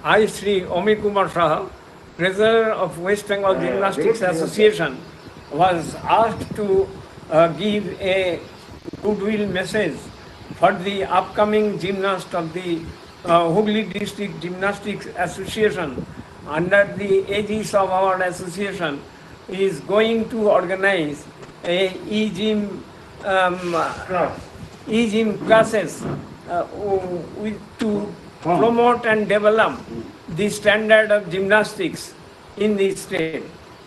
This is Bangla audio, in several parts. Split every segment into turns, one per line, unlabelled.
I, Sri Omi Kumar Saha, Treasurer of West Bengal Gymnastics Association, was asked to give a goodwill message for the upcoming gymnast of the Hooghly District Gymnastics Association under the aegis of our association is going to organize a e-gym classes to promote and develop the standard of gymnastics in the state.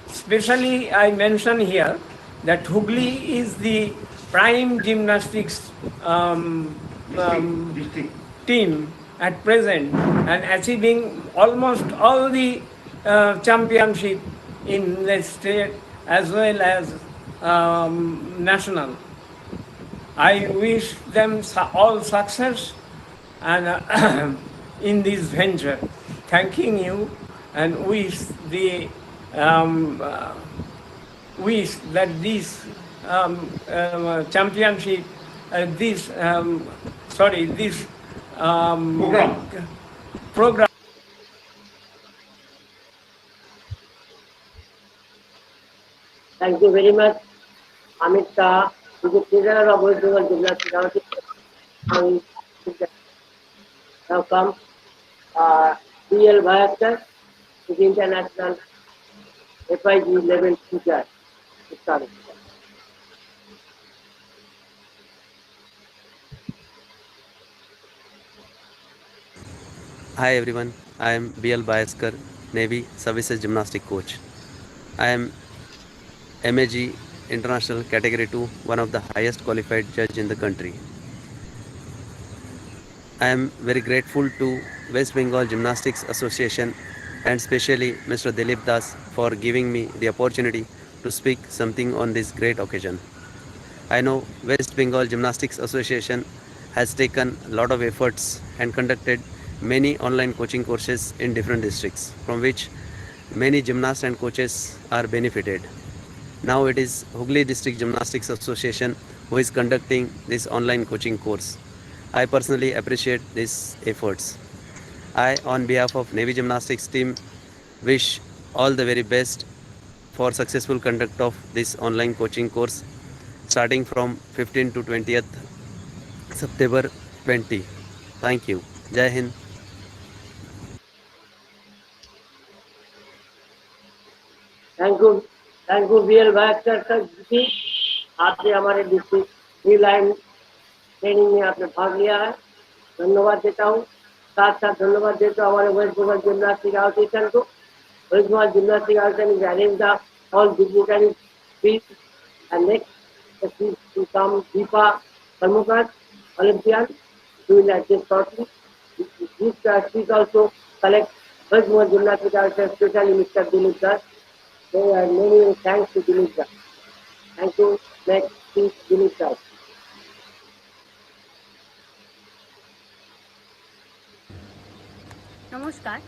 Especially, I mention here that Hooghly is the prime gymnastics team at present and achieving almost all the championship in the state as well as national. I wish them all success and in this venture. Thanking you and wish that this championship, this program.
Thank you very much, Amit Shah, who is the treasurer of West Bengal Gymnastics. Now comes B.L. Bhayaskar, who is international FIG level teacher.
Hi everyone, I am B.L. Bhayaskar, Navy Services Gymnastic Coach. I am MAG International Category 2, one of the highest qualified judge in the country. I am very grateful to West Bengal Gymnastics Association and especially Mr. Dilip Das for giving me the opportunity to speak something on this great occasion. I know West Bengal Gymnastics Association has taken a lot of efforts and conducted many online coaching courses in different districts, from which many gymnasts and coaches are benefited. Now it is Hooghly District Gymnastics Association who is conducting this online coaching course. I personally appreciate these efforts. I, on behalf of Navy Gymnastics team, wish all the very best for successful conduct of this online coaching course starting from 15 to 20th September 20. Thank you. Jai Hind.
Thank you B.L. Bhayaskar sir जी, आपने हमारे डिस्ट्रिक्ट फ्री लाइन ट्रेनिंग में आपने भाग लिया है, धन्यवाद देता हूँ। साथ साथ धन्यवाद देता हूँ हमारे वेस्ट बंगाल जिम्नास्टिक एसोसिएशन को। West Bengal gymnastic association is arranged all dignitaries fees and next to come Deepa Karmukar, Olympian, who will address shortly. This speech also collect West Bengal Gymnastics Association, especially Mr. Dilip Das. Many thanks to Dilip Das. Thank you. Next speech, Dilip Das.
নমস্কার,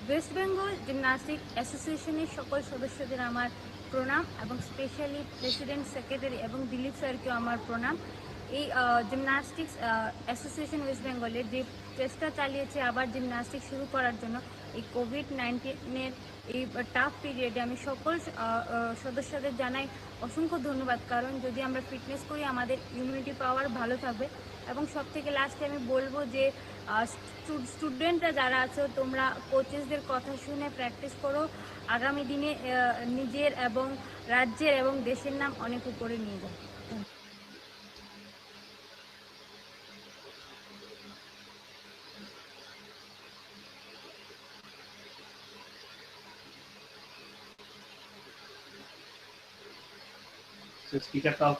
ওয়েস্ট বেঙ্গল জিমন্যাস্টিক অ্যাসোসিয়েশনের সকল সদস্যদের আমার প্রণাম এবং স্পেশালি প্রেসিডেন্ট সেক্রেটারি এবং দিলীপ স্যারকেও আমার প্রণাম। এই জিমন্যাস্টিক্স অ্যাসোসিয়েশন ওয়েস্ট বেঙ্গলের যে চেষ্টা চালিয়েছে আবার জিমন্যাস্টিক শুরু করার জন্য এই কোভিড-19-এর এই টাফ পিরিয়ডে আমি সকল সদস্যদের জানাই অসংখ্য ধন্যবাদ। কারণ যদি আমরা ফিটনেস করি আমাদের ইমিউনিটি পাওয়ার ভালো থাকবে। এবং সব থেকে লাস্টে আমি বলবো যে স্টুডেন্টরা যারা আছো তোমরা কোচেসদের কথা শুনে প্র্যাকটিস করো, আগামী দিনে নিজের এবং রাজ্যের এবং দেশের নাম অনেক উপরে নিয়ে যাও।
Speaker talk.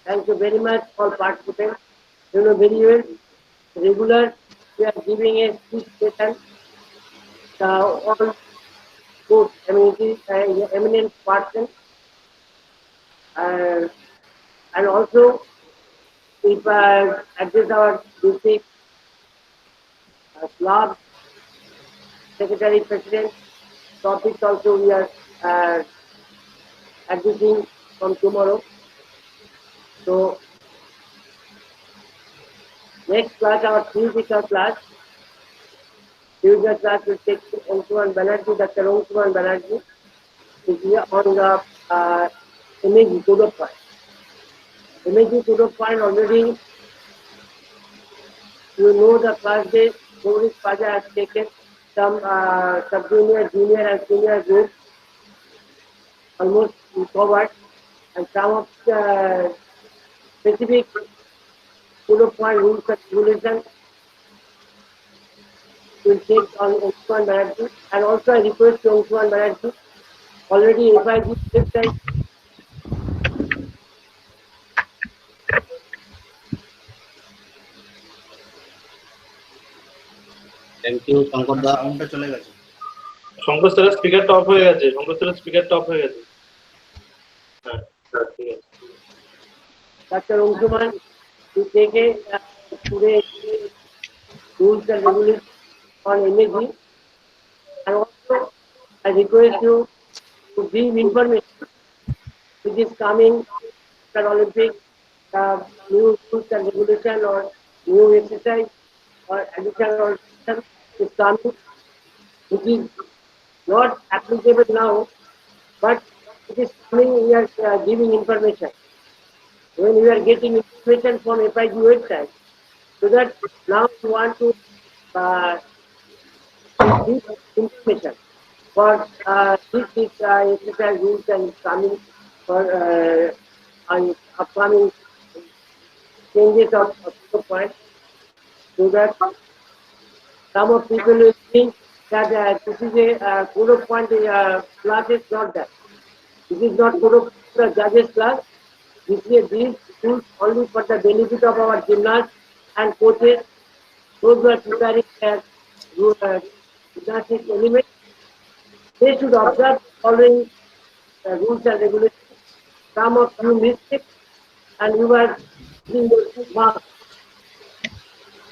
Thank you very much for participants. You know very well, regular we are giving a speech session. All good eminent person, and also if address our district club secretary president topics also we are addressing from tomorrow. So next class, our physical class, future class will take Ongsuman Banerjee, Dr. Ongsuman Banerjee is here on the image to the point. Image to the point already, you know the class day, Boris Paja has taken some sub-junior, junior and senior groups almost covered, and some of the specific to the point rules and regulations will take on Ongsuman Banerjee. And also I request to Ongsuman Banerjee, already FIG website.
Thank you, Shankar Da.
সাউন্ডটা চলে গেছে।
শঙ্কর স্যারের স্পিকারটা অফ হয়ে গেছে, শঙ্কর স্যারের স্পিকারটা অফ হয়ে গেছে। হ্যাঁ, ঠিক আছে।
Dr. Ongsuman to take a today rules and regulations on MAG, and also I request you to give information which is coming after Olympic, new rules and regulation or new exercise or additional is coming, which is not applicable now, but it is coming. We are giving information. When we are getting information from FIG website, so that now we want to give information for this exercise rules and coming for upcoming changes of the point, so that some of people will think that this is a code of point class is not that. This is not code of the judges class. This is these tools only for the benefit of our gymnasts and coaches, those who are preparing their gymnastic element. They should observe the following rules and regulations. Some of you missed it, and you are giving your marks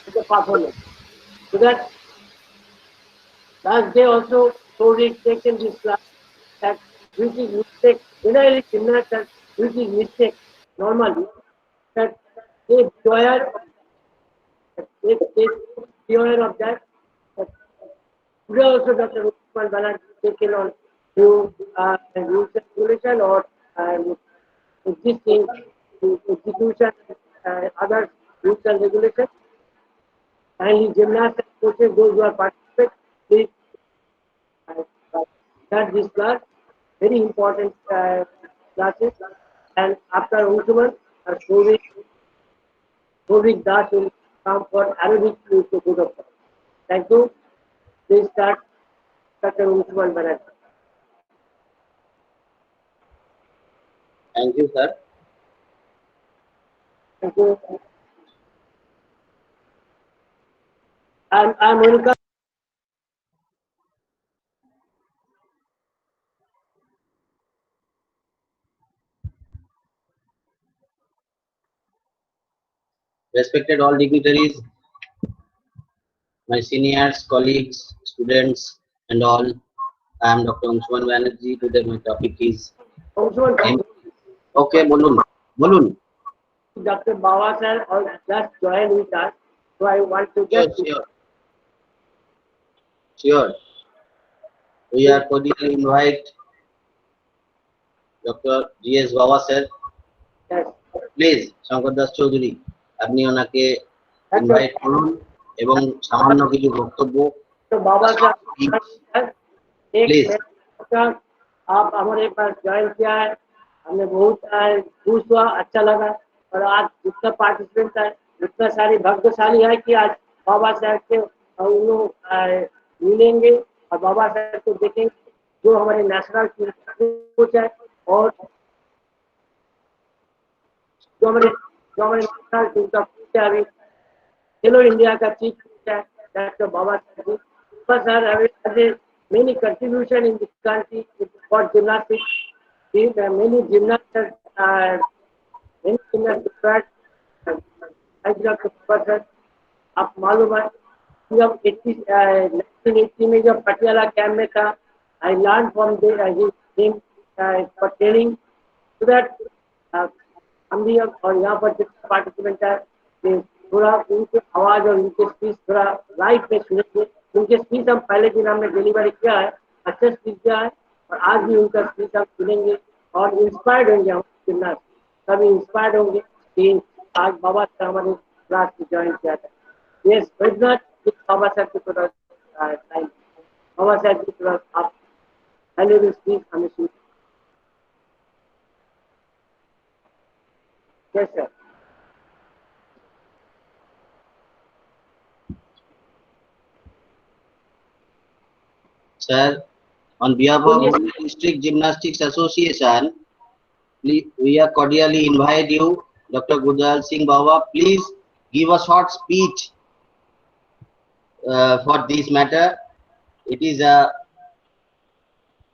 to the performance. So that last day also, so we taken this class that which is mistake, generally gymnasts, which is mistake normally, that they beware of that. Today also Dr. Ongsuman Banerjee taken on new rules and regulation or existing institution, other rules and regulations. Finally, gymnasts and coaches, those who are participating, please start this class. Very important classes. And after Ongsuman, Shovik Das will come for Arabic to good of time. Thank you. Please start, Dr. Ongsuman Banerjee.
Thank you, sir.
Thank you. I'm Monica.
Respected all dignitaries, my seniors, colleagues, students, and all, I am Dr. Ongsuman Banerjee. Today my topic is
Ongsuman,
okay, bolun.
Dr. Bawa sir just joined with us, so I want to get
Sure. We are cordially invite Dr. G.S. Bawa sir.
yes.
Please Shankar Das Chowdhury আপনি ওনাকে ইনভাইট করুন এবং সামান্য কিছু বক্তব্য
तो बाबा साहब एक
Please.
का आप हमारे पास ज्वाइन किया है, हमें बहुत खुश हुआ, अच्छा लगा। और आज जितना पार्टिसिपेंट है उतना सारी भाग्यशाली है कि आज बाबा साहब के हम लोग मिलेंगे और बाबा साहब को देखेंगे, जो हमारे नेशनल कोच है और जो हमारे नेशनल टीम का कोच है, अभी खेलो इंडिया का चीफ कोच है Dr. Baba Sahib. Sir has many contribution in this country for gymnastics. Many gymnasts prepared. Dr. Baba sir, आप मालूम है जब 1980 में जब पटियाला कैंप में था, I learned from him for training, so that हम भी और यहाँ पर जितने पार्टिसिपेंट है कि थोड़ा उनकी आवाज और उनके स्पीच थोड़ा लाइव में सुनेंगे। उनके स्पीच हम पहले दिन हमने डिलीवरी किया है, अच्छे स्पीच किया है, और आज भी उनका स्पीच हम सुनेंगे और इंस्पायर्ड होंगे। हम जितना सभी इंस्पायर्ड होंगे कि आज बाबा साहब हमारे क्लास में ज्वाइन किया था। यस वैद्यनाथ बाबा साहब की थोड़ा टाइम, बाबा साहब की थोड़ा आप पहले स्पीच हमें सुन। Yes sir.
Sir, on behalf of Hooghly District Gymnastics Association, we are cordially invite you, Dr. Gurjal Singh Baba, please give a short speech for this matter. It is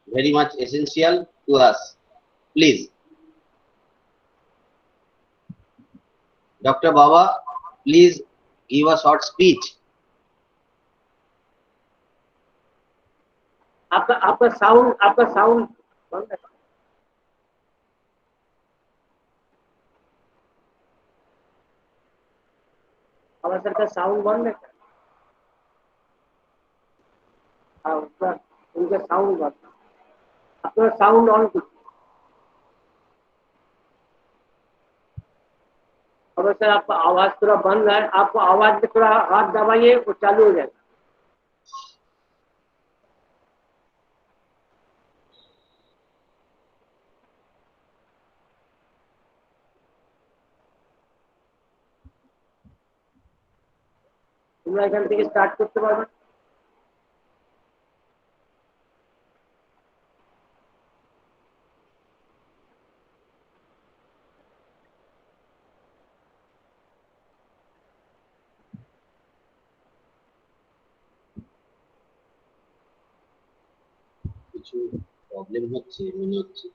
very much essential to us. Please. Dr. Baba, please give a short speech.
आपका साउंड बंद है। बाबा सर का साउंड बंद है। हाँ, उनका साउंड बंद है। आपका साउंड ऑन कीजिए। बाबा सर आपका आवाज थोड़ा बंद है, आपको आवाज में थोड़ा हाथ दबाइए, वो चालू हो जाएगा। তোমরা এখান থেকে স্টার্ট করতে পারবে।
কিছু প্রবলেম হচ্ছে মনে হচ্ছে।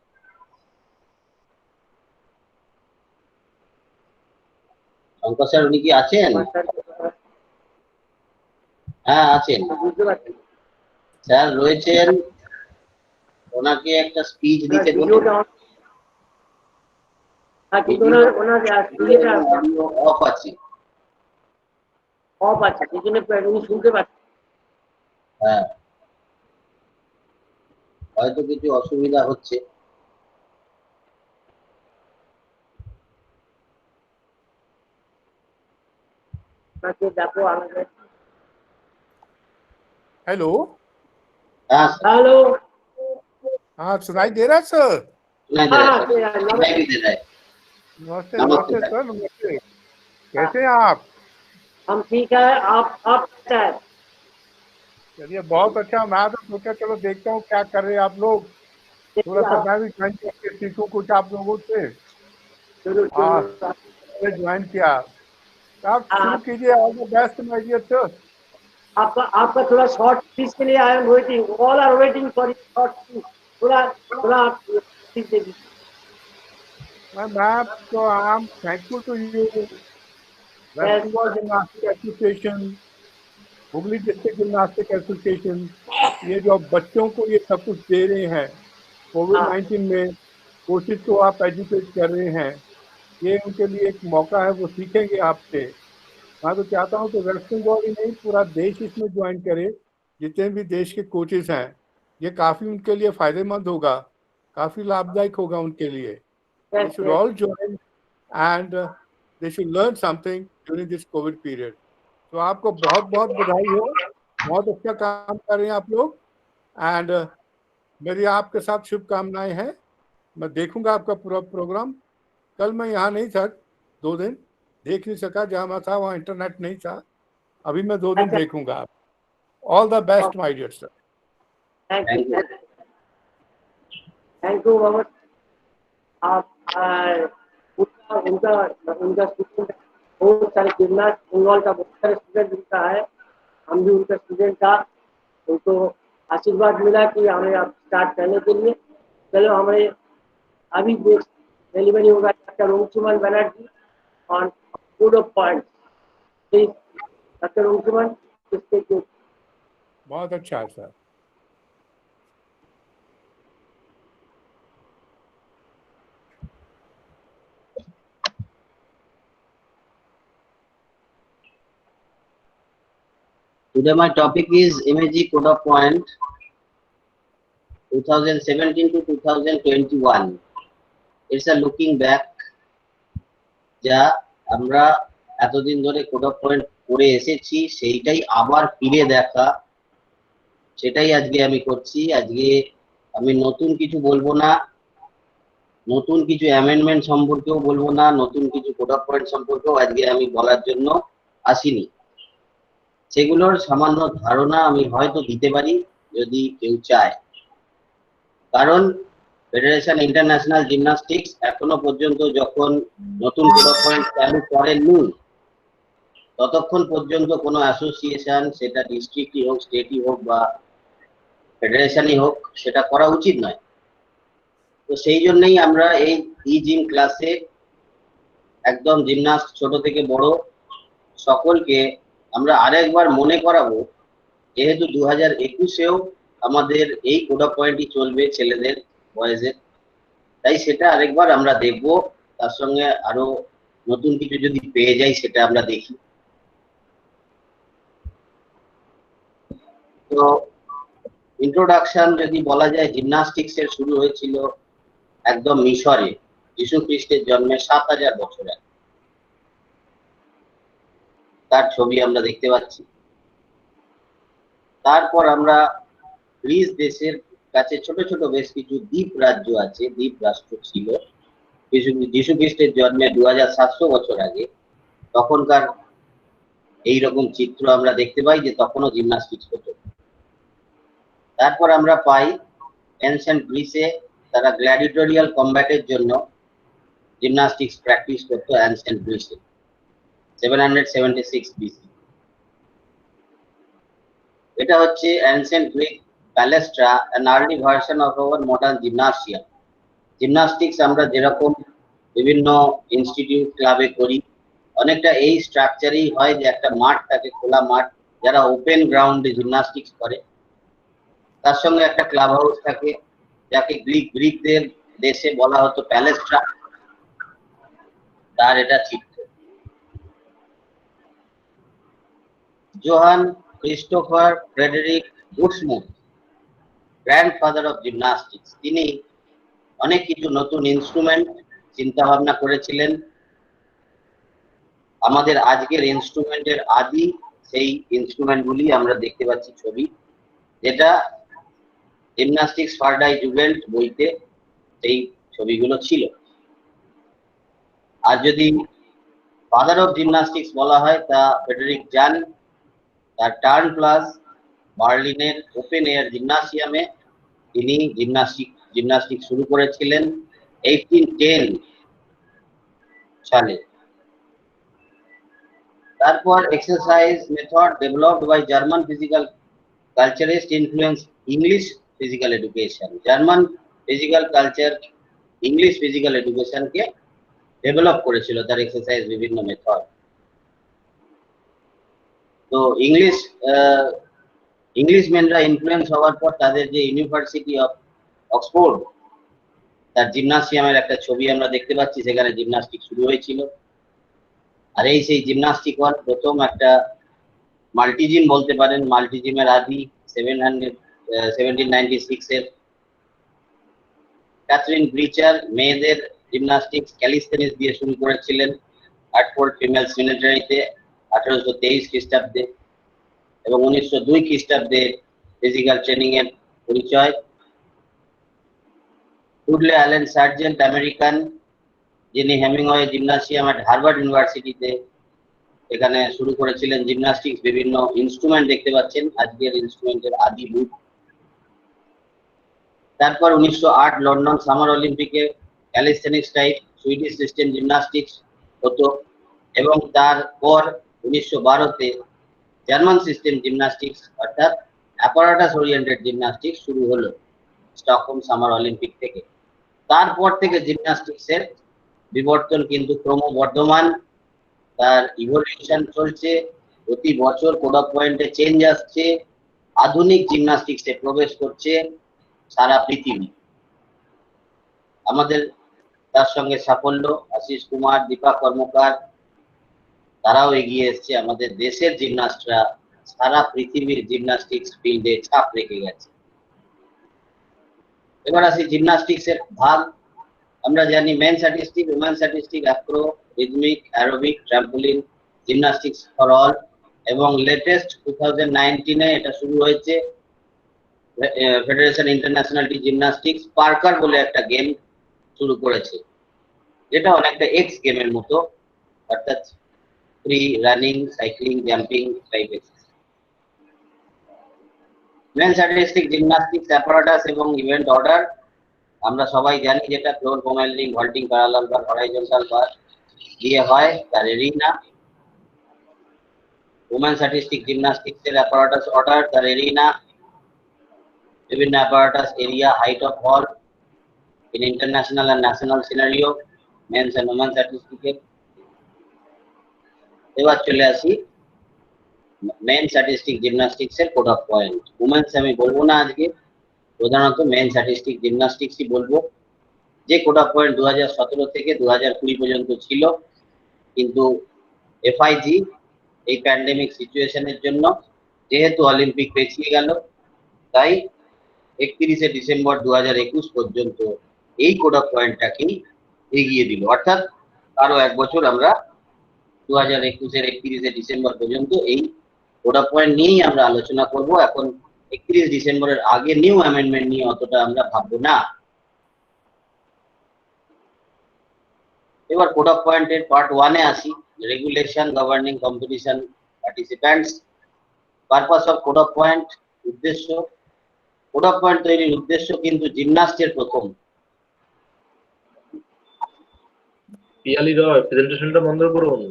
শঙ্কর স্যার উনি কি আছেন? হ্যাঁ আছেন।
বুঝতে পারছি।
স্যার রয়েছেন, ওনাকে একটা স্পিচ দিতে বলুন।
ভিডিওটা অন। হ্যাঁ, কিন্তু ওনার ইয়েটা
অফ আছে।
অফ আছে, সেই জন্য উনি শুনতে পাচ্ছেন।
হ্যাঁ, হয়তো কিছু অসুবিধা হচ্ছে।
তাকে দেখো আমাদের।
हेलो।
हाँ
हेलो।
हाँ, सुनाई दे रहा है सर?
सुनाई दे रहा है सर, सुनाई भी दे रहा है।
नमस्ते
नमस्ते
नमस्ते
सर।
सर, नमस्ते। कैसे हैं आप?
हम ठीक है, आप कैसे हैं?
चलिए बहुत अच्छा। मैं तो सोचा चलो देखता हूँ क्या कर रहे हैं आप लोग, थोड़ा सा मैं भी ज्वाइन करके सीखूं कुछ आप लोगों से।
जरूर
हाँ,
जरूर।
ज्वाइन किया। तो आप शुरू कीजिए। All the best my dear sir.
आपका थोड़ा शॉर्ट स्पीच के लिए I am waiting, all are waiting for short speech. थोड़ा थोड़ा आप स्पीच दे दीजिए।
मैं तो I am thankful to you, West Bengal gymnastic association, Hooghly district gymnastic association, ये जो बच्चों को ये सब कुछ दे रहे हैं कोविड-19 में, कोशिश को आप एजुकेट कर रहे हैं, ये उनके लिए एक मौका है, वो सीखेंगे आपसे। मैं तो चाहता हूँ कि वेस्ट बंगाल ही नहीं पूरा देश इसमें ज्वाइन करे। जितने भी देश के कोचेस हैं, ये काफ़ी उनके लिए फ़ायदेमंद होगा, काफ़ी लाभदायक होगा उनके लिए। They should all join and they should learn something during this COVID period. तो आपको बहुत बहुत बधाई हो, बहुत अच्छा काम कर रहे हैं आप लोग। एंड मेरी आपके साथ शुभकामनाएं हैं। मैं देखूंगा आपका पूरा प्रोग्राम। कल मैं यहाँ नहीं था, 2 दिन देख नहीं सका, जहाँ मैं था वहाँ इंटरनेट नहीं था। अभी मैं 2 दिन देखूंगा। आप all the best my dear sir.
Thank you बाबा। आप उनका उनका उनका स्टूडेंट बहुत सारे जिम्नास्ट बंगाल का बहुत सारे स्टूडेंट उनका है। हम भी उनका स्टूडेंट था, उनको आशीर्वाद मिला कि हमें आप स्टार्ट करने के लिए। चलो हमें अभी डिलीवरी होगा doctor Anshuman Banerjee on good of point. Please doctor Anshuman, इसके
बहुत अच्छा है sir.
Today my topic is MAG Code of Point 2017 to 2021. It's a looking back, যা আমরা এতদিন ধরে কোড অফ পয়েন্ট করে এসেছি সেইটাই আবার ফিরে দেখা, সেটাই আজকে আমি করছি। আজকে আমি নতুন কিছু বলবো না, নতুন কিছু অ্যামেন্ডমেন্ট সম্পর্কেও বলবো না, নতুন কিছু কোড অফ পয়েন্ট সম্পর্কেও আজকে আমি বলার জন্য আসিনি। সেগুলোর সামান্য ধারণা আমি হয়তো দিতে পারি যদি কেউ চায়, কারণ ফেডারেশন ইন্টারন্যাশনাল জিমন্যাস্টিক্স এখনো পর্যন্ত যখন নতুন কোড অফ পয়েন্ট চালু করেননি, ততক্ষণ পর্যন্ত কোনো অ্যাসোসিয়েশন, সেটা ডিস্ট্রিক্টই হোক, স্টেটই হোক বা ফেডারেশনই হোক, সেটা করা উচিত নয়। তো সেই জন্যই আমরা এই জিম ক্লাসে একদম জিমনাস্ট ছোট থেকে বড় সকলকে আমরা আরেকবার মনে করাবো, যেহেতু 2021-এও আমাদের এই কোড অফ পয়েন্টই চলবে ছেলেদের বয়েজের, তাই সেটা আরেকবার আমরা দেখব। তার সঙ্গে আরো নতুন কিছু যদি পেয়ে যাই সেটা আমরা দেখি। তো ইন্ট্রোডাকশন যদি বলা যায়, জিমনাস্টিক্স এর শুরু হয়েছিল একদম মিশরে, যীশু খ্রিস্টের জন্মের 7000 বছর আগে। তার ছবি আমরা দেখতে পাচ্ছি। তারপর আমরা গ্রিস দেশের কাছে ছোট ছোট বেশ কিছু দ্বীপ রাজ্য আছে, দ্বীপ রাষ্ট্র ছিল যীশু খ্রিস্টের জন্মের 2700 বছর আগে। তখনকার এইরকম চিত্র আমরা দেখতে পাই যে তখনও জিমনাস্টিক্স হতো। তারপর আমরা পাই এনশিয়েন্ট গ্রিসে তারা গ্ল্যাডিটোরিয়াল কম্ব্যাটের জন্য জিমনাস্টিক্স প্র্যাকটিস করতো এনশিয়েন্ট গ্রিসে 776 BC। এটা হচ্ছে ancient Greek palaestra, an early version of our modern gymnasium. Gymnastics আমরা যেরকম বিভিন্ন ইনস্টিটিউট ক্লাবে করি, অনেকটা এই স্ট্রাকচারই হয়, যে একটা মাঠ থাকে, খোলা মাঠ, যারা ওপেন গ্রাউন্ডে জিমনাস্টিক্স করে। তার সঙ্গে একটা ক্লাব হাউস থাকে, যাকে গ্রিকদের দেশে বলা হতো প্যালেস্ট্রা। তার এটা চিত্র। Johann Christoph Friedrich GutsMuths, grandfather of gymnastics, তিনি অনেক কিছু নতুন ইনস্ট্রুমেন্ট চিন্তা ভাবনা করেছিলেন। আমাদের আজকের ইনস্ট্রুমেন্টের আদি সেই ইনস্ট্রুমেন্টগুলি আমরা দেখতে পাচ্ছি ছবি, যেটা জিমনাস্টিক্স ফার ডাই জুগেন্ট বইতে সেই ছবিগুলো ছিল। আর যদি ফাদার অফ জিমনাস্টিক্স বলা হয়, তা ফ্রেডেরিক জান। তার টার্ন প্লাস বার্লিনের ওপেন এয়ার জিমনাসিয়ামে তিনি জিমনাস্টিক শুরু করেছিলেন 1810 সালে। তারপর exercise method developed by German physical culturist influence English physical education. German physical culture English physical এডুকেশনকে ডেভেলপ করেছিল, তার এক্সারসাইজ বিভিন্ন মেথড। তো ইংলিশম্যানরা ইনফ্লুয়েন্স হওয়ার পর তাদের যে ইউনিভার্সিটি অফ অক্সফোর্ড, তার জিমনাসিয়ামের একটা ছবি আমরা দেখতে পাচ্ছি, সেখানে জিমনাস্টিক শুরু হয়েছিল। আর এই সেই জিমনাস্টিক হল প্রথম একটা মাল্টিজিম বলতে পারেন, মাল্টিজিমের আদি 1796-এর ক্যাথরিন ব্রিচার মেয়েদের জিমনাস্টিক্স ক্যালিস্থেনিস দিয়ে শুরু করেছিলেন হার্টফোর্ড ফিমেলস মিলিটারিতে 1823 খ্রিস্টাব্দে, এবং 1902 খ্রিস্টাব্দে ফিজিক্যাল ট্রেনিং এর পরিচয়। উডলে অ্যালেন সার্জেন্ট, আমেরিকান, যিনি হেমিংওয়ে জিমনাসিয়াম এট হার্ভার্ড ইউনিভার্সিটিতে এখানে শুরু করেছিলেন জিমনাস্টিক্স। বিভিন্ন ইনস্ট্রুমেন্ট দেখতে পাচ্ছেন, আজকের ইনস্ট্রুমেন্টের আদি রূপ। তারপর 1908 লন্ডন সামার অলিম্পিকে ক্যালিস্থেনিক্স টাইপ সুইডিশ সিস্টেম জিমনাস্টিক্স হতো, এবং তারপর 1912-তে জার্মান সিস্টেম জিমনাস্টিক্স অর্থাৎ অ্যাপারাটাস ওরিয়েন্টেড জিমনাস্টিক্স শুরু হলো স্টকহোম সামার অলিম্পিক থেকে। তারপর থেকে জিমনাস্টিক্সের বিবর্তন কিন্তু ক্রমবর্ধমান, তার ইভলিউশন চলছে, প্রতি বছর কোড অফ পয়েন্টে চেঞ্জ আসছে, আধুনিক জিমনাস্টিক্সে প্রবেশ করছে সারা পৃথিবী। আমাদের তার সঙ্গে সাফল্য, আশিস কুমার, দীপা কর্মকার, তারাও এগিয়ে এসছে। আমাদের দেশের জিমনাস্টরা সারা পৃথিবীর জিমন্যাস্টিক্স ফিল্ডে ছাপ রেখে গেছে। এবার আসি জিমন্যাস্টিক্স এর ভাগ। আমরা জানি men statistic, women statistic, acro, rhythmic, aerobic, trampoline, gymnastics for all, এবং লেটেস্ট 2019 এটা শুরু হয়েছে federation international de gymnastics parkour বলে একটা গেম শুরু করেছে, যেটা অনেকটা এক্স গেমের মতো, অর্থাৎ ফ্রি রানিং, সাইক্লিং, জাম্পিং টাইপের। মেন স্ট্যাটিস্টিক জিমন্যাস্টিক্স অ্যাপারাটাস এবং ইভেন্ট অর্ডার আমরা সবাই জানি, যেটা ফ্লোর, মোমেন্টিং, ভল্টিং, প্যারালাল বার, হরাইজন্টাল বার দিয়ে হয়, তার এরিনা। ওমেন স্ট্যাটিস্টিক জিমন্যাস্টিক্স এর অ্যাপারাটাস অর্ডার, তার এরিনা, বিভিন্ন apparatus area, height of hall in international and national scenario, men's and women স্ট্যাটিস্টিকের। এবার চলে আসি মেন স্ট্যাটিস্টিক জিমন্যাস্টিক্স এর কোড অফ পয়েন্ট। উমেন্স আমি বলবো না আজকে, প্রধানত মেন স্ট্যাটিস্টিক জিমন্যাস্টিক্সই বলবো। যে কোড অফ পয়েন্ট 2017 থেকে 2020 পর্যন্ত ছিল, কিন্তু এফআইজি এই প্যান্ডেমিক সিচুয়েশনের জন্য যেহেতু অলিম্পিক পেছিয়ে গেল, তাই 31শে ডিসেম্বর 2021 পর্যন্ত এই কোড অফ পয়েন্টটাকেই এগিয়ে দিল, অর্থাৎ আরো এক বছর আমরা 2021-এর 31শে ডিসেম্বর পর্যন্ত এই কোড অফ পয়েন্ট নিয়েই আমরা আলোচনা করব। এখন 31 ডিসেম্বরের আগে নিউ অ্যামেন্ডমেন্ট নিয়ে অতটা আমরা ভাববো না। এবার কোড অফ পয়েন্টের পার্ট 1-এ আসি, regulation governing competition participants. Purpose of code of point, উদ্দেশ্য। কোড অফ পয়েন্ট তৈরির উদ্দেশ্য কিন্তু জিমন্যাস্টের প্রথম।
পিয়ালি রয়, প্রেজেন্টেশনটা বন্ধ করুন।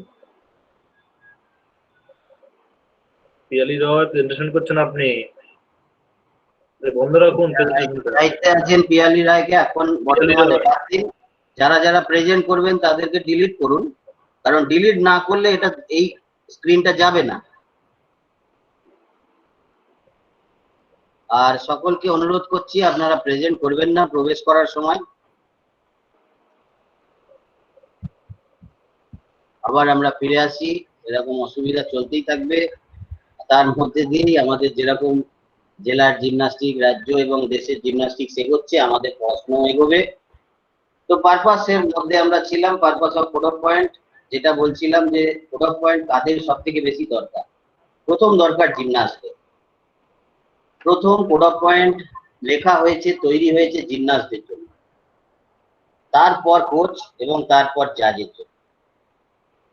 পিয়ালি রয়, প্রেজেন্টেশন করছেন আপনি, বন্ধ রাখুন প্রেজেন্টেশনটা।
দায়িত্বে আছেন পিয়ালি রায়কে এখন বর্তমানে বাদ দিন। যারা যারা প্রেজেন্ট করবেন তাদেরকে ডিলিট করুন, কারণ ডিলিট না করলে এটা এই স্ক্রিনটা যাবে না। আর সকলকে অনুরোধ করছি আপনারা প্রেজেন্ট করবেন না প্রবেশ করার সময়। আবার আমরা ফিরে আসি, এরকম অসুবিধা চলতেই থাকবে। তার মধ্যে দিয়েই আমাদের যেরকম জেলার জিমন্যাস্টিক, রাজ্য এবং দেশের জিমন্যাস্টিক এগোচ্ছে, আমাদের পড়াশোনা এগোবে। তো পারপাসের মধ্যে আমরা ছিলাম purpose of code of point, যেটা বলছিলাম যে কোড অফ পয়েন্ট কাদের সব থেকে বেশি দরকার। প্রথম দরকার জিমন্যাস্টদের। প্রথম কোড অফ পয়েন্ট লেখা হয়েছে, তৈরি হয়েছে জিমন্যাস্টদের জন্য, তারপর কোচ এবং তারপর জাজের জন্য।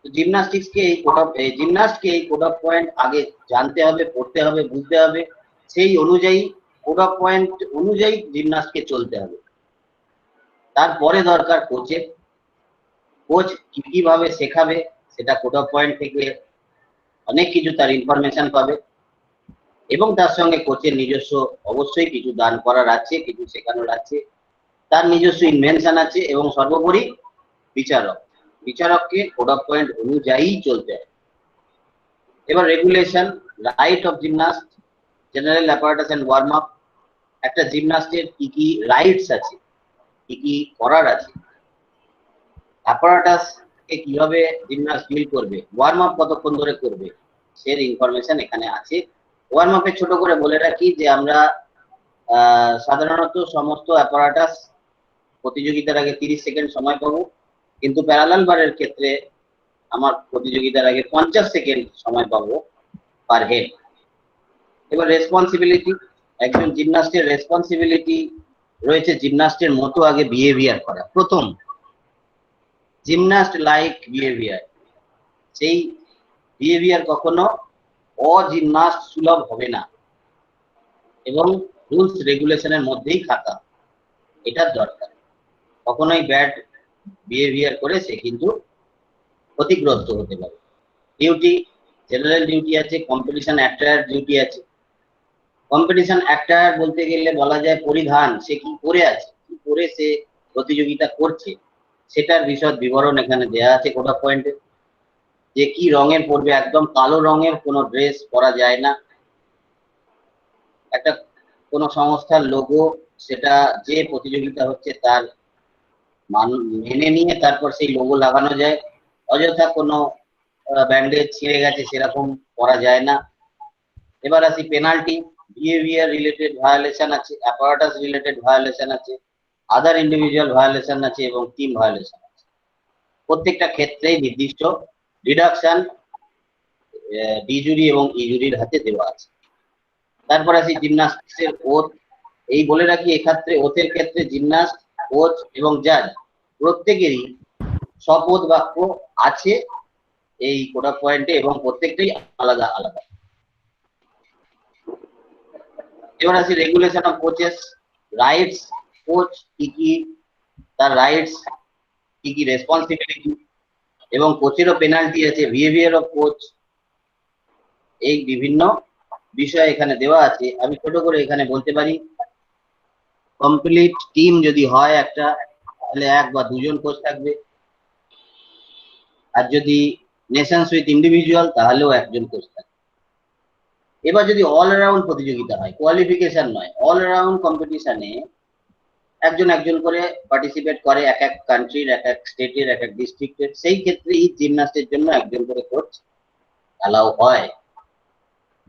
জিমন্যাস্টিক্সকে এই কোড অফ জিমন্যাস্টকে এই কোড অফ পয়েন্ট আগে জানতে হবে, পড়তে হবে, বুঝতে হবে, সেই অনুযায়ী কোড অফ পয়েন্ট অনুযায়ী জিমন্যাস্টকে চলতে হবে। তারপরে দরকার কোচের। কোচ কিভাবে শেখাবে সেটা কোড অফ পয়েন্ট থেকে অনেক কিছু তার ইনফরমেশন পাবে, এবং তার সঙ্গে কোচের নিজস্ব অবশ্যই কিছু দান করার আছে, কিছু শেখানোর আছে, তার নিজস্ব ইনভেনশন আছে, এবং সর্বোপরি বিচারককে কোড অফ পয়েন্ট অনুযায়ী চলতে হবে। এবার regulation, right of gymnast, general apparatus and warm up. একটা জিমন্যাস্টের কি কি রাইটস আছে, কি কি করার আছে, অ্যাপারেটাস কে কিভাবে জিমন্যাস্ট ডিল করবে, ওয়ার্ম আপ কতক্ষণ ধরে করবে, সেই ইনফরমেশন এখানে আছে। ওয়ার্ম আপে ছোট করে বলে রাখি যে আমরা সাধারণত সমস্ত অ্যাপারেটাস প্রতিযোগিতার আগে 30 সেকেন্ড সময় পাবো, কিন্তু প্যারালাল বারের ক্ষেত্রে আমার প্রতিযোগিতার আগে 50 সেকেন্ড সময় পাবো পার হেড। এবার রেসপন্সিবিলিটি, একজন জিমন্যাস্টের রেসপন্সিবিলিটি রয়েছে জিমন্যাস্টের মতো আগে বিহেভিয়ার করা। প্রথম, জিমন্যাস্ট লাইক বিহেভিয়ার, সেই বিহেভিয়ার কখনো অজিমন্যাস্ট সুলভ হবে না, এবং রুলস রেগুলেশনের মধ্যেই থাকা, এটার দরকার। কখনোই ব্যাড বিহেভিয়ার করে সে কিন্তু ক্ষতিগ্রস্ত হতে পারে। ডিউটি, জেনারেল ডিউটি আছে, কম্পিটিশন অ্যাটায়ার ডিউটি আছে। কম্পিটিশন অ্যাটায়ার বলতে গেলে বলা যায় পরিধান, সে কি পরে আছে, কি পরে সে প্রতিযোগিতা করছে, সেটার বিশদ বিবরণ এখানে দেওয়া আছে কোড অফ পয়েন্টে। যে কি রঙের পরবে, একদম কালো রঙের কোনো ড্রেস পরা যায় না। একটা কোনো সংস্থার লোগো, সেটা যে প্রতিযোগিতা হচ্ছে তার মেনে নিয়ে তারপর সেই লোগো লাগানো যায়। অযথা কোনো ব্যান্ডেজ ছিঁড়ে গেছে সেরকম করা যায় না। এবার আসি পেনাল্টি। বিহেভিয়ার রিলেটেড ভায়োলেশন আছে, অ্যাপারাটাস রিলেটেড ভায়োলেশন আছে, আদার ইন্ডিভিজুয়াল ভায়োলেশন আছে এবং টিম ভায়োলেশন আছে। প্রত্যেকটা ক্ষেত্রেই নির্দিষ্ট ডিডাকশন ডিজুরি এবং ইজুরির হাতে দেওয়া আছে। তারপর আসি জিমনাস্টিক্সের ওথ। এই বলে রাখি এক্ষেত্রে ওথের ক্ষেত্রে জিমনাস্ট, কোচ এবং জাজ প্রত্যেকেরই শপথ বাক্য আছে এই কোড অফ পয়েন্টে এবং প্রত্যেকটাই আলাদা আলাদা। এবার আসি regulation of coaches, rights, coach কি কি তার রাইটস, কি কি রেসপন্সিবিলিটি এবং কোচেরও পেনাল্টি আছে, বিহেভিয়ার অফ কোচ, এই বিভিন্ন বিষয় এখানে দেওয়া আছে। আমি ছোট করে এখানে বলতে পারি, কমপ্লিট টিম যদি হয় একটা, তাহলে এক বা দুজন কোচ থাকবে, আর যদি নেশনস উইথ ইন্ডিভিজুয়াল তাহলেও একজন কোচ থাকবে। এবার যদি অল অ্যারাউন্ড প্রতিযোগিতা হয়, কোয়ালিফিকেশন নয়, অল অ্যারাউন্ড কম্পিটিশনে একজন একজন করে পার্টিসিপেট করে এক এক কান্ট্রির, এক এক স্টেটের, এক এক ডিস্ট্রিক্টের, সেই ক্ষেত্রে এই জিমনাস্টের জন্য একজন করে কোচ অ্যালাউ হয়।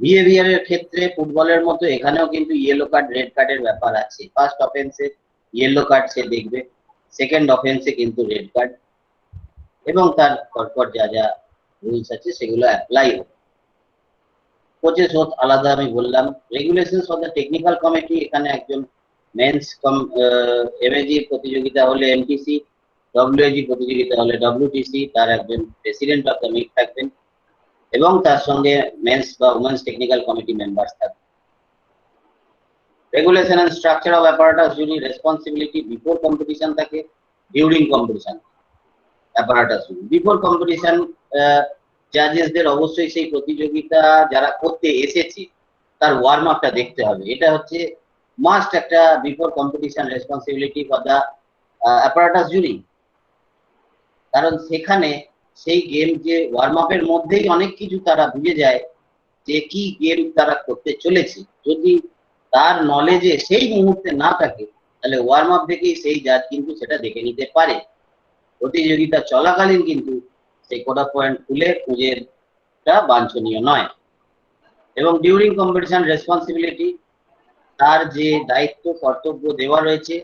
বিহেভিয়ারের ক্ষেত্রে ফুটবলের মতো এখানেও কিন্তু ইয়েলো কার্ড রেড কার্ডের ব্যাপার আছে। ফার্স্ট অফেন্সে ইয়েলো কার্ড সে দেখবে, সেকেন্ড অফেন্সে কিন্তু রেড কার্ড, এবং তার পরপর যা যা রুলস আছে সেগুলো অ্যাপ্লাই হবে। কোচেস ওথ আলাদা আমি বললাম। Regulations for the technical committee, এখানে একজন মেন্স এমএজি প্রতিযোগিতা হলে এমটিসি, ডব্লিউএজি প্রতিযোগিতা হলে ডব্লিউটিসি, তার একজন প্রেসিডেন্ট অফ দ্য মিট থাকবেন এবং তার সঙ্গে মেন্স বা উমেন্স টেকনিক্যাল কমিটি মেম্বার্স থাকবেন। Regulation and structure of apparatus jury, responsibility before competition থাকে, during competition apparatus jury. Before competition জাজেসদের অবশ্যই সেই প্রতিযোগিতা যারা করতে এসেছে তার ওয়ার্ম আপটা দেখতে হবে, এটা হচ্ছে মাস্ট একটা before competition responsibility for the apparatus jury. কারণ সেখানে সেই গেম যে ওয়ার্ম আপের মধ্যেই অনেক কিছু তারা বুঝে যায় যে কি গেম তারা করতে চলেছে। যদি তার নলেজে সেই মুহূর্তে না থাকে তাহলে ওয়ার্ম আপ থেকেই সেই জাজ কিন্তু সেটা দেখে নিতে পারে। প্রতিযোগিতা চলাকালীন কিন্তু সেই কোড অফ পয়েন্ট খুঁজেটা বাঞ্ছনীয় নয়। এবং ডিউরিং কম্পিটিশন রেসপন্সিবিলিটি, তার যে দায়িত্ব কর্তব্য দেওয়া রয়েছে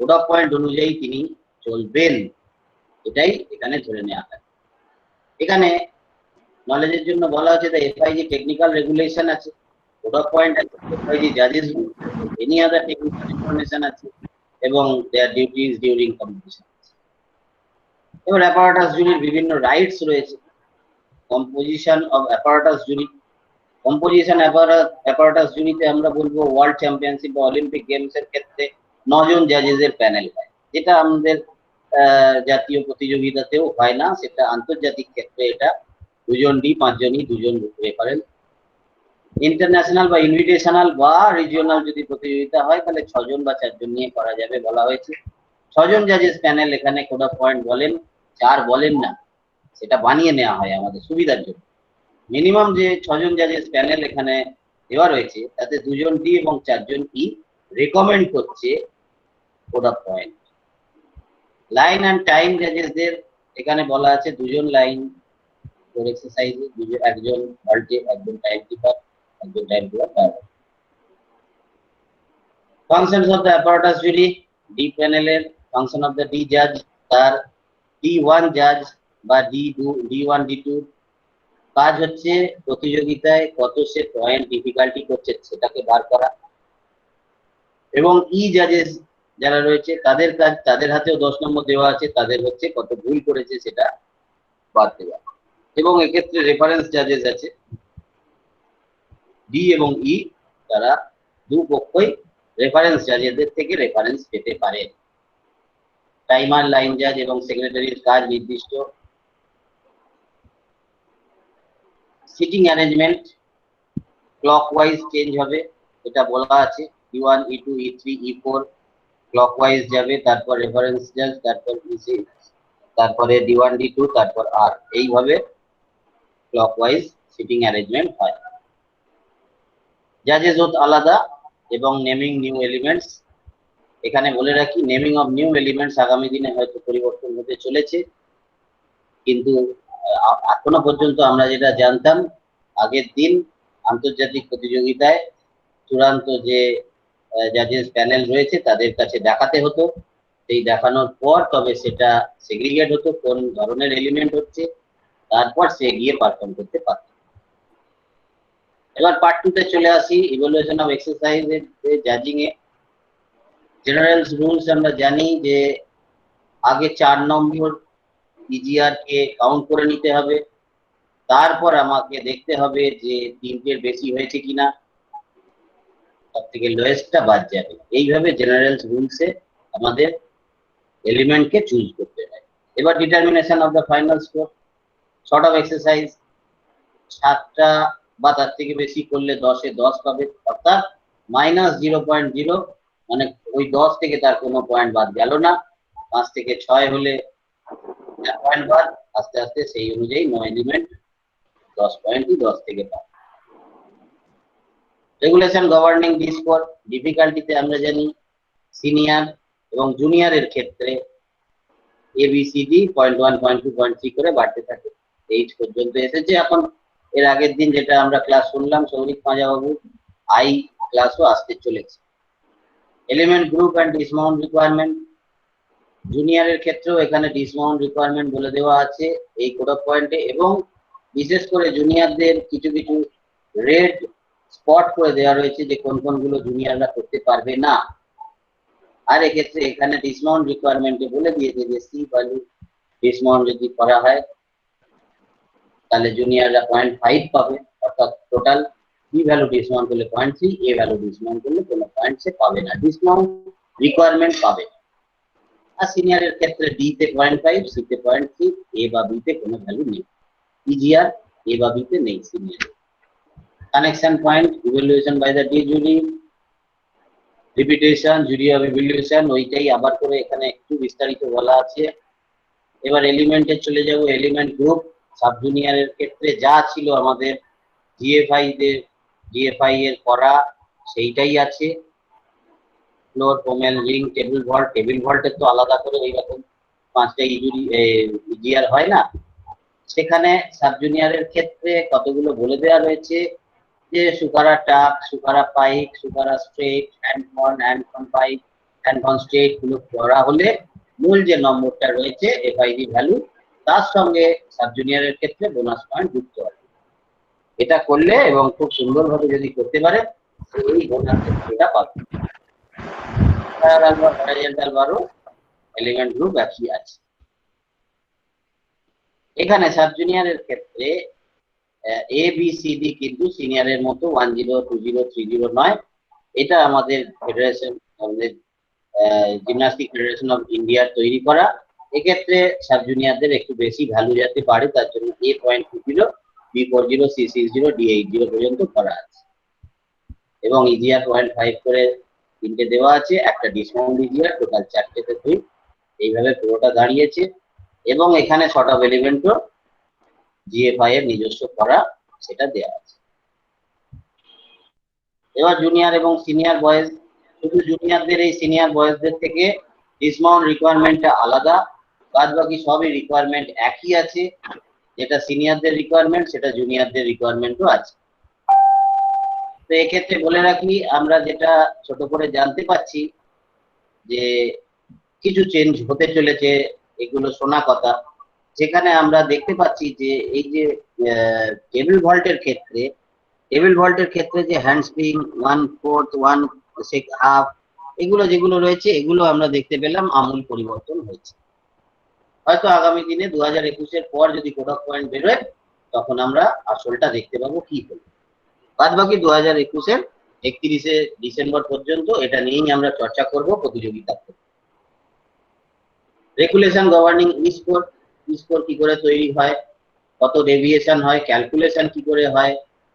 কোড অফ পয়েন্ট অনুযায়ী তিনি চলবেন, এটাই এখানে ধরে নেওয়া হয়। এখানে নলেজের জন্য বলা হচ্ছে যে এফআইজি টেকনিক্যাল রেগুলেশন আছে, কোড অফ পয়েন্ট আছে, এফআইজি জাজেস এনি আদার টেকনিক্যাল ইনফরমেশন আছে এবং দেয়ার ডিউটিজ ডিউরিং কম্পিটিশন। এবার অ্যাপারাটাস জুরির বিভিন্ন রাইটস রয়েছে। Composition of apparatus jury, composition apparatus জুরিতে আমরা বলবো ওয়ার্ল্ড চ্যাম্পিয়নশিপ বা অলিম্পিক গেমস এর ক্ষেত্রে 9 জন জাজেসের প্যানেল হয়, যেটা আমাদের জাতীয় প্রতিযোগিতাতেও হয় না, সেটা আন্তর্জাতিক ক্ষেত্রে এটা 2 জন ডি, 5 জনই 2 জন রেফারেন্স। ইন্টারন্যাশনাল বা ইনভিটেশনাল বা রিজিওনাল যদি প্রতিযোগিতা হয় তাহলে 6 জন বা 4 জন নিয়ে করা যাবে বলা হয়েছে। 6 জন জাজেস প্যানেল এখানে কোড অফ পয়েন্ট বলেন, 4 বলেন না, সেটা বানিয়ে নেওয়া হয় আমাদের সুবিধার জন্য। মিনিমাম যে 6 জন জাজেস প্যানেল এখানে দেওয়া রয়েছে তাতে 2 জন ডি এবং 4 জন ই রেকমেন্ড করছে code of point. Line and time জাজেসদের এখানে বলা আছে 2 জন লাইন ফর এক্সারসাইজে, একজন হল্টে, একজন টাইম কিপার, একজন time keeper. Functions of the apparatus jury, D প্যানেলের ফাংশন অফ দ্য ডি জাজ, তার D1 জাজ বা D1 D2 কাজ হচ্ছে প্রতিযোগিতায় কত সে পয়েন্ট ডিফিকাল্টি করছে সেটাকে বার করা, এবং ই জাজেস যারা রয়েছে তাদের কাজ, তাদের হাতেও 10 নম্বর দেওয়া আছে, তাদের হচ্ছে কত ভুল করেছে সেটা বাদ দেওয়া। এবং এক্ষেত্রে রেফারেন্স জাজেস আছে ডি এবং ই, তারা দুপক্ষই রেফারেন্স জাজেসদের থেকে রেফারেন্স পেতে পারে। টাইমার, লাইন জাজ এবং সেক্রেটারির কাজ নির্দিষ্ট। সিটিং অ্যারেঞ্জমেন্ট ক্লকওয়াইজ চেঞ্জ হবে, এটা বলা আছে। E1 E2 E3 E4 clockwise যাবে, তারপর রেফারেন্স জাজ, তারপর ইসি, তারপরে D1 D2, তারপর আর, এইভাবে ক্লকওয়াইজ সিটিং অ্যারেঞ্জমেন্ট হয়। জাজেস ওথ আলাদা এবং নেমিং নিউ এলিমেন্টস, এখানে বলে রাখি নেমিং অফ নিউ এলিমেন্টস আগামী দিনে হয়তো পরিবর্তন হতে চলেছে, কিন্তু এখনো পর্যন্ত আমরা যেটা জানতাম আগের দিন আন্তর্জাতিক প্রতিযোগিতায় চূড়ান্ত যে জাজেস প্যানেল রয়েছে তাদের কাছে দেখাতে হতো। সেই দেখানোর পর তবে সেটা সেগ্রিগেট হতো কোন ধরনের এলিমেন্ট হচ্ছে, তারপর সে গিয়ে পারফর্ম করতে পারত। এবার পার্ট 2 তে চলে আসি, ইভালুয়েশন অফ এক্সারসাইজ এর জাজিং এ। জেনারেল রুলস আমরা জানি যে আগে 4 নম্বর ইজিআর কে কাউন্ট করে নিতে হবে, তারপর আমাকে দেখতে হবে যে 3টের বেশি হয়েছে কিনা, সব থেকে লোয়েস্টটা বাদ যাবে। এইভাবে জেনারেল রুলসে আমাদের এলিমেন্টকে চুজ করতে হয়। এবার determination of the final score. Short of exercise 7টা বা তার থেকে বেশি করলে 10-এ 10 পাবে, অর্থাৎ -0.0, মানে ওই 10 থেকে তার কোনো পয়েন্ট বাদ গেল না। 5 থেকে 6 হলে 1 পয়েন্ট বাদ, আস্তে আস্তে সেই অনুযায়ী 9 এলিমেন্ট 10 পয়েন্টই 10 থেকে পাবে। Regulation governing D score. ডিফিকাল্টিতে আমরা জানি সিনিয়র এবং জুনিয়রের ক্ষেত্রে ABCD 0.1, 0.2, 0.3 করে বাড়তে থাকে। 8 পর্যন্ত এসেছে এখন। এর আগের দিন যেটা আমরা ক্লাস শুনলাম সৌরিক পাঁজাবাবু, আই ক্লাসও আসতে চলেছে। Element group and dismount requirement. জুনিয়রের ক্ষেত্রেও এখানে ডিসমাউন্ট রিকোয়ারমেন্ট বলে দেওয়া আছে এই কোড অফ পয়েন্টে, এবং বিশেষ করে জুনিয়রদের কিছু কিছু রেড স্পট করে দেওয়া রয়েছে যে কোন কোনগুলো জুনিয়ররা করতে পারবে না। আর এক্ষেত্রে এখানে ডিসমাউন্ট রিকোয়ারমেন্টে বলে দিয়েছে যে সি ভ্যালু ডিসমাউন্ট যদি করা হয় তাহলে জুনিয়ররা 0.5 পাবে, অর্থাৎ টোটাল বি ভ্যালু ডিসমাউন্ট করলে 0.3, এ ভ্যালু ডিসমাউন্ট করলে কোনো পয়েন্ট সে পাবে না, ডিসমাউন্ট রিকোয়ারমেন্ট পাবে না। আর সিনিয়রের ক্ষেত্রে ডি তে 0.5, সি তে 0.3, এ বা বি তে কোনো ভ্যালু নেই। ইজিআর এ বা বি তে নেই senior. Connection point evaluation by the D jury. Repetition jury of evaluation, ওইটাই আবার করে এখানে একটু বিস্তারিত বলা আছে। এবার এলিমেন্টে চলে যাব। Element group. সাব জুনিয়রের ক্ষেত্রে যা ছিল আমাদের জিএফআই এর করা সেইটাই আছে। Floor, pommel, ring, table vault. Table ভল্টের তো আলাদা করে এইরকম 5টা ইজিআর হয় না, সেখানে সাব জুনিয়রের ক্ষেত্রে কতগুলো বলে দেওয়া রয়েছে যে সুকারা টাক, সুকারা পাইক, সুকারা স্ট্রেট, হ্যান্ডফন পাইক, হ্যান্ডফন স্ট্রেট গুলো করা হলে মূল যে নম্বরটা রয়েছে এফআইডি ভ্যালু, তার সঙ্গে সাব জুনিয়রের ক্ষেত্রে বোনাস পয়েন্ট যুক্ত হবে। এটা করলে এবং খুব সুন্দরভাবে যদি করতে পারে এই বোনাসের এটা পাবে। এলিমেন্ট গ্রুপ একই আছে। এখানে সাব জুনিয়রের ক্ষেত্রে ABCD কিন্তু সিনিয়রের মতো 1, 0, 2, 0, 3, 0 নয়। এটা আমাদের ফেডারেশন, আমাদের জিমন্যাস্টিক ফেডারেশন অফ ইন্ডিয়ার তৈরি করা। এক্ষেত্রে সাব জুনিয়রদের একটু বেশি ভ্যালু যাতে পারে তার জন্য A.20, B40, C60, D80 পর্যন্ত করা আছে, এবং ইজিআর 0.5 করে 3টে দেওয়া আছে, একটা ডিসমাউন্ট ইজিআর, টোটাল 4টেতে 2। এইভাবে পুরোটা দাঁড়িয়েছে, এবং এখানে শর্ট অফ এলিমেন্টও জিএফআই এর নিজস্ব করা সেটা দেওয়া আছে। এবার জুনিয়র এবং সিনিয়র বয়েজ। শুধু জুনিয়রদের এই সিনিয়র বয়েজদের থেকে ডিসমাউন্ট রিকোয়ারমেন্টটা আলাদা, বাদ বাকি সবই রিকোয়ারমেন্ট একই আছে। যেটা সিনিয়রদের রিকোয়ারমেন্ট সেটা জুনিয়রদের রিকোয়ারমেন্টও আছে। তো এক্ষেত্রে বলে রাখি, আমরা যেটা ছোট করে জানতে পাচ্ছি যে কিছু চেঞ্জ হতে চলেছে, এগুলো শোনা কথা। যেখানে আমরা দেখতে পাচ্ছি যে এই যে টেবিল ভল্টের ক্ষেত্রে যে হ্যান্ডস্প্রিং 1/4, 1/6 এগুলো যেগুলো রয়েছে, এগুলো আমরা দেখতে পেলাম আমূল পরিবর্তন হয়েছে। হয়তো আগামী দিনে 2021-এর পর যদি কোড অফ পয়েন্ট বেরোয় তখন আমরা আসলটা দেখতে পাবো কি হলো। বাদ বাকি 2021-এর 31শে ডিসেম্বর পর্যন্ত এটা নিয়েই আমরা চর্চা করব প্রতিযোগিতা। রেগুলেশন গভর্নিং স্কোর কি করে তৈরি হয়, কত ডেভিয়েশন হয়, ক্যালকুলেশন কি করে হয়,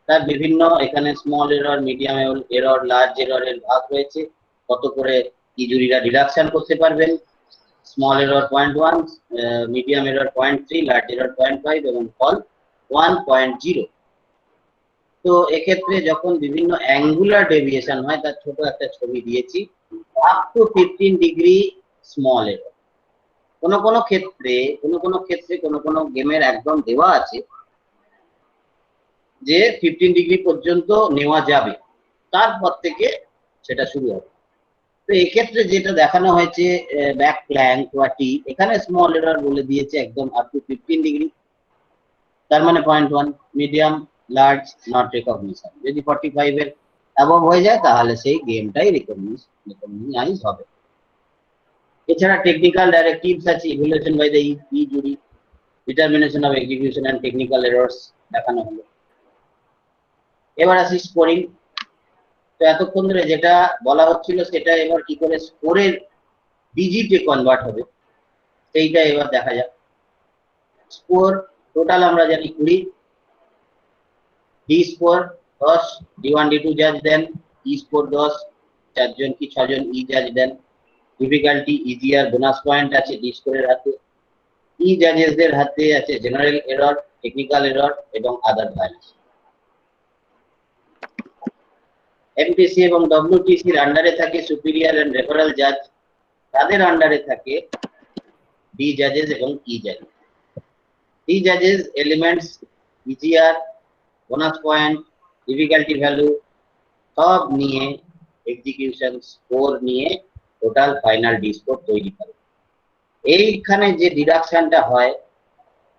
তার বিভিন্ন এখানে small error, medium error, large এররের ভাগ রয়েছে, কত করে ইজুরিরা ডিডাকশন করতে পারবেন। Small error 0.1, medium error 0.3, large error 0.5 এবং ফল 1.0। তো এক্ষেত্রে যখন বিভিন্ন অ্যাঙ্গুলার ডেভিয়েশন হয়, তার ছোট একটা ছবি দিয়েছি, up to 15 degree small error. কোনো কোনো ক্ষেত্রে কোনো গেমের একদম দেওয়া আছে যে 15 ডিগ্রি পর্যন্ত নেওয়া যাবে, তারপর থেকে সেটা শুরু হবে। তো এক্ষেত্রে যেটা দেখানো হয়েছে ব্যাক প্ল্যাঙ্ক বা টি, এখানে স্মল এরর বলে দিয়েছে একদম আপ টু 15 ডিগ্রি, তার মানে 0.1, মিডিয়াম লার্জ নট রেকগনিশন। যদি 45 এর অ্যাবভ হয়ে যায় তাহলে সেই গেমটাই রিকগনাইজ হবে। এছাড়া টেকনিক্যাল ডাইরেক্টিভস আছে, evaluation by the E jury, determination of execution and technical errors দেখানো হলো। এবার আসি স্কোরিং। তো এতক্ষণ ধরে যেটা বলা হচ্ছিল সেটা এবার কি করে স্কোরের ডিজিটে কনভার্ট হবে সেইটা এবার দেখা যাক। স্কোর টোটাল আমরা জানি 20, ডি স্কোর 10, D1 D2 জাজ দেন, ই স্কোর 10, 4 জন কি 6 জন ই জাজ দেন। ডিফিকাল্টি ইজিয়ার, বোনাস পয়েন্ট আছে ডি স্কোরের হাতে। ই জাজেসদের হাতে আছে জেনারেল এরর, টেকনিক্যাল এরর এবং আদার ভায়োলেশন। এমটিসি এবং ডব্লিউটিসির আন্ডারে থাকে সুপিরিয়র এন্ড রেফারেল জাজ, তাদের আন্ডারে থাকে ডি জাজেস এবং ই জাজেস। ডি জাজেস elements EGR, bonus point, difficulty value সব নিয়ে এক্সিকিউশন স্কোর নিয়ে টোটাল ফাইনাল ডি স্কোর তৈরি করে। এইখানে যে ডিডাকশনটা হয়,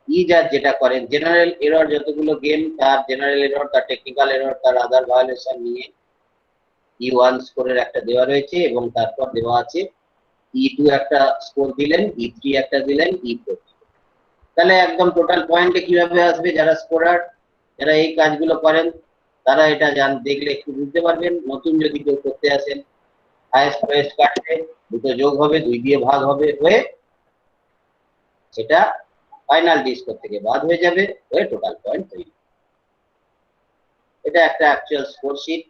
ই জাজ যেটা করেন জেনারেল এরর, যতগুলো গেম তার জেনারেল এরর, তার টেকনিক্যাল এরর, তার আদার ভায়োলেশন নিয়ে E1 স্কোরের একটা দেওয়া রয়েছে এবং তারপর দেওয়া আছে E2 একটা স্কোর দিলেন, E3 একটা দিলেন, E4। তাহলে একদম টোটাল পয়েন্টে কিভাবে আসবে, যারা স্কোরার, যারা এই কাজগুলো করেন তারা এটা দেখলে একটু বুঝতে পারবেন। নতুন যদি কেউ করতে আসেন, হাইয়েস্ট লোয়েস্ট কাটবে, দুটো যোগ হবে, 2 দিয়ে ভাগ হবে, হয়ে সেটা ফাইনাল ডি স্কোর থেকে বাদ হয়ে যাবে, হয়ে টোটাল পয়েন্ট তৈরি। এটা একটা অ্যাকচুয়াল স্কোর শিট।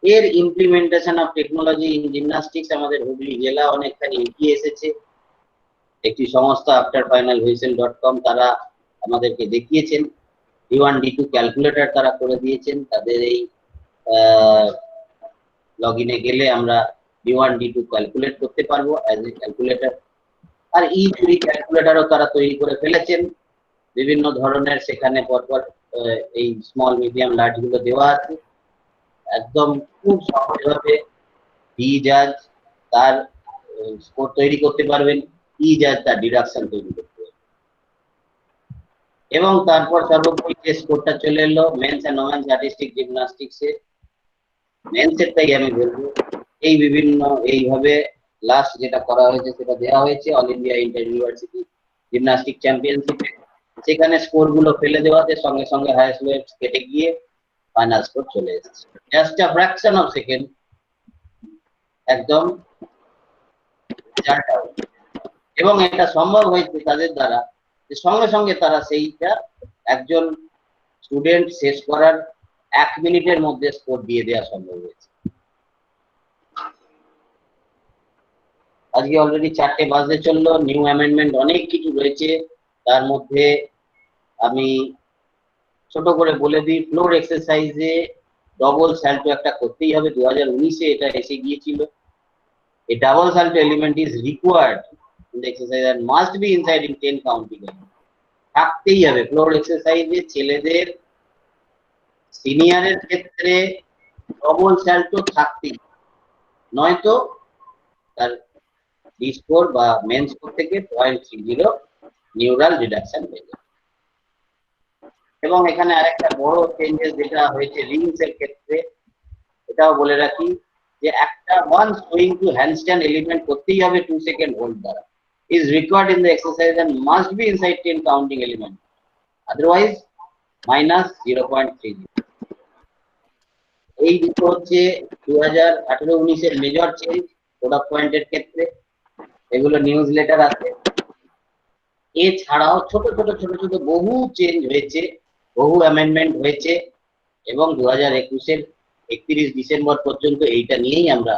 এর implementation of technology in gymnastics আমাদের হুগলি জেলা অনেকখানি এগিয়ে এসেছে। একটি সংস্থা afterfinalwhistle.com তারা আমাদেরকে দেখিয়েছেন, D1 D2 ক্যালকুলেটর তারা করে দিয়েছেন। তাদের এই লগইনে গেলে আমরা D1 D2 ক্যালকুলেট করতে পারবো অ্যাজ এ ক্যালকুলেটর। আর ই জুরি ক্যালকুলেটরও তারা তৈরি করে ফেলেছেন বিভিন্ন ধরনের, সেখানে পরপর এই স্মল মিডিয়াম লার্জ গুলো দেওয়া আছে। একদম খুব সহজভাবে ডি জাজ তার স্কোর তৈরি করতে পারবেন, ই জাজ তার ডিডাকশন তৈরি করতে পারবেন। এবং তারপর সর্বোপরি যে স্কোরটা চলে এলো মেন্স এন্ড ওমেন্স আর্টিস্টিক জিমন্যাস্টিক্সে, মেন্সেরটাই আমি বলবো। এই বিভিন্ন এইভাবে লাস্ট যেটা করা হয়েছে সেটা দেওয়া হয়েছে all India inter university gymnastic চ্যাম্পিয়নশিপে। সেখানে স্কোর গুলো ফেলে দেওয়াতে সঙ্গে সঙ্গে হাইয়েস্ট লোয়েস্ট কেটে গিয়ে ফাইনাল স্কোর চলে এসেছে, just a fraction of second. একদম এবং এটা সম্ভব হয়েছে তাদের দ্বারা যে সঙ্গে সঙ্গে তারা সেইটা একজন স্টুডেন্ট শেষ করার 1 মিনিটের মধ্যে স্কোর দিয়ে দেওয়া সম্ভব হয়েছে। আজকে অলরেডি 4টে বাজতে চললো, নিউ অ্যামেন্ডমেন্ট অনেক কিছু রয়েছে। তার মধ্যে আমি ছোট করে বলে দিই, ফ্লোর এক্সারসাইজে ডবল স্যাল্টো একটা করতেই হবে, 2019-এ এটা এসে গিয়েছিল। A double salto element is required in the exercise and must be inside in 10 counting. থাকতেই হবে ফ্লোর এক্সারসাইজে ছেলেদের, সিনিয়রের ক্ষেত্রে ডবল স্যাল্টো থাকতেই, নয়তো তার ডি স্কোর বা মেন স্কোর থেকে 0.30 নিউরাল ডিডাকশন হয়ে যাবে। এবং এখানে আরেকটা বড় চেঞ্জেস যেটা হয়েছে রিংস এর ক্ষেত্রে, এটাও বলে রাখি যে একটা one swing to handstand element করতেই হবে 2 সেকেন্ড হোল্ড দ্বারা, is required in the exercise and must be inside 10 counting element, otherwise -0.30। এই দুটো হচ্ছে 2018-19 এর মেজর চেঞ্জ কোড অফ পয়েন্টের ক্ষেত্রে। এগুলো নিউজ লেটার আছে। এছাড়াও ছোট ছোট ছোট ছোট বহু চেঞ্জ হয়েছে, বহু অ্যামেন্ডমেন্ট হয়েছে এবং 2021-এর 31 ডিসেম্বর পর্যন্ত এইটা নিয়েই আমরা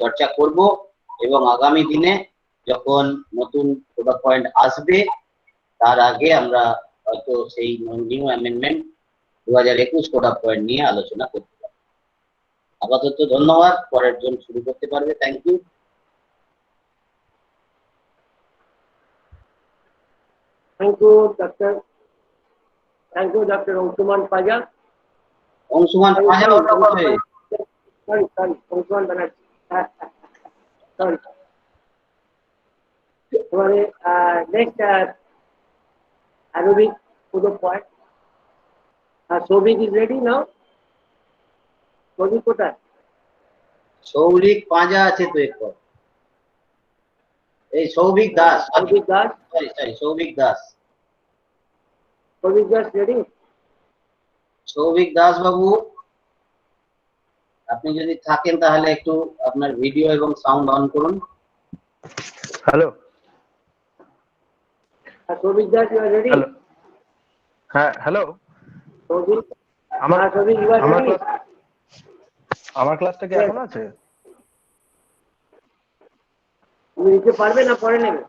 চর্চা করব। এবং আগামী দিনে যখন নতুন কোড অফ পয়েন্ট আসবে তার আগে আমরা হয়তো সেই new amendment 2021 code of point নিয়ে আলোচনা করতে পারব। আপাতত ধন্যবাদ, পরের জন শুরু করতে পারবে। Thank you.
Thank you doctor thank you doctor Anshuman Paja.
Anshuman Paja হলো কবে?
Sorry Anshuman Banerjee, sorry. এবারে next Arabic to the point. Sobik is ready now. Sobik কোথায়?
সৌভিক পাজা আছে তো একটু, এই সৌভিক দাস,
সৌভিক দাস,
সরি সৌভিক দাস।
সৌভিক দাস ready?
সৌভিক দাস বাবু, আপনি যদি থাকেন তাহলে একটু আপনার ভিডিও এবং সাউন্ড অন করুন।
Hello
Souvik Das, you are ready?
Hello হ্যাঁ হ্যালো
সৌভিক,
আমার
সৌভিক you are
আমার
ready?
ক্লাস আমার ক্লাসটা কি এখন আছে?
তুমি নিতে পারবে না পরে নেবে?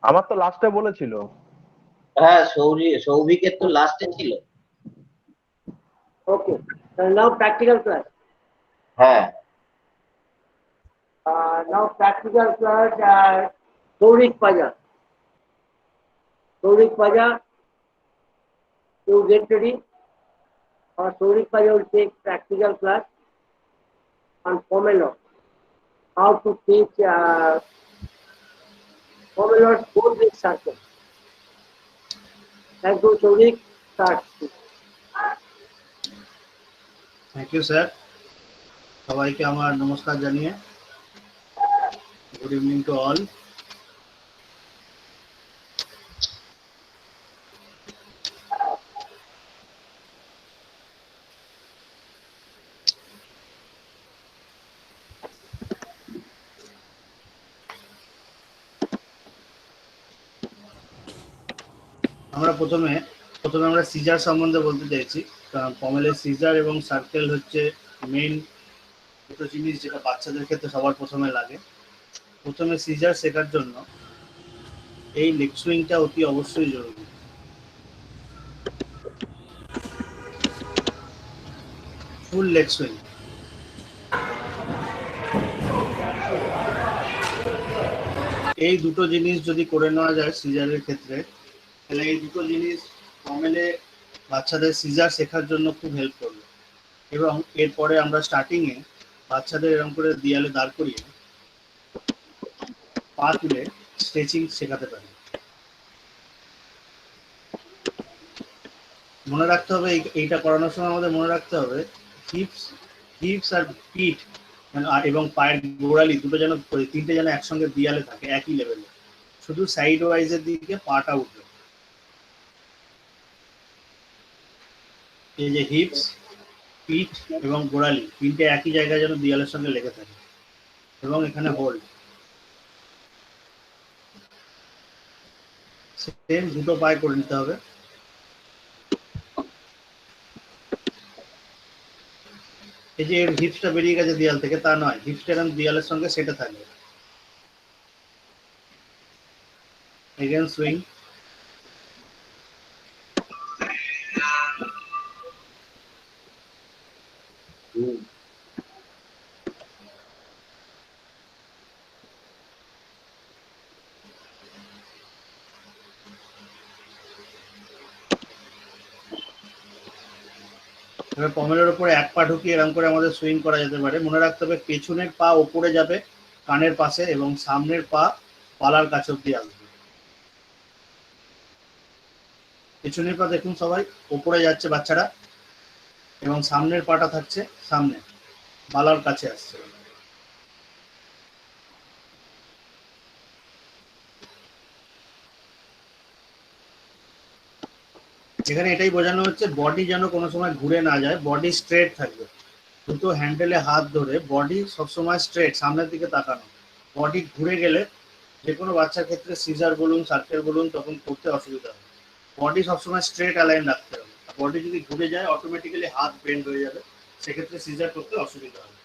আমার তো লাস্টে বলেছিল।
হ্যাঁ সৌভিকের তো লাস্টে ছিল।
Okay. So now practical class.
হ্যাঁ
Now practical class. Souvik Paja. Souvik Paja, you get ready. Souvik Paja will take practical class on formula. How to teach formula 4-bit circle. Thank you, Souvik. Start.
Thank you sir, সবাইকে আমার নমস্কার জানিয়ে গুড ইভিনিং টু অল। আমরা প্রথমে আমরা সিজার সম্বন্ধে বলতে চাইছি, কারণ পমেলের সিজার এবং সার্কেল হচ্ছে মেইন দুটো জিনিস যেটা বাচ্চাদের ক্ষেত্রে সবার প্রথমে লাগে। প্রথমে সিজার শেখার জন্য এই লেগ সুইংটা অতি অবশ্যই জরুরি। ফুল লেগ সুইং, এই দুটো জিনিস যদি করে নেওয়া যায় সিজারের ক্ষেত্রে, তাহলে এই দুটো জিনিস পমেলে বাচ্চাদের সিজার শেখার জন্য খুব হেল্প করবে। এবং এরপরে আমরা স্টার্টিংয়ে বাচ্চাদের এরকম করে দেয়ালে দাঁড় করিয়ে পা তুলে স্ট্রেচিং শেখাতে পারি। মনে রাখতে হবে এইটা করানোর সময় আমাদের মনে রাখতে হবে হিপস আর পিঠ এবং পায়ের গোড়ালি দুটো যেন তিনটে যেন একসঙ্গে দেয়ালে থাকে একই লেভেলে, শুধু সাইড ওয়াইজের দিকে পাটা উঠবে। এই যে হিপস, পিঠ এবং গোড়ালি তিনটে একই জায়গায় যেন দেয়ালের সঙ্গে লেগে থাকে এবং এখানে হোল্ড। সেম দুটো পায়ে করে নিতে হবে। এই যে এর হিপসটা বেরিয়ে গেছে দেয়াল থেকে তা নয়, হিপসটা এরকম দেয়ালের সঙ্গে সেটে থাকবে। এগেন সুইং, এবার পমেলের উপরে এক পা ঢুকিয়ে এরকম করে আমাদের সুইং করা যেতে পারে। মনে রাখতে হবে পেছনের পা ওপরে যাবে কানের পাশে এবং সামনের পা পালার কাছে অব্দি আসবে। পেছনের পা দেখুন সবাই ওপরে যাচ্ছে বাচ্চারা এবং সামনের পাটা থাকছে সামনে পালার কাছে আসছে। এখানে এটাই বোঝানো হচ্ছে বডি যেন কোনো সময় ঘুরে না যায়, বডি স্ট্রেট থাকবে। দুটো হ্যান্ডেলে হাত ধরে বডি সবসময় স্ট্রেট সামনের দিকে তাকানো। বডি ঘুরে গেলে যে কোনো বাচ্চার ক্ষেত্রে সিজার বলুন সার্কেল বলুন তখন করতে অসুবিধা হবে। বডি সবসময় স্ট্রেট অ্যালাইন রাখতে হবে। বডি যদি ঘুরে যায় অটোমেটিক্যালি হাত বেন্ড হয়ে যাবে, সেক্ষেত্রে সিজার করতে অসুবিধা হবে।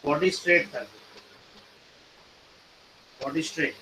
বডি স্ট্রেট থাকবে, বডি স্ট্রেট।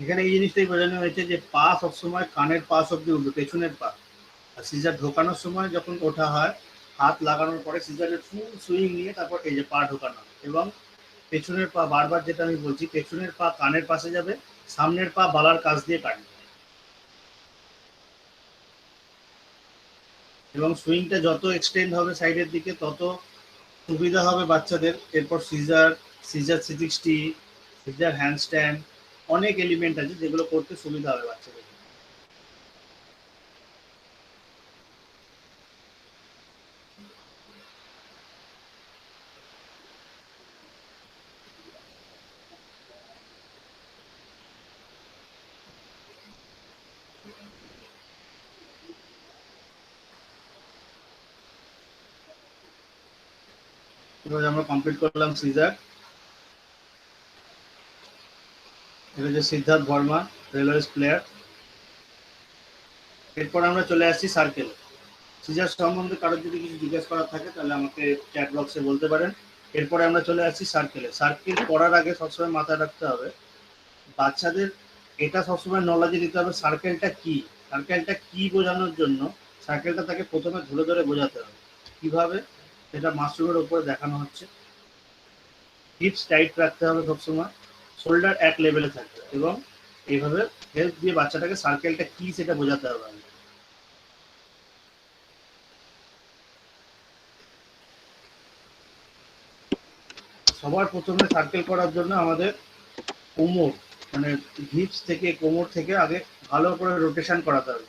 এখানে এই জিনিসটাই বোঝানো হয়েছে যে পা সবসময় কানের পাশ অব্দি উঠবে, পেছনের পা। আর সিজার ঢোকানোর সময় যখন ওঠা হয়, হাত লাগানোর পরে সিজারের ফুল সুইং নিয়ে তারপর এই যে পা ঢোকানো, এবং পেছনের পা, বারবার যেটা আমি বলছি, পেছনের পা কানের পাশে যাবে, সামনের পা বালার কাছ দিয়ে কাটবে, এবং সুইংটা যত এক্সটেন্ড হবে সাইডের দিকে তত সুবিধা হবে বাচ্চাদের। এরপর সিজার, সিজার 360, সিজার হ্যান্ডস্ট্যান্ড, অনেক এলিমেন্ট আছে যেগুলো করতে সুবিধা হবে বাচ্চাদের। এবার আমরা কমপ্লিট করলাম সিজার। এটা হচ্ছে সিদ্ধার্থ বর্মা, রেলওয়েজ প্লেয়ার। এরপর আমরা চলে আসছি সার্কেল। সিজার সম্বন্ধে কারোর যদি কিছু জিজ্ঞেস করার থাকে তাহলে আমাকে চ্যাট বক্সে বলতে পারেন। এরপরে আমরা চলে আসছি সার্কেলে। সার্কেল করার আগে সবসময় মাথায় রাখতে হবে, বাচ্চাদের এটা সবসময় নলেজে দিতে হবে সার্কেলটা কি। সার্কেলটা কি বোঝানোর জন্য সার্কেলটা তাকে প্রথমে ধরে ধরে বোঝাতে হবে। কিভাবে? এটা মাশরুমের উপরে দেখানো হচ্ছে। হিপস টাইট রাখতে হবে সবসময়, শোল্ডার এক লেভেলে থাকবে, এবং এইভাবে হেল্প দিয়ে বাচ্চাটাকে সার্কেলটা কি সেটা বোঝাতে হবে। সবার প্রথমে সার্কেল করার জন্য আমাদের কোমর, মানে হিপস থেকে কোমর থেকে আগে ভালো করে রোটেশন করাতে হবে।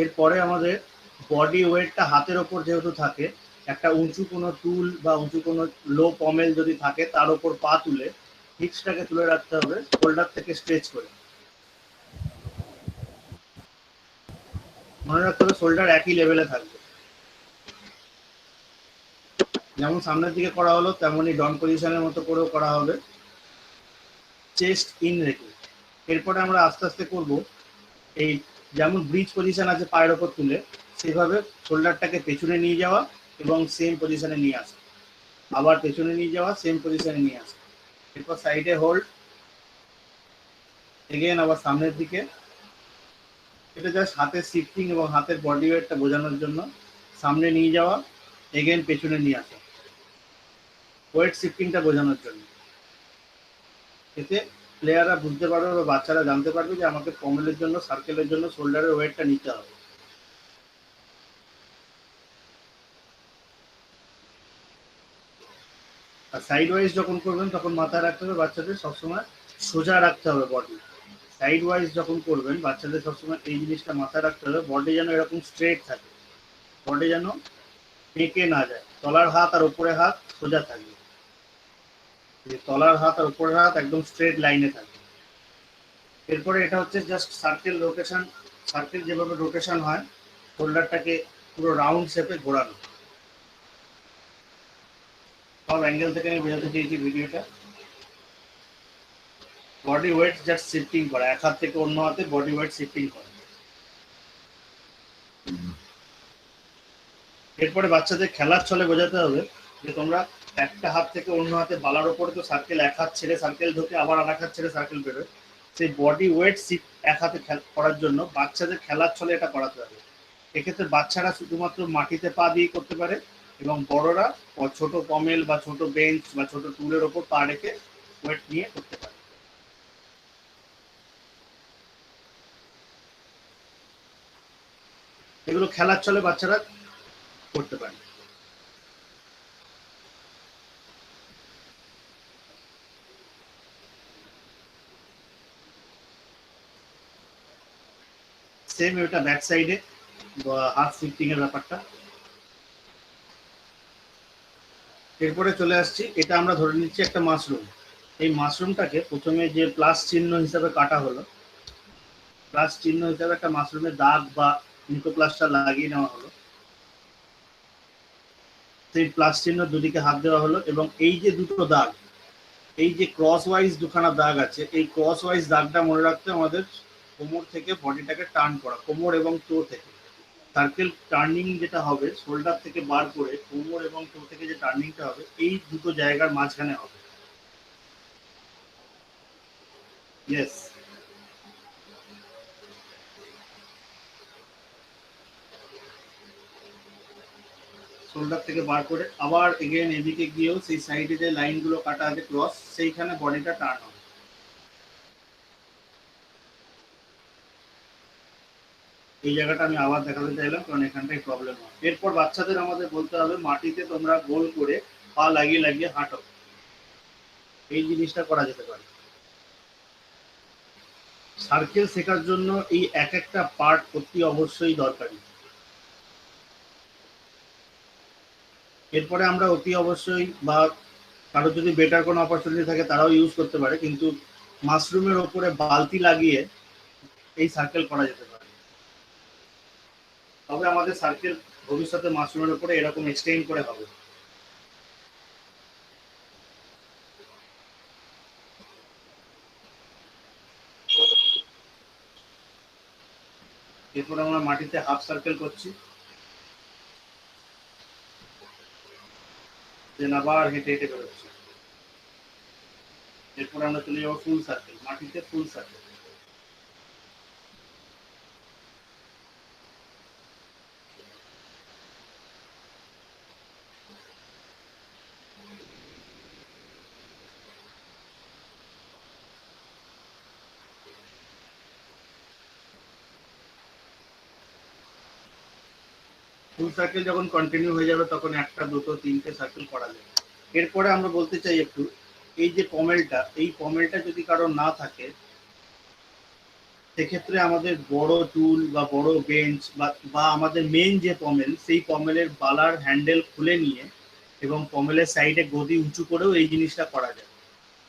এরপরে আমাদের বডি ওয়েটটা হাতের ওপর যেহেতু থাকে, একটা উঁচু কোনো টুল বা উঁচু কোনো লো পমেল যদি থাকে তার ওপর পা তুলে হিপসটাকে তুলে রাখতে হবে, শোল্ডার থেকে স্ট্রেচ করে। মনে রাখতে হবে শোল্ডার একই লেভেলে থাকবে। যেমন সামনের দিকে করা হলো তেমনই ডন পজিশনের মতো করেও করা হবে, চেস্ট ইন রেখে। এরপরে আমরা আস্তে আস্তে করব এই, যেমন ব্রিজ পজিশন আছে পায়ের ওপর তুলে, সেভাবে শোল্ডারটাকে পেছনে নিয়ে যাওয়া এবং সেম পজিশনে নিয়ে আসা, আবার পেছনে নিয়ে যাওয়া, সেম পজিশনে নিয়ে আসা। এরপর সাইডে হোল্ড, এগেন আবার সামনের দিকে। এটা জাস্ট হাতের শিফটিং এবং হাতের বডি ওয়েটটা বোঝানোর জন্য। সামনে নিয়ে যাওয়া, এগেন পেছনে নিয়ে আসা, ওয়েট শিফটিংটা বোঝানোর জন্য। এতে প্লেয়াররা বুঝতে পারবে বা বাচ্চারা জানতে পারবে যে আমাকে পমেলের জন্য, সার্কেলের জন্য শোল্ডারের ওয়েটটা নিতে হবে। আর সাইড ওয়াইজ যখন করবেন তখন মাথায় রাখতে হবে বাচ্চাদের সবসময় সোজা রাখতে হবে বডি। সাইড ওয়াইজ যখন করবেন বাচ্চাদের সবসময় এই জিনিসটা মাথায় রাখতে হবে, বডি যেন এরকম স্ট্রেট থাকে, বডি যেন বেঁকে না যায়। তলার হাত আর উপরের হাত সোজা থাকবে, তলার হাত আর উপরের হাত একদম স্ট্রেট লাইনে থাকবে। এরপরে এটা হচ্ছে জাস্ট সার্কেল রোটেশন। সার্কেল যেভাবে রোটেশন হয়, শোল্ডারটাকে পুরো রাউন্ড শেপে ঘোরানো। সব অ্যাঙ্গেল থেকে আমি বোঝাতে চেয়েছি ভিডিওটা। বডি ওয়েট জাস্ট শিফটিং করা, এক হাত থেকে অন্য হাতে বডি ওয়েট শিফটিং করা। এরপরে বাচ্চাদের খেলার ছলে বোঝাতে হবে যে তোমরা একটা হাত থেকে অন্য হাতে বালার ওপরে তো সার্কেল, এক হাত ছেড়ে সার্কেল ঢোকে, আবার আর এক হাত ছেড়ে সার্কেল বেরোয়। সেই বডি ওয়েট শিফট এক হাতে করার জন্য বাচ্চাদের খেলার ছলে এটা করাতে হবে। এক্ষেত্রে বাচ্চারা শুধুমাত্র মাটিতে পা দিয়ে করতে পারে, এবং বড়রা ছোট পমেল বা ছোট বেঞ্চ বা ছোট টুলের ওপর পা রেখে ওয়েট নিয়ে করতে পারে। এগুলো খেলার ছলে বাচ্চারা করতে পারে। সেম এটা ব্যাক সাইডে হাত শিফটিং এর ব্যাপারটা। এরপরে চলে আসছি, এটা আমরা ধরে নিচ্ছি একটা মাশরুম। এই মাশরুমটাকে প্রথমে যে প্লাস চিহ্ন হিসাবে কাটা হলো, প্লাস চিহ্ন হিসাবে একটা মাশরুমের দাগ বা নিকোপ্লাসটা লাগিয়ে নেওয়া হলো। সেই প্লাস চিহ্ন দুদিকে হাত দেওয়া হলো, এবং এই যে দুটো দাগ, এই যে ক্রস ওয়াইজ দুখানা দাগ আছে, এই ক্রস ওয়াইজ দাগটা মনে রাখতে আমাদের কোমর থেকে বডিটাকে টার্ন করা, কোমর এবং টো থেকে সার্কেল টার্নিং যেটা হবে শোল্ডার থেকে বার করে কোমর এবং টো থেকে যে টার্নিংটা হবে এই দুটো জায়গার মাঝখানে হবে। ইয়েস, শোল্ডার থেকে বার করে আবার এগেন এদিকে গিয়েও সেই সাইডে যে লাইনগুলো কাটা আছে ক্রস, সেইখানে বডিটা টার্ন হবে। এই জায়গাটা আমি আবার দেখাতে চাইলাম কারণ এখানটাই প্রবলেম হয়। এরপর বাচ্চাদের আমাদের বলতে হবে মাটিতে তোমরা গোল করে পা লাগিয়ে লাগিয়ে হাঁটো, এই জিনিসটা করা যেতে পারে। সার্কেল শেখার জন্য এই এক একটা পার্ট অতি অবশ্যই দরকারি। এরপরে আমরা অতি অবশ্যই বা কারো যদি বেটার কোনো অপরচুনিটি থাকে তারাও ইউজ করতে পারে, কিন্তু মাশরুমের ওপরে বালতি লাগিয়ে এই সার্কেল করা যেতে পারে। তবে আমাদের সার্কেল ভবিষ্যতে মাশরুমের উপরে এরকম এক্সটেন্ড করে হবে। এরপর আমরা মাটিতে হাফ সার্কেল করছি, দেন আবার হেঁটে হেঁটে বেরোচ্ছি। এরপর আমরা চলে যাবো ফুল সার্কেল, মাটিতে ফুল সার্কেল। ফুল সার্কেল যখন কন্টিনিউ হয়ে যাবে তখন একটা দুটো তিনটে সার্কেল করা যাবে। এরপরে আমরা বলতে চাই একটু, এই যে পমেলটা, এই পমেলটা যদি কারো না থাকে সেক্ষেত্রে আমাদের বড় টুল বা বড় বেঞ্চ বা আমাদের মেন যে পমেল, সেই পমেলের বালার হ্যান্ডেল খুলে নিয়ে এবং পমেলের সাইডে গদি উঁচু করেও এই জিনিসটা করা যায়।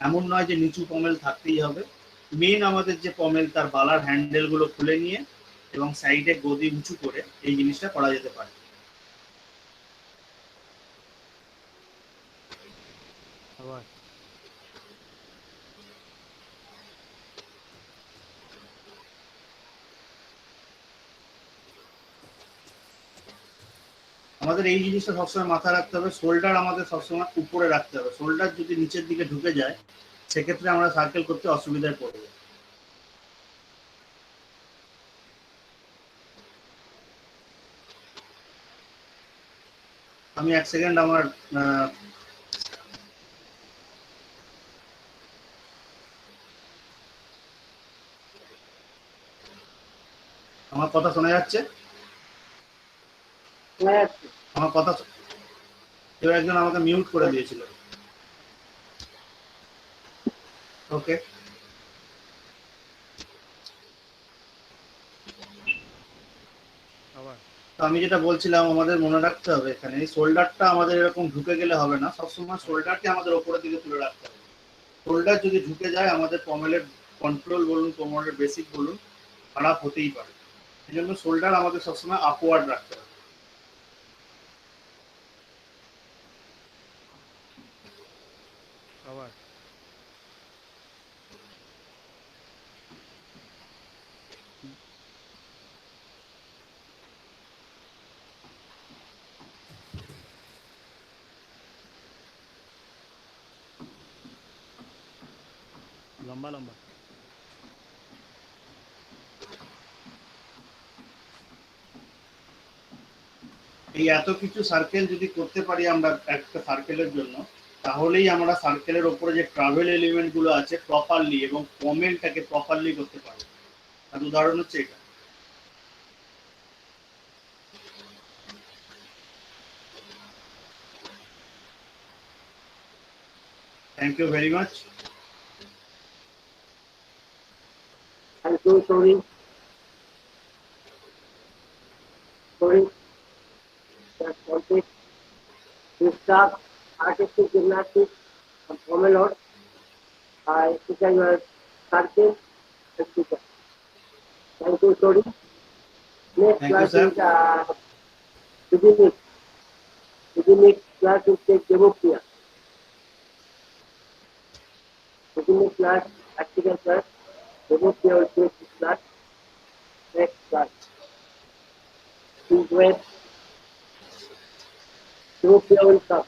এমন নয় যে নিচু পমেল থাকতেই হবে, মেন আমাদের যে পমেল তার বালার হ্যান্ডেলগুলো খুলে নিয়ে এবং সাইডে গদি উঁচু করে এই জিনিসটা করা যেতে পারে। আমাদের এই জিনিসটা সবসময় মাথায় রাখতে হবে, শোল্ডার আমাদের সবসময় উপরে রাখতে হবে। শোল্ডার যদি নিচের দিকে ঢুকে যায় সেক্ষেত্রে আমরা সার্কেল করতে অসুবিধায় পড়বো। আমি এক সেকেন্ড আমার আমার কথা শোনা যাচ্ছে? আমার কথা কেউ একজন আমাকে মিউট করে দিয়েছিল। ওকে, তো আমি যেটা বলছিলাম আমাদের মনে রাখতে হবে এখানে শোল্ডারটা আমাদের এরকম ঢুকে গেলে হবে না, সবসময় শোল্ডারকে আমাদের ওপরের দিকে তুলে রাখতে হবে। শোল্ডার যদি ঢুকে যায় আমাদের পমেলের কন্ট্রোল বলুন, পমেলের বেসিক বলুন, খারাপ হতেই পারে। এই জন্য শোল্ডার আমাদের সবসময় আপওয়ার্ড রাখতে হবে।
লম্বা লম্বা
এই এত কিছু সার্কেল যদি করতে পারি আমরা একটা সার্কেলের জন্য, তাহলেই আমরা সার্কেলের ওপরে যে ট্রাভেল এলিমেন্ট গুলো আছে প্রপারলি এবং পমেলটাকে প্রপারলি করতে পারবো। তার উদাহরণ হচ্ছে এটা। Thank you very much.
Thank you, sorry. Just wanted to start artistic gymnastics from Pomelot. I teacher your circle and teacher. Thank you, sorry. Next
Thank you,
class
sir.
is beginning. Beginning class will take Devokia. Beginning class, practical class. Devokia will take this class. Next class. Please wait. Devopriya will come.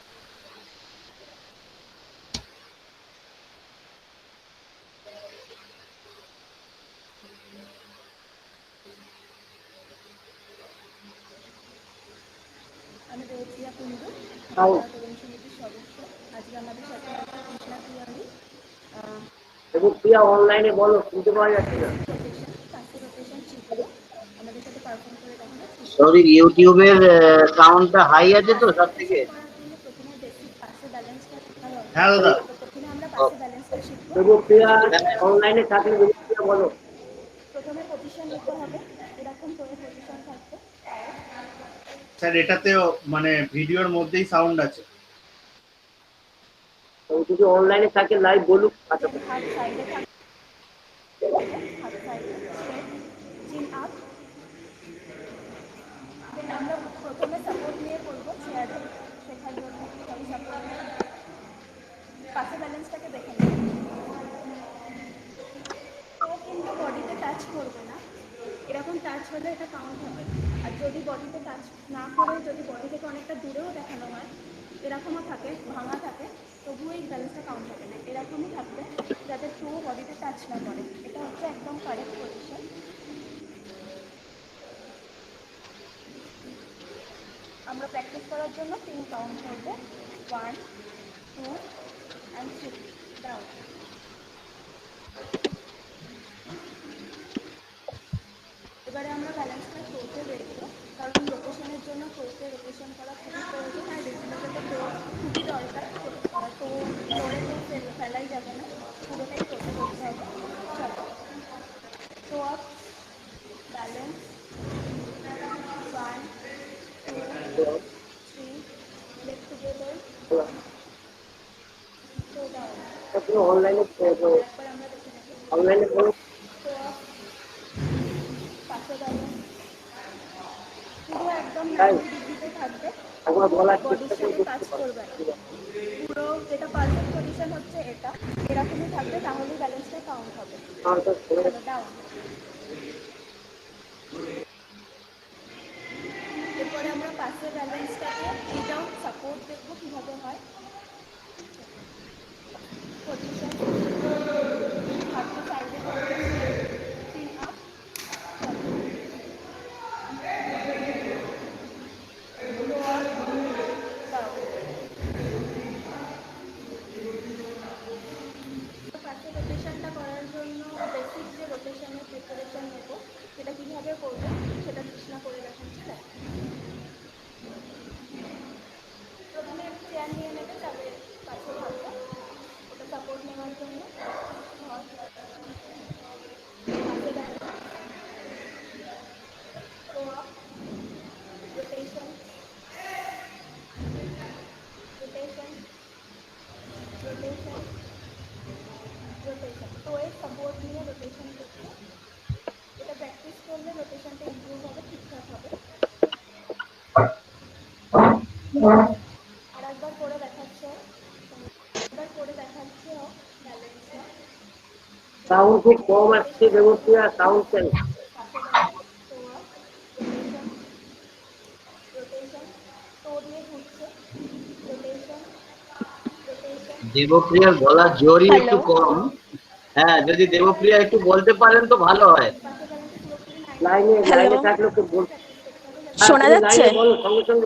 আমি দেবপ্রিয়া কুণ্ডু,
How?
মহিলা তরুণ সমিতির সদস্য। আজকে আমাদের সাথে আছে কৃষ্ণা পিয়ালি,
দেবপ্রিয়া অনলাইনে বলো, শুনতে পাওয়া যাচ্ছে না।
রোটেশন, পাশে রোটেশন শিখলো, আমাদের সাথে পারফর্ম করে দেখানো।
সরি, ইউটিউবের সাউন্ডটা হাই আছে তো সব থেকে?
করার জন্য প্রথমে বেসিক পাশে ব্যালেন্সটা শেখা হবে।
হ্যাঁ দাদা।
তো প্রথমে আমরা পাশে ব্যালেন্সটা শিখবো।
দেবপ্রিয়া অনলাইনে থাকলে দেবপ্রিয়া বলো।
প্রথমে পজিশন নিতে হবে, এরকম করে পজিশন থাকবে।
স্যার এটাতেও মানে ভিডিওর মধ্যেই সাউন্ড আছে।
তো যদি অনলাইনে থাকে লাইভ বলুক।
হাত সাইডে থাকবে, হাত সাইডে স্ট্রেট, চিন আপ। দেন আমরা প্রথমে সাপোর্ট নিয়ে করবো চেয়ারে শেখার জন্য। সবই সাপোর্ট নিয়ে পাশে ব্যালেন্সটাকে দেখে নেব। তো কিন্তু বডিতে টাচ করবে না, এরকম টাচ হলে এটা কাউন্ট হবে। আর যদি বডিতে টাচ না করে, যদি বডি থেকে অনেকটা দূরেও দেখানো হয়, এরকমও থাকে, ভাঙা থাকে, তবুও এই ব্যালেন্সটা কাউন্ট হবে না। এরকমই থাকবে যাতে টু বডিতে টাচ না করে। এটা হচ্ছে একদম কারেক্ট পজিশন। আমরা প্র্যাকটিস করার জন্য 3 কাউন্ট করবো, 1 2 and 3 ডাউন। এবারে আমরা ব্যালেন্সটা টোতে দেখবো, কারণ লোকেশনের জন্য টোতে রোটেশন করা খুবই প্রয়োজন। আর রেগুলেটারতে টো খুবই দরকার। তো টোরে তো ফেলাই যাবে না, পুরোটাই টোতে করতে হবে। চলো, টো আপ, ব্যালেন্স, 1 2 3, লেগ টুগেদার, টো ডাউন।
অনলাইনে
একবার আমরা দেখে নেব।
অনলাইনে বলো।
টো আপ, পাশে ব্যালেন্স, পুরো একদম 90 ডিগ্রিতে থাকবে,
একবার বলার
বডির
চেষ্টা
সাথে
করবো।
টাচ করবে না। পুরো যেটা পারফেক্ট পজিশন হচ্ছে এটা, এরকমই থাকবে, তাহলেই ব্যালেন্সটা কাউন্ট হবে। ডাউন। এরপরে আমরা পাশে ব্যালেন্সটাকে উইদাউট সাপোর্ট দেখবো কীভাবে হয়। পজিশন, হাতটা সাইডে করবে, চিন আপ, পাশে রোটেশনটা করার জন্য বেসিক যে রোটেশনের প্রিপারেশন নেব, সেটা কীভাবে করবো সেটা কৃষ্ণা করে দেখাচ্ছি। প্রথমে একটু চেয়ার নিয়ে নেবে, তবে পাশে থাকবে, ওটা সাপোর্ট নেওয়ার জন্য। Rotation, rotation, rotation, rotation. তো এর সাপোর্ট নিয়ে রোটেশন করছে। এটা প্র্যাকটিস করলে রোটেশনটা ইমপ্রুভ হবে, ঠিকঠাক হবে। আর একবার করে দেখাচ্ছে, একবার করে দেখাচ্ছে ব্যালেন্সটা।
সাউন্ড খুব কম আসছে দেবপ্রিয়া, সাউন্ড চাই।
পাশে ব্যালেন্স, তো রোটেশন, রোটেশন, তো দিয়ে ঘুরছে, রোটেশন, রোটেশন।
দেবপ্রিয়ার গলার জোরই একটু কম। হ্যাঁ, যদি দেবপ্রিয়া একটু বলতে পারেন তো ভালো হয়।
পাশে ব্যালেন্সে পুরোপুরি
লাইনে লাইনে থাকলে খুব বল।
শোনা যাচ্ছে?
লাইনে বলো সঙ্গে সঙ্গে।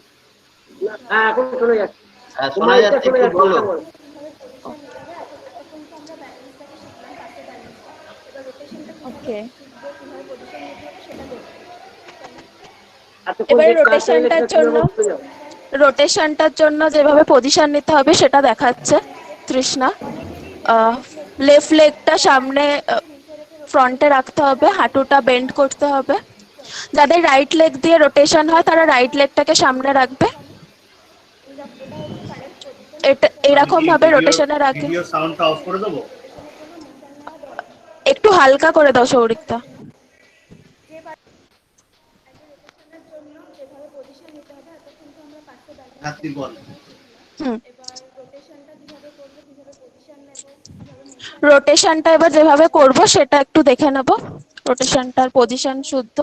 হ্যাঁ, এখন শোনা যাচ্ছে।
হ্যাঁ, শোনা যাচ্ছে, একটু বলো।
ওকে,
এতক্ষণ
এবারে
যে ক্লাসটা
রোটেশনটার
নিলে
জন্য
কিভাবে বুঝে যাও?
রোটেশনটার জন্য যেভাবে পজিশন নিতে হবে সেটা দেখাচ্ছে তৃষ্ণা। লেফট লেগটা সামনে ফ্রন্টে রাখতে হবে, হাঁটুটা বেন্ড করতে হবে। যাদের রাইট লেগ দিয়ে রোটেশন হয় তারা রাইট লেগটাকে সামনে রাখবে। এটা এরকম ভাবে রোটেশনে রাখে।
ভিডিও সাউন্ডটা অফ করে দেবো।
একটু হালকা করে দাও সৌরিকতা।
হাতি বল।
রোটেশনটা এবার যেভাবে করব সেটা একটু দেখে নেব। রোটেশনটার পজিশন শুদ্ধ।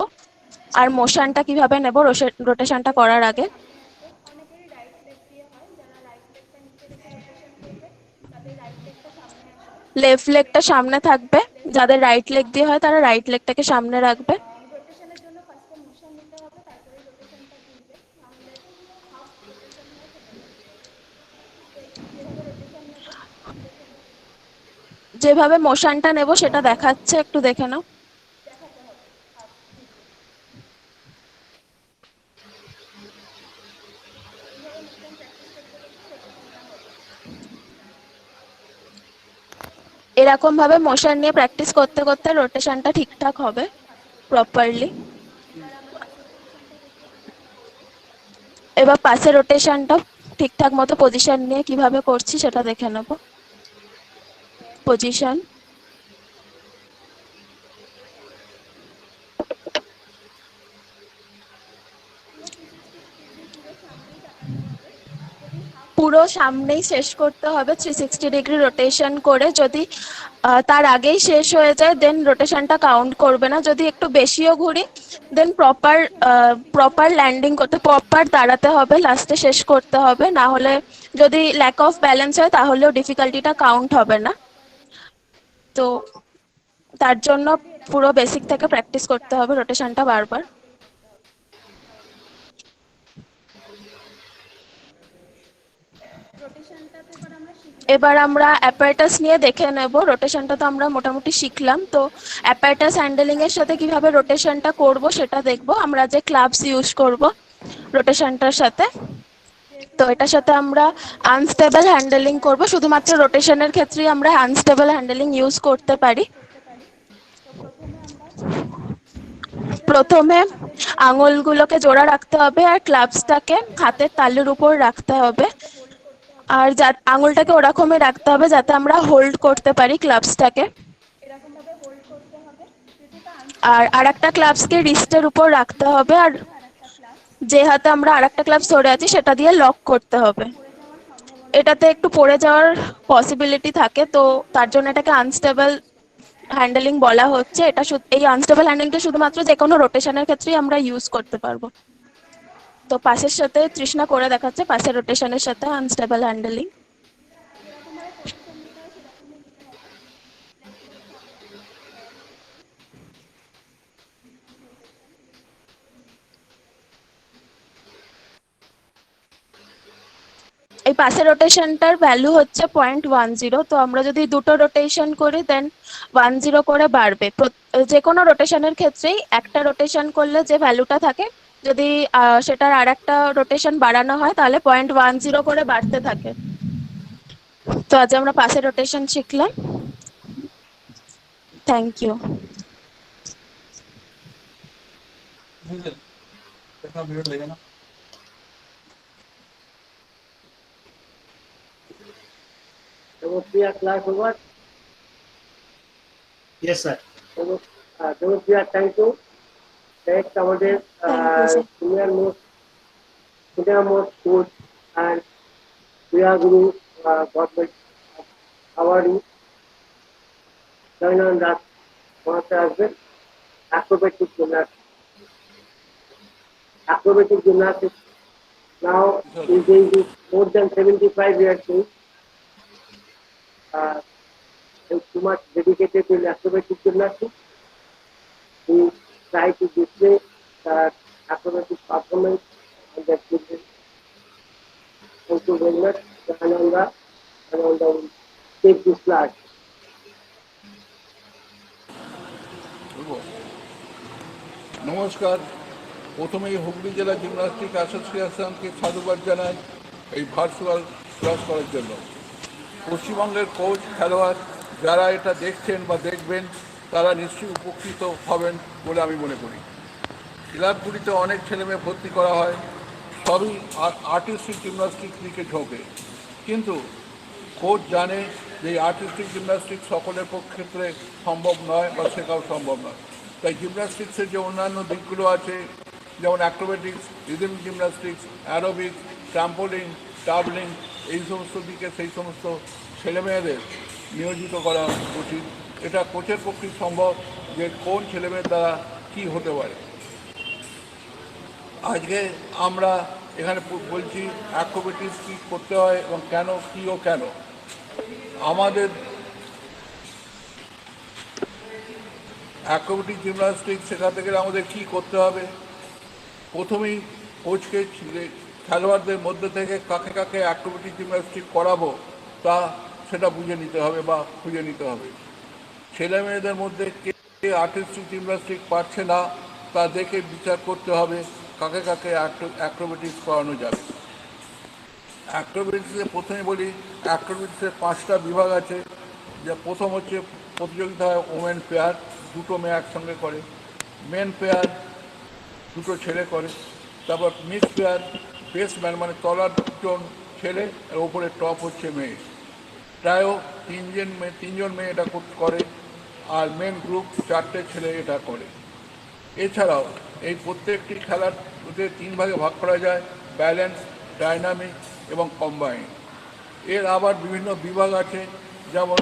আর মোশনটা কিভাবে নেব রোটেশনটা করার আগে?
অনেকেরই রাইট লেগ দিয়ে হয়, যারা রাইট লেগটা নিচে রেখে রোটেশন করবে তাদের রাইট লেগটা সামনে আসবে,
লেফট লেগটা সামনে থাকবে, যাদের রাইট লেগ দিয়ে হয় তারা রাইট লেগটাকে সামনে রাখবে।
রোটেশনের জন্য ফার্স্টে মোশন নিতে হবে, তারপরে রোটেশনটা ঘুরবে, নাহলে হাফ রোটেশন হয়ে ফেলে যাবে। যেভাবে রোটেশন নেব দেখে নাও।
যেভাবে মোশনটা নেব সেটা দেখাচ্ছে, একটু দেখে নাও।
দেখাতে হবে হাফ ঘুরবে। এইভাবে মোশন প্র্যাকটিস করতে করতে রোটেশনটা হবে।
এরকম ভাবে মোশন নিয়ে প্র্যাকটিস করতে করতে রোটেশনটা ঠিকঠাক হবে প্রপারলি। এবার পাশে রোটেশনটা ঠিকঠাক মতো পজিশন নিয়ে কিভাবে করছি সেটা দেখে নেব। পজিশন, পুরো সামনেই শেষ করতে হবে 360 ডিগ্রি রোটেশন করে। যদি তার আগেই শেষ হয়ে যায় দেন রোটেশনটা কাউন্ট করবে না। যদি একটু বেশিও ঘুরি দেন প্রপার ল্যান্ডিং করতে, প্রপার দাঁড়াতে হবে, লাস্টে শেষ করতে হবে, না হলে যদি ল্যাক অফ ব্যালেন্স হয় তাহলেও ডিফিকাল্টিটা কাউন্ট হবে না। তো তার জন্য পুরো বেসিক থেকে প্র্যাকটিস করতে হবে রোটেশনটা বারবার। এবার আমরা অ্যাপারেটাস নিয়ে দেখে নেব। রোটেশনটা তো আমরা মোটামুটি শিখলাম, তো অ্যাপারেটাস হ্যান্ডেলিং এর সাথে কিভাবে রোটেশনটা করব সেটা দেখব। আমরা যে ক্লাবস ইউজ করব রোটেশনটার সাথে, তো এটার সাথে আমরা আনস্টেবল হ্যান্ডেলিং করব। শুধুমাত্র রোটেশনের ক্ষেত্রেই আমরা আনস্টেবল হ্যান্ডেলিং ইউজ করতে পারি। প্রথমে আঙুলগুলোকে জোড়া রাখতে হবে আর ক্লাবসটাকে হাতের তালুর উপর রাখতে হবে, আর আঙুলটাকে ওরকমই রাখতে হবে যাতে আমরা হোল্ড করতে পারি ক্লাবসটাকে। আর আরেকটা ক্লাবসকে রিস্টের উপর রাখতে হবে, আর যে হাতে আমরা আরেকটা ক্লাবস ধরে আছি সেটা দিয়ে লক করতে হবে। এটাতে একটু পড়ে যাওয়ার পসিবিলিটি থাকে, তো তার জন্য এটাকে আনস্টেবল হ্যান্ডেলিং বলা হচ্ছে। এই আনস্টেবল হ্যান্ডেলিংটা শুধুমাত্র যে কোনো রোটেশনের ক্ষেত্রেই আমরা ইউজ করতে পারবো। তো পাশের সাথে তৃষ্ণা করে দেখাচ্ছে পাশের রোটেশনের সাথে আনস্টেবল হ্যান্ডেলিং। এই পাশের রোটেশনটার ভ্যালু হচ্ছে 0.10। তো আমরা যদি দুটো রোটেশন করি দেন 10 করে বাড়বে। যে কোনো রোটেশনের ক্ষেত্রেই একটা রোটেশন করলে যে ভ্যালুটা থাকে, যদি সেটার আর একটা রোটেশন বাড়ানো হয় তাহলে 0.10 করে বাড়তে থাকে। তো আজ আমরা পাশের রোটেশন শিখলাম। Thank you.
Devopriya, class over.
Yes, sir.
Devopriya, thank you. Next, আমাদের senior most coach and Priya Guru government award join on that Master husband acrobatic gymnastics. Now is going to more than 75 years old. And too much dedicated to acrobatic gymnastics. We try to display acrobatic performance and the children. Thank you very much, Ananda, and will take this class.
নমস্কার। প্রথমেই হুগলি জেলা জিমন্যাস্টিক অ্যাসোসিয়েশনকে সাধুবাদ জানাই এই ভার্চুয়াল ক্লাস করার জন্য। পশ্চিমবঙ্গের কোচ, খেলোয়াড় যারা এটা দেখছেন বা দেখবেন তারা নিশ্চয়ই উপকৃত হবেন বলে আমি মনে করি। ক্লাবগুলিতে অনেক ছেলেমেয়ে ভর্তি করা হয়, সবই আর্টিস্টিক জিমন্যাস্টিক দিকে ঝোঁকে, কিন্তু কোচ জানে যে আর্টিস্টিক জিমন্যাস্টিক সকলের ক্ষেত্রে সম্ভব নয় বা শেখাও সম্ভব নয়। তাই জিমন্যাস্টিক্সের যে অন্যান্য দিকগুলো আছে, যেমন acrobatics, rhythm gymnastics, aerobics, trampoline, tumbling, এই সমস্ত দিকে সেই সমস্ত ছেলেমেয়েদের নিয়োজিত করা উচিত। এটা কোচের পক্ষে সম্ভব যে কোন ছেলেমেয়ের দ্বারা কী হতে পারে। আজকে আমরা এখানে বলছি অ্যাক্রোবেটিক্স কী করতে হয় এবং কেন, কী ও কেন। আমাদের অ্যাক্রোবেটিক জিমন্যাস্টিক শেখাতে গেলে আমাদের কী করতে হবে? প্রথমেই কোচকে খেলোয়াড়দের মধ্যে থেকে কাকে কাকে অ্যাক্রোবেটিক জিমন্যাস্টিক করাবো তা সেটা বুঝে নিতে হবে বা খুঁজে নিতে হবে। ছেলে মেয়েদের মধ্যে কে আর্টিস্টিক জিমন্যাস্টিক পারছে না তা দেখে বিচার করতে হবে কাকে কাকে অ্যাক্রোবেটিক্স করানো যাবে। অ্যাক্রোবেটিক্সে প্রথমে বলি, অ্যাক্রোবেটিক্সের 5টা বিভাগ আছে। যা প্রথম হচ্ছে প্রতিযোগিতা হয় ওমেন পেয়ার, 2টো মেয়ে একসঙ্গে করে। মেন পেয়ার 2টো ছেলে করে। তারপর মিক্স পেয়ার, বেসম্যান মানে তলার 2জন ছেলে আর ওপরে টপ হচ্ছে মেয়ে। প্রায় 3জন মেয়ে এটা করে, আর মেন গ্রুপ 4টে ছেলে এটা করে। এছাড়াও এই প্রত্যেকটি খেলার 3 ভাগে ভাগ করা যায়: ব্যালেন্স, ডাইনামিক এবং কম্বাইন। এর আবার বিভিন্ন বিভাগ আছে, যেমন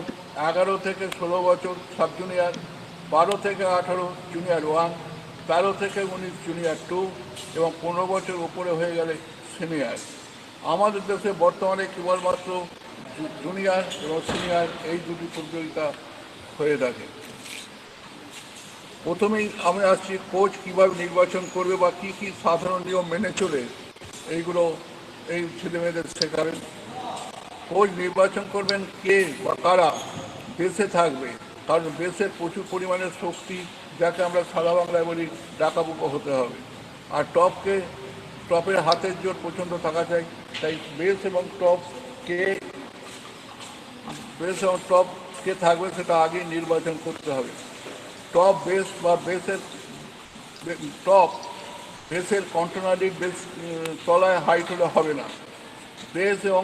11 থেকে 16 বছর সাব জুনিয়র, 12 থেকে 18 জুনিয়র 1, 13 থেকে 19 জুনিয়র 2 এবং 15 বছর উপরে হয়ে গেলে সিনিয়র। আমাদের দেশে বর্তমানে কেবলমাত্র জুনিয়র এবং সিনিয়র এই দুটি প্রতিযোগিতা হয়ে থাকে। প্রথমেই আমি আসছি কোচ কীভাবে নির্বাচন করবে বা কী কী সাধারণ নিয়ম মেনে চলে এইগুলো এই ছেলেমেয়েদের শেখাবেন। কোচ নির্বাচন করবেন কে বা কারা বেসে থাকবে, কারণ বেসের প্রচুর পরিমাণে শক্তি, যাকে আমরা সারা বাংলায় বলি ডাকাবুকো হতে হবে। আর টপের হাতের জোর প্রচণ্ড থাকা চাই। তাই বেস এবং টপ কে থাকবে সেটা আগেই নির্বাচন করতে হবে। টপ বেস বা বেসের কন্ট্রোনারি বেস তলায় হাইট হলে হবে না। বেস এবং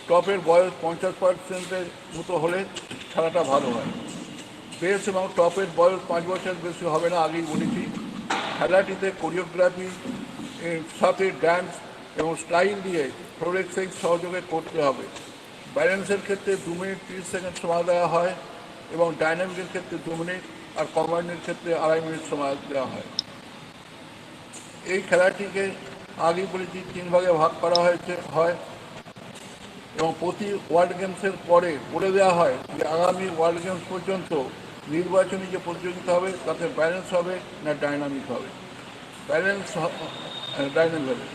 টপের বয়স 50% মতো হলে খেলাটা ভালো হয়। বেস এবং টপের বয়স 5 বছর বেশি হবে না, আগেই বলেছি। খেলাটিতে কোরিওগ্রাফি সাথে ড্যান্স এবং স্টাইল দিয়ে ফ্লোর এক্সারসাইজ সহযোগে করতে হবে। ব্যালেন্সের ক্ষেত্রে 2 মিনিট 30 সেকেন্ড সময় দেওয়া হয় এবং ডাইনামিকের ক্ষেত্রে 2 মিনিট আর কম্বাইনের ক্ষেত্রে 2.5 মিনিট সময় দেওয়া হয়। এই খেলাটিকে আগেই বলেছি 3 ভাগে ভাগ করা হয় এবং প্রতি ওয়ার্ল্ড গেমসের পরে বলে দেওয়া হয় যে আগামী ওয়ার্ল্ড গেমস পর্যন্ত নির্বাচনী যে প্রতিযোগিতা হবে তাতে ব্যালেন্স হবে না ডাইনামিক হবে। ডাইনামিক হবে।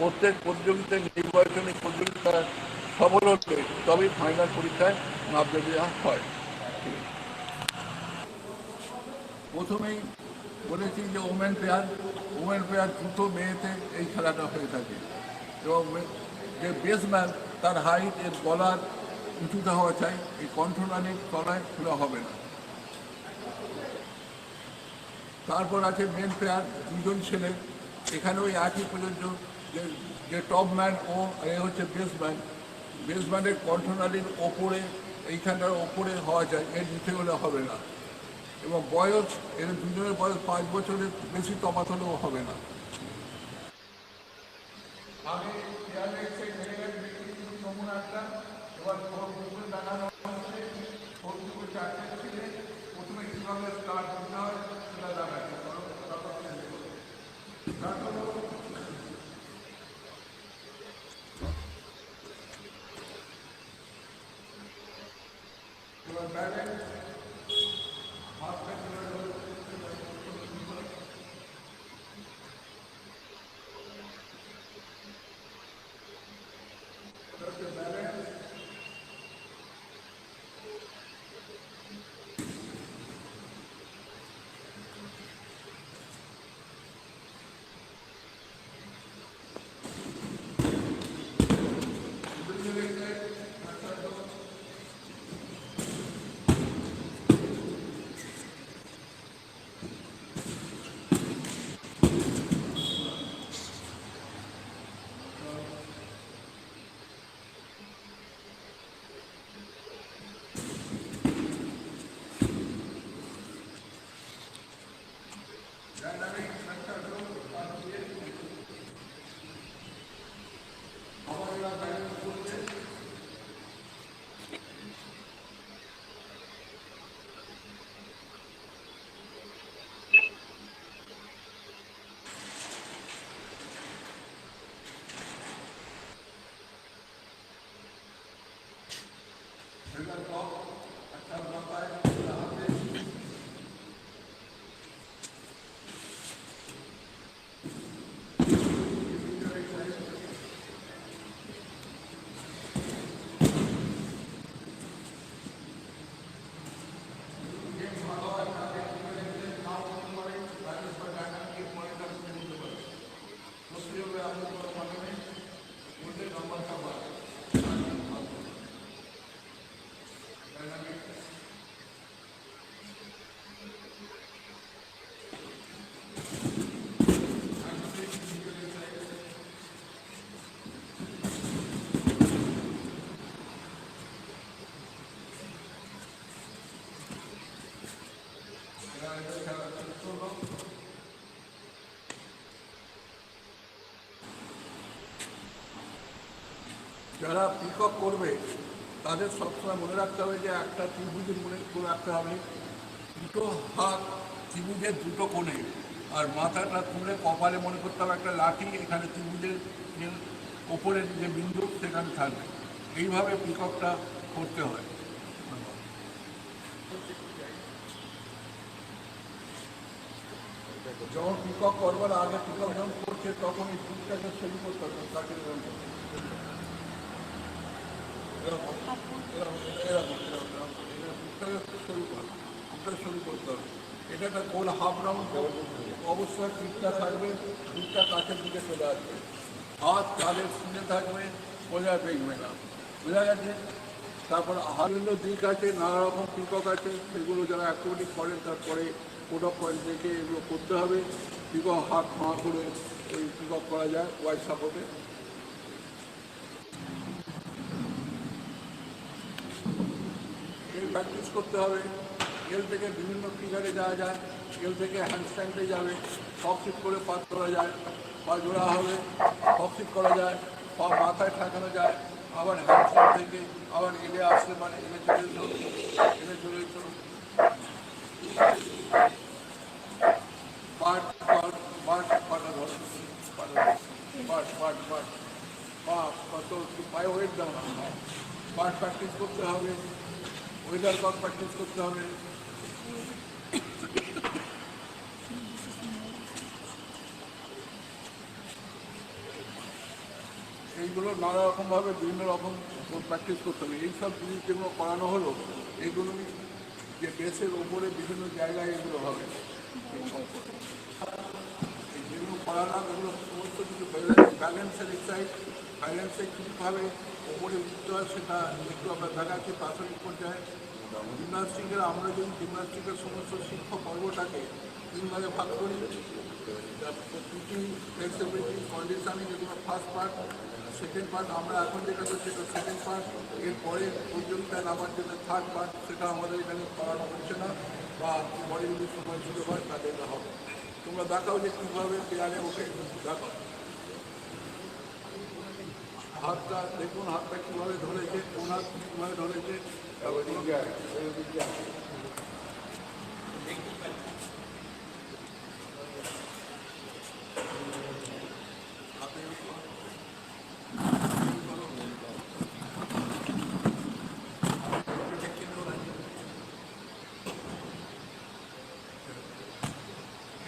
প্রত্যেক প্রতিযোগিতায় নির্বাচনী প্রতিযোগিতা সফল হলে তবেই ফাইনাল পরীক্ষায় নামতে দেওয়া হয়। প্রথমেই বলেছি যে ওমেন পেয়ার 2টো মেয়েতে এই খেলাটা হয়ে থাকে এবং যে বেসম্যান তার হাইট এর গলার উঁচুতে হওয়া চাই, এই কন্ট্রোলারের তলায় খোলা হবে না। তারপর আছে মেন পেয়ার, 2জন ছেলে। এখানেও একই প্রযোজ্য যে টপম্যান ও এ হচ্ছে বেসম্যানের কন্ট্রোলারের ওপরে, এইখানটার ওপরে হওয়া যায়, এর নিচে হলে হবে না। এবং বয়স এর 2জনের বয়স 5 বছরের বেশি তফাৎ হলেও হবে না। আগে নমুনা একটা এবার দেখানো হচ্ছে 4টে ছেলে। প্রথমে কীভাবে স্টার্ট করতে হয় সেটা দেখাচ্ছে। এবার ব্যালেন্স যারা পিকক করবে তাদের সবসময় মনে রাখতে হবে যে একটা ত্রিভুজের মনে করে রাখতে হবে, দুটো হাত ত্রিভুজের দুটো কোণে, আর মাথাটা তুলে কপালে মনে করতে হবে একটা লাঠি, এখানে ত্রিভুজের যে ওপরের যে বিন্দু সেখানে থাকবে। এইভাবে পিককটা করতে হয়। যখন পিকক করবার আগে পিকক যখন করছে তখন এই ফুটটাকে ছবি করতে হবে, তাকে শুরু করতে হবে। এটা একটা গোল হাফ রাউন্ড অবশ্যই পিঠটা থাকবে, পিঠটা কাছের দিকে চলে আসবে, হাত চালের সিনে থাকবে, বোঝা দেখবে না, বোঝা গেছে। তারপর বিভিন্ন দিক আছে, নানা রকম পিকক আছে, সেগুলো যারা অ্যাক্টিভিটি করেন তারপরে কোড অফ পয়েন্ট দেখে এগুলো করতে হবে। পিকক হাত ফাঁকা করে ওই পিকক করা যায় ওয়াইড সাপোর্টে। প্র্যাকটিস করতে হবে। এল থেকে বিভিন্ন ফিগারে যাওয়া যায়, এল থেকে হ্যান্ডস্ট্যান্ডে যাবে, ফক্সিট করে পাস করা যায়, পা জোড়া হবে, ফক্সিট করা যায়, পা মাথায় ঠেকানো যায়, আবার হ্যান্ডস্ট্যান্ড থেকে আবার এলে আসলে মানে এলে চলে যেত, এলে চলে যেত। পাট পাট পাট পাটা ধরো, পাট পাট পাট পা কত পায়ে ওয়েট দেওয়া হয়, পাট প্র্যাকটিস করতে হবে, ওয়েদার কক প্র্যাকটিস করতে হবে। এইগুলো নানা রকমভাবে বিভিন্ন রকম প্র্যাকটিস করতে হবে। এইসব জিনিস যেগুলো করানো হলো এইগুলোই যে বেসের ওপরে বিভিন্ন জায়গায় এগুলো হবে। যেগুলো করালাম এগুলো সমস্ত কিছু ব্যালেন্সের এক্সারসাইজ, ব্যালেন্সে কীভাবে ওপরে উঠতে হয় সেটা একটু আমরা দেখাচ্ছি প্রাথমিক পর্যায়ে। জিমনাস্টিকের আমরা যদি জিমনাস্টিকের সমস্ত শিক্ষক পর্বটাকে তিনভাবে ভাগ করি, পিটি, ফ্লেক্সিবিলিটি, কন্ডিশনিং এগুলো ফার্স্ট পার্ট, সেকেন্ড পার্ট আমরা এখন যেটা করছি সেটা সেকেন্ড পার্ট, এরপরে প্রতিযোগিতায় নামার জন্য থার্ড পার্ট, সেটা আমাদের এখানে করানো হচ্ছে না, বা বডি বিল্ডিং সময় সুযোগ হয় তাদের হবে। তোমরা দেখাও যে কীভাবে পেয়ারে ওঠে, দেখো হাতটা দেখুন, হাতটা কীভাবে ধরেছে, কোন হাত কীভাবে ধরেছে।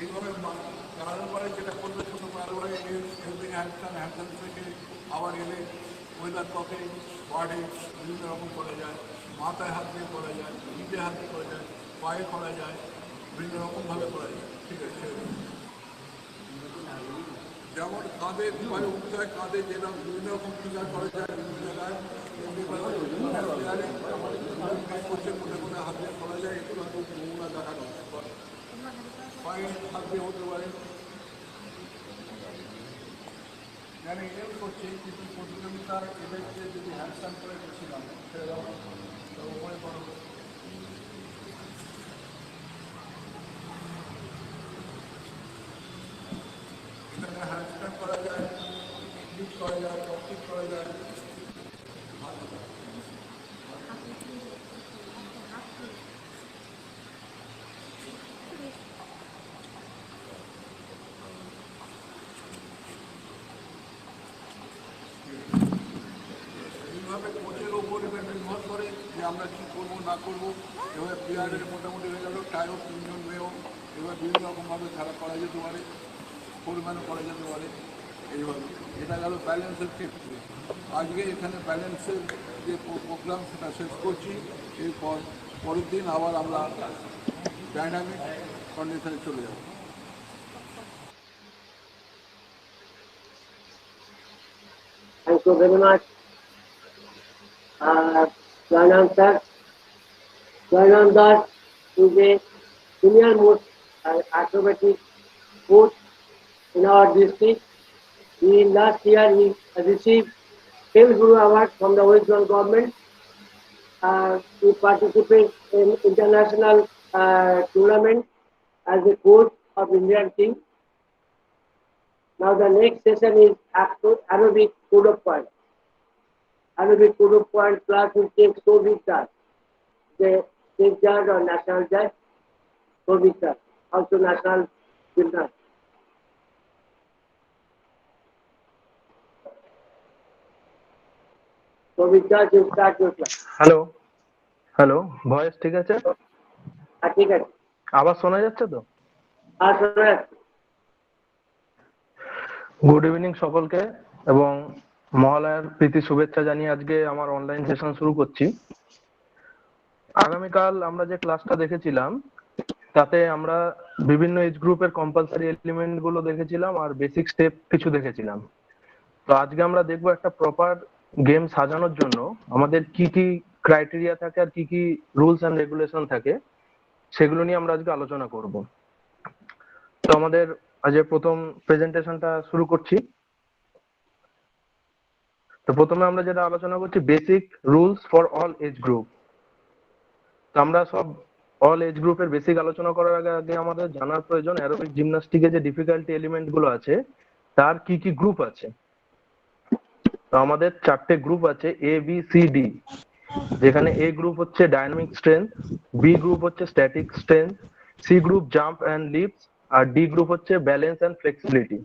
এইভাবে কারোবারে যেটা করবে ছোটো কারোবারে হেল্পিং হ্যান্ডসান থেকে আবার এলে ওয়েদার কপে ওয়ার্ডে বিভিন্ন রকম করা যায়, মাথায় হাত দিয়ে করা যায়, পিঠে হাত দিয়ে করা যায়, পায়ে করা যায়, বিভিন্ন রকমভাবে করা যায়। ঠিক আছে, যেমন কাঁধে পায়ে উঠতে হয়, কাঁধে যেরকম বিভিন্ন রকম ফিগার করা যায় বিভিন্ন জায়গায়, করছে কোথায় কোথায় হাত দিয়ে করা যায়, এগুলো নমুনা দেখানো হয়। পায়ে হাত দিয়ে হতে পারে, জানি এল করছে কিন্তু প্রতিযোগিতার এদেরকে যদি হ্যান্ডস্ট্যান্ড করে গেছিলাম সেরকম উপরে করো। এখানে হ্যান্ডস্ট্যান্ড করা যায়, ক্লিক করা যায়, টপিক করা যায়। এইভাবে কোচের ওপর এবার নির্ভর করে যে আমরা কী করবো না করবো। এবার প্লেয়ারের মোটামুটি হয়ে গেল, টাইও তিনজন মেয়েও, এবার বিভিন্ন রকমভাবে খেলা করা যেতে পারে, ফোরম্যানও করা যেতে পারে। এইভাবে এটা গেল ব্যালেন্সের ক্ষেত্রে। আজকে এখানে ব্যালেন্সের যে প্রোগ্রাম সেটা শেষ করছি। এরপর পরের দিন আবার আমরা ডাইনামিক কন্ডিশনে চলে যাব।
Thank you very much. Jainam sir. Jainam Das is a senior most acrobatic coach in our district. Last year he received Kel Guru Award from the West Bengal government. He participated in international tournament as the coach of Indian team. Now the next session is Arabic code of point. Arabic code of point class will take Soviet judge, the state judge or national judge, Soviet judge, also national gymnast. Soviet judge will start your class.
Hello hello, voice ঠিক আছে?
ঠিক আছে,
আবার শোনা যাচ্ছে তো?
আর শোনা যাচ্ছে।
গুড ইভিনিং সকলকে এবং মহালয়ার প্রীতি শুভেচ্ছা জানিয়ে আজকে আমার অনলাইন সেশন শুরু করছি। আগামীকাল আমরা যে ক্লাসটা দেখেছিলাম তাতে আমরা বিভিন্ন এজ গ্রুপের কম্পালসারি এলিমেন্ট গুলো দেখেছিলাম আর বেসিক স্টেপ কিছু দেখেছিলাম। তো আজকে আমরা দেখবো একটা প্রপার গেম সাজানোর জন্য আমাদের কি কি ক্রাইটেরিয়া থাকে আর কি কি রুলস এন্ড রেগুলেশন থাকে সেগুলো নিয়ে আমরা আজকে আলোচনা করব। তো আমাদের আজ প্রথম প্রেজেন্টেশনটা শুরু করছি। তো প্রথমে আমরা যেটা আলোচনা করছি basic rules for all age group. তো আমরা সব অল এজ গ্রুপের বেসিক আলোচনা করার আগে আমাদের জানার প্রয়োজন অ্যারোবিক জিমন্যাস্টিকে যে ডিফিকাল্টি এলিমেন্ট গুলো আছে তার কি কি গ্রুপ আছে। তো আমাদের 4টে গ্রুপ আছে এ বি সি ডি, যেখানে এ গ্রুপ হচ্ছে ডাইনামিক স্ট্রেংথ, বি গ্রুপ হচ্ছে static strength, C group jump and leaps আর ডি গ্রুপ হচ্ছে ব্যালেন্স এন্ড ফ্লেক্সিবিলিটি।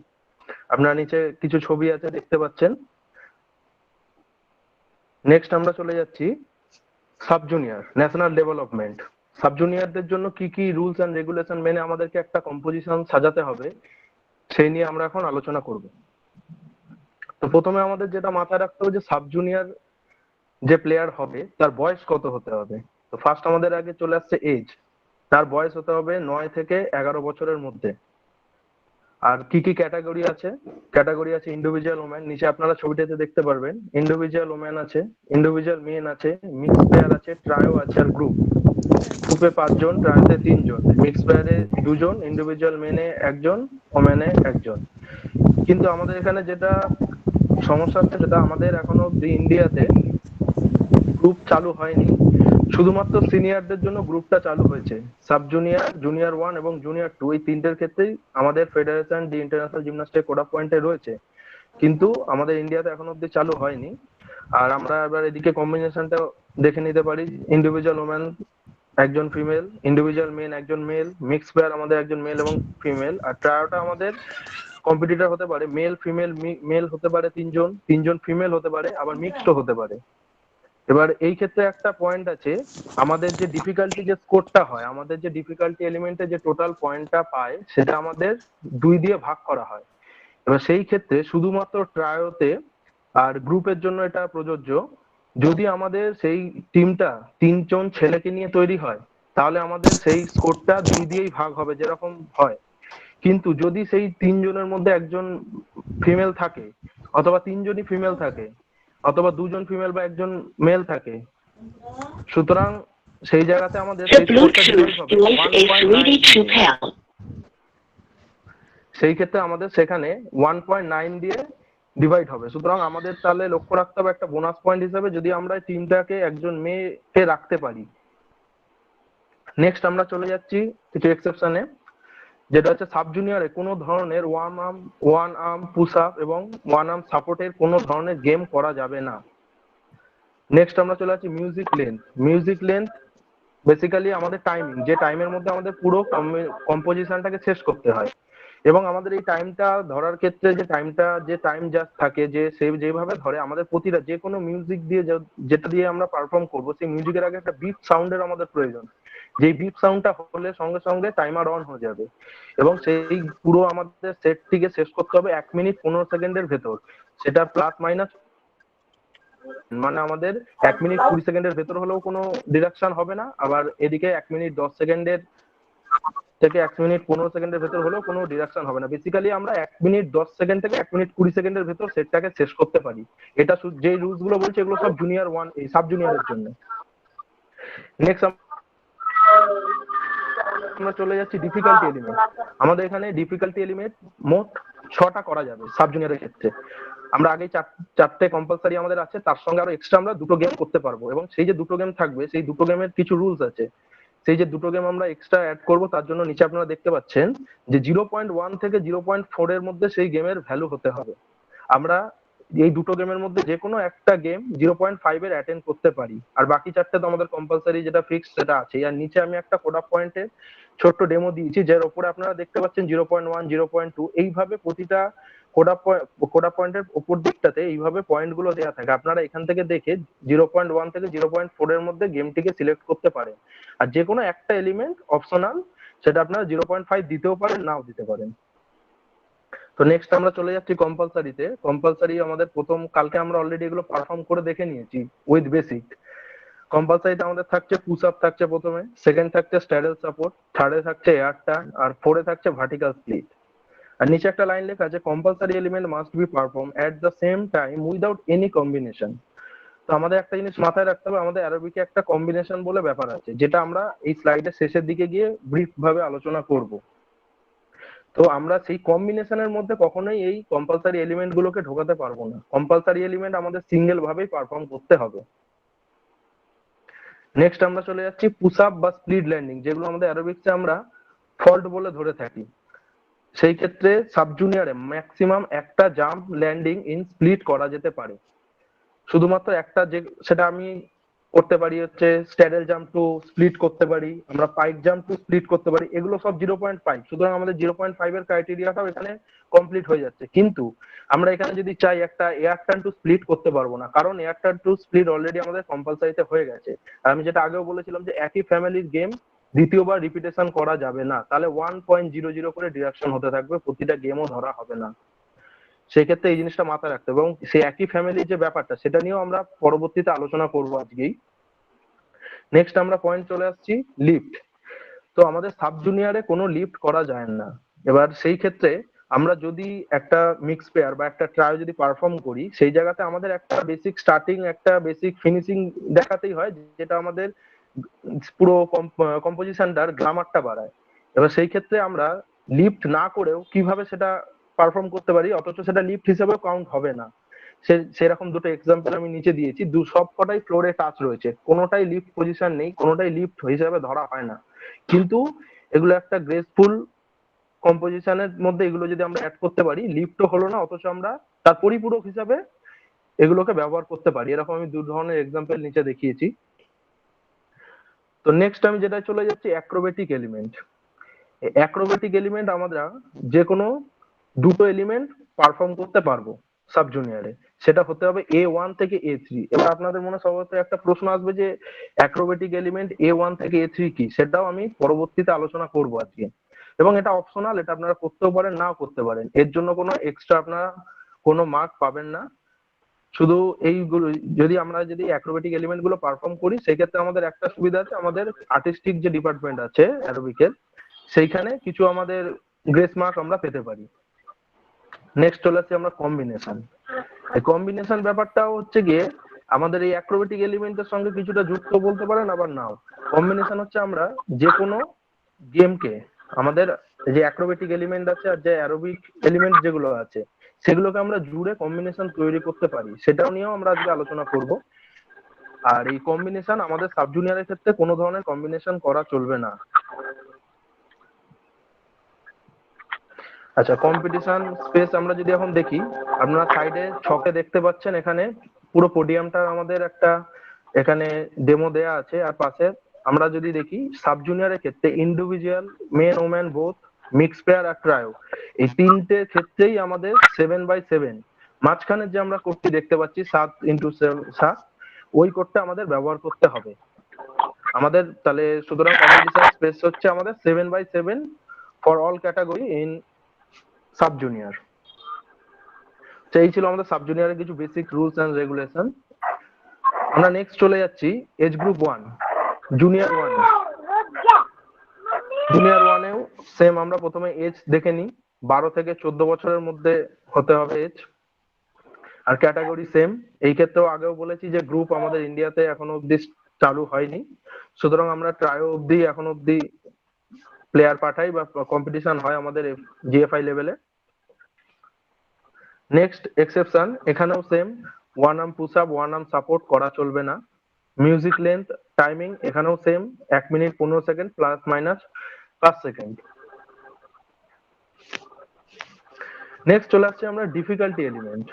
আপনারা নিচে কিছু ছবি আছে দেখতে পাচ্ছেন। নেক্সট আমরা চলে যাচ্ছি sub junior national development. Sub জুনিয়রদের জন্য কি কি রুলস এন্ড রেগুলেশন মেনে আমাদেরকে একটা কম্পোজিশন সাজাতে হবে সেই নিয়ে আমরা এখন আলোচনা করব। তো প্রথমে আমাদের যেটা মাথায় রাখতে হবে যে সাব জুনিয়র যে প্লেয়ার হবে তার বয়স কত হতে হবে। তো ফার্স্ট আমাদের আগে চলে আসছে এজ, তার বয়স হতে হবে 9 থেকে 11 বছরের মধ্যে। আর কি কি ক্যাটাগরি আছে, ক্যাটাগরি আছে ইন্ডিভিজুয়াল ওমেন, নিচে আপনারা ছবিটাতে দেখতে পারবেন ইন্ডিভিজুয়াল ওমেন আছে, ইন্ডিভিজুয়াল মেন আছে, মিক্স প্লেয়ার আছে, ট্রায়ো আছে আর গ্রুপ। গ্রুপে 5 জন, ট্রায়োতে 3 জন, মিক্স প্লেয়ারে 2 জন, ইন্ডিভিজুয়াল মেনে 1 জন, ওমেনে 1 জন। কিন্তু আমাদের এখানে যেটা সমস্যা হচ্ছে সেটা আমাদের এখনো অব্দি ইন্ডিয়াতে গ্রুপ চালু হয়নি, শুধুমাত্র সিনিয়রদের জন্য গ্রুপটা চালু হয়েছে। সাব জুনিয়র, জুনিয়র 1 এবং জুনিয়র 2 এই তিনটের ক্ষেত্রেই আমাদের federation the international gymnastic code of পয়েন্টে রয়েছে, কিন্তু আমাদের ইন্ডিয়াতে এখনো অব্দি চালু হয়নি। আর আমরা এবার এদিকে কম্বিনেশনটা দেখে নিতে পারি, ইন্ডিভিজুয়াল ওমেন 1 জন ফিমেল, ইন্ডিভিজুয়াল মেন 1 জন মেল, মিক্স প্লেয়ার আমাদের 1 জন মেল এবং ফিমেল। আর ট্রায়োটা আমাদের কম্পিটিটর হতে পারে মেল ফিমেল, মেল হতে পারে 3 জন, 3 জন ফিমেল হতে পারে, আবার মিক্সড হতে পারে। এবার এই ক্ষেত্রে একটা পয়েন্ট আছে, আমাদের যে ডিফিকাল্টি যে স্কোরটা হয়, আমাদের যে ডিফিকাল্টি এলিমেন্টে যে টোটাল পয়েন্টটা পায় সেটা আমাদের 2 দিয়ে ভাগ করা হয়। এবার সেই ক্ষেত্রে শুধুমাত্র ট্রায়োতে আর গ্রুপের জন্য এটা প্রযোজ্য, যদি আমাদের সেই টিমটা 3 জন ছেলেকে নিয়ে তৈরি হয় তাহলে আমাদের সেই স্কোরটা 2 দিয়েই ভাগ হবে যেরকম হয়। কিন্তু যদি সেই 3 জনের মধ্যে 1 জন ফিমেল থাকে অথবা 3 জনই ফিমেল থাকে অথবা 2 জন ফিমেল বা 1 জন মেল থাকে, সুতরাং সেই জায়গাতে আমাদের সেই ক্ষেত্রে আমাদের সেখানে 1.9 দিয়ে ডিভাইড হবে। সুতরাং আমাদের তাহলে লক্ষ্য রাখতে হবে একটা বোনাস পয়েন্ট হিসেবে যদি আমরা টিমটাকে 1 জন মেয়েকে রাখতে পারি। নেক্সট আমরা চলে যাচ্ছি কিছু এক্সেপশনে, যেটা হচ্ছে সাব জুনিয়রে কোনো ধরনের ওয়ান আর্ম পুশ আপ এবং ওয়ান আর্ম সাপোর্টের কোনো ধরনের গেম করা যাবে না। নেক্সট আমরা চলে যাচ্ছি music length. Music length basically আমাদের টাইমিং, যে টাইমের মধ্যে আমাদের পুরো কম্পোজিশনটাকে শেষ করতে হয় এবং আমাদের এই টাইমটা ধরার ক্ষেত্রে যে টাইম জাস্ট থাকে, যে সে যেভাবে ধরে আমাদের প্রতিটা যে কোনো মিউজিক দিয়ে যেটা দিয়ে আমরা পারফর্ম করবো সেই মিউজিকের আগে একটা বিপ সাউন্ডের আমাদের প্রয়োজন। যেই বিপ সাউন্ডটা হলে সঙ্গে সঙ্গে টাইমার অন হয়ে যাবে এবং সেই পুরো আমাদের সেটটিকে শেষ করতে হবে 1 মিনিট 15 সেকেন্ডের ভেতর। সেটা প্লাস মাইনাস, মানে আমাদের 1 মিনিট 20 সেকেন্ডের ভেতর হলেও কোনো ডিডাকশন হবে না, আবার এদিকে 1 মিনিট 10 সেকেন্ডের থেকে 1 মিনিট 15 সেকেন্ডের ভেতর হলেও কোনো ডিডাকশন হবে না। বেসিক্যালি আমরা 1 মিনিট 10 সেকেন্ড থেকে 1 মিনিট 20 সেকেন্ডের ভেতর সেটটাকে শেষ করতে পারি। এটা যে রুলস গুলো বলছে এগুলো সব জুনিয়র 1 এই সাব জুনিয়রের জন্য। নেক্সট আমরা চলে যাচ্ছি ডিফিকাল্টি এলিমেন্ট। আমাদের এখানে ডিফিকাল্টি এলিমেন্ট মোট 6টা করা যাবে সাব জুনিয়রের ক্ষেত্রে। আমরা আগে 4টে কম্পালসারি আমাদের আছে, তার সঙ্গে আরো এক্সট্রা আমরা 2টো গেম করতে পারবো এবং সেই যে 2টো গেম থাকবে সেই 2টো গেমের কিছু রুলস আছে। সেই যে দুটো গেম আমরা এক্সট্রা অ্যাড করব, তার জন্য নিচে আপনারা দেখতে পাচ্ছেন যে 0.1 থেকে 0.4 এর মধ্যে সেই গেমের ভ্যালু হতে হবে। আমরা এই দুটো গেমের মধ্যে যে কোনো একটা গেম 0.5 এর অ্যাটেন্ড করতে পারি, আর বাকি চারটে তো আমাদের কম্পালসারি যেটা ফিক্স সেটা আছে। আর নিচে আমি একটা কোড অফ পয়েন্টে ছোট্ট ডেমো দিয়েছি, যার উপরে আপনারা দেখতে পাচ্ছেন 0.1, 0.2 এইভাবে প্রতিটা কোড অফ পয়েন্টের উপর দিকটাতে এইভাবে পয়েন্ট গুলো দেওয়া থাকে। আপনারা এখান থেকে দেখে 0.1 থেকে 0.4 এর মধ্যে গেমটিকে সিলেক্ট করতে পারেন, আর যে কোনো একটা এলিমেন্ট অপশনাল, সেটা আপনারা 0.5 দিতেও পারেন, নাও দিতে পারেন। তো নেক্সট আমরা চলে যাচ্ছি কম্পালসারিতে। কম্পালসারি আমাদের প্রথম কালকে আমরা অলরেডি এগুলো পারফর্ম করে দেখে নিয়েছি উইথ বেসিক। কম্পালসারিতে আমাদের থাকছে পুশ আপ থাকছে প্রথমে, সেকেন্ড থাকছে স্ট্যাডেল সাপোর্ট, থার্ডে থাকছে এয়ার টার্ন, আর ফোরে থাকছে ভার্টিক্যাল স্প্লিট। আর নিচে একটা লাইন লেখা আছে compulsory element must be perform at the same time without any combination. তো আমাদের একটা জিনিস মাথায় রাখতে হবে, আমাদের অ্যারোবিকে একটা কম্বিনেশন বলে ব্যাপার আছে, যেটা আমরা এই স্লাইডের শেষের দিকে গিয়ে ব্রিফ ভাবে আলোচনা করব। তো আমরা সেই কম্বিনেশনের মধ্যে কখনোই এই কম্পালসারি এলিমেন্ট গুলোকে ঢোকাতে পারবো না। কম্পালসারি এলিমেন্ট আমাদের সিঙ্গেল ভাবেই পারফর্ম করতে হবে। নেক্সট আমরা চলে যাচ্ছি পুশ আপ বা স্প্লিট ল্যান্ডিং, যেগুলো আমাদের অ্যারোবিক্সে আমরা ফল্ট বলে ধরে থাকি। সেই ক্ষেত্রে সাব জুনিয়রে ম্যাক্সিমাম একটা জাম্প ল্যান্ডিং ইন স্প্লিট করা যেতে পারে, শুধুমাত্র একটা, যে সেটা আমি করতে পারি হচ্ছে স্ট্যাডেল জাম্প টু স্প্লিট করতে পারি, আমরা পাইক জাম্প টু স্প্লিট করতে পারি, এগুলো সব 0.5। সুতরাং আমাদের 0.5 এর ক্রাইটেরিয়াটাও এখানে কমপ্লিট হয়ে যাচ্ছে। কিন্তু আমরা এখানে যদি চাই একটা এয়ার টার্ন টু স্প্লিট করতে পারবো না, কারণ air turn to split already আমাদের কম্পালসারিতে হয়ে গেছে। আর আমি যেটা আগেও বলেছিলাম যে একই ফ্যামিলির গেম দ্বিতীয়বার রিপিটেশন করা যাবে না, তাহলে 1.00 করে ডিডাকশন হতে থাকবে, প্রতিটা গেমও ধরা হবে না। সেক্ষেত্রে এই জিনিসটা মাথায় রাখতে হবে, এবং সেই একই ফ্যামিলির যে ব্যাপারটা সেটা নিয়েও আমরা পরবর্তীতে আলোচনা করবো আজকেই। নেক্সট আমরা পয়েন্ট চলে আসছি লিফট। তো আমাদের সাব জুনিয়রে কোনো লিফট করা যায় না। এবার সেই ক্ষেত্রে আমরা যদি একটা মিক্স পেয়ার বা একটা ট্রাই যদি পারফর্ম করি, সেই জায়গাতে আমাদের একটা বেসিক স্টার্টিং একটা বেসিক ফিনিশিং দেখাতেই হয়, যেটা আমাদের পুরো কম্পোজিশনটার গ্রামারটা বাড়ায়। এবার সেই ক্ষেত্রে আমরা লিফট না করেও কিভাবে সেটা পারফর্ম করতে পারি, অথচ সেটা লিফট হিসেবে কাউন্ট হবে না, সেরকম দুটো এক্সাম্পল আমি নিচে দিয়েছি। সব কটাই ফ্লোরে টাচ রয়েছে, কোনোটাই লিফট পজিশন নেই, কোনোটাই লিফট হিসেবে ধরা হয় না। কিন্তু এগুলো একটা গ্রেসফুল কম্পোজিশনের মধ্যে এগুলো যদি আমরা অ্যাড করতে পারি, লিফটও হলো না, অথচ আমরা তার পরিপূরক হিসাবে এগুলোকে ব্যবহার করতে পারি। এরকম আমি দু ধরনের এক্সাম্পল নিচে দেখিয়েছি। তো নেক্সট আমি যেটা চলে যাচ্ছি অ্যাক্রোবেটিক এলিমেন্ট। অ্যাক্রোবেটিক এলিমেন্ট আমরা যে কোনো দুটো এলিমেন্ট পারফর্ম করতে পারবো সাব জুনিয়রে, সেটা হতে হবে A1 থেকে A3। এবার আপনাদের মনে সম্ভবত একটা প্রশ্ন আসবে যে অ্যাক্রোবেটিক এলিমেন্ট A1 থেকে A3 কি, সেটাও আমি পরবর্তীতে আলোচনা করব আজকে। এবং এটা অপশনাল, এটা আপনারা করতেও পারেন নাও করতে পারেন, এর জন্য কোনো এক্সট্রা আপনারা কোনো মার্ক পাবেন না। শুধু এইগুলো যদি অ্যাক্রোবেটিক এলিমেন্ট গুলো পারফর্ম করি, সেই ক্ষেত্রে আমাদের একটা সুবিধা আছে, আমাদের আর্টিস্টিক যে ডিপার্টমেন্ট আছে অ্যারোবিকের, সেইখানে কিছু আমাদের গ্রেস মার্ক আমরা পেতে পারি। নেক্সট চলে আসছে আমরা কম্বিনেশন। এই কম্বিনেশন ব্যাপারটাও হচ্ছে গিয়ে আমাদের এই অ্যাক্রোবেটিক এলিমেন্টের সঙ্গে কিছুটা যুক্ত বলতে পারেন, আবার নাও। কম্বিনেশন হচ্ছে আমরা যে কোনো গেমকে, আমাদের যে অ্যাক্রোবেটিক এলিমেন্ট আছে আর যে অ্যারোবিক এলিমেন্ট যেগুলো আছে, সেগুলোকে আমরা জুড়ে কম্বিনেশন তৈরি করতে পারি, সেটাও নিয়েও আমরা আজকে আলোচনা করব। আর এই কম্বিনেশন আমাদের সাব জুনিয়রের ক্ষেত্রে কোনো ধরনের কম্বিনেশন করা চলবে না। আচ্ছা, কম্পিটিশন স্পেস আমরা যদি এখন দেখি, আপনারা সাইডে ছকে দেখতে পাচ্ছেন, এখানে পুরো পোডিয়ামটা আমাদের একটা এখানে ডেমো দেয়া আছে। আর পাশে আমরা যদি দেখি সাব জুনিয়রের ক্ষেত্রে individual, men women both, mix pair আর ট্রায়ো, এই তিনটে ক্ষেত্রেই আমাদের 7/7 মাঝখানের যে আমরা কোডটি দেখতে পাচ্ছি 7x7, ওই কোডটা আমাদের ব্যবহার করতে হবে আমাদের। তাহলে সুতরাং কম্পিটিশন স্পেস হচ্ছে আমাদের 7/7 for all category in sub junior. এই ছিল আমাদের সাব জুনিয়রের কিছু বেসিক রুলস এন্ড রেগুলেশন। আমরা নেক্সট চলে যাচ্ছি এজ গ্রুপ 1, জুনিয়র 1। জুনিয়র 1এও সেম আমরা প্রথমে এজ দেখে নিই, 12 থেকে 14 বছরের মধ্যে হতে হবে এজ। আর ক্যাটাগরি সেম। এই ক্ষেত্রেও আগেও বলেছি যে গ্রুপ আমাদের ইন্ডিয়াতে এখনো অব্দি চালু হয়নি, সুতরাং আমরা ট্রায়ো অব্দি এখন অব্দি প্লেয়ার পাঠাই বা কম্পিটিশন হয় আমাদের জিএফআই লেভেলে। নেক্সট এক্সেপশন, এখানেও same, one arm push up, one arm support করা চলবে না। মিউজিক লেন্থ, টাইমিং এখানেও same 1 minute 15 second plus minus 5 second. Next চলে আসছে আমরা ডিফিকাল্টি এলিমেন্ট।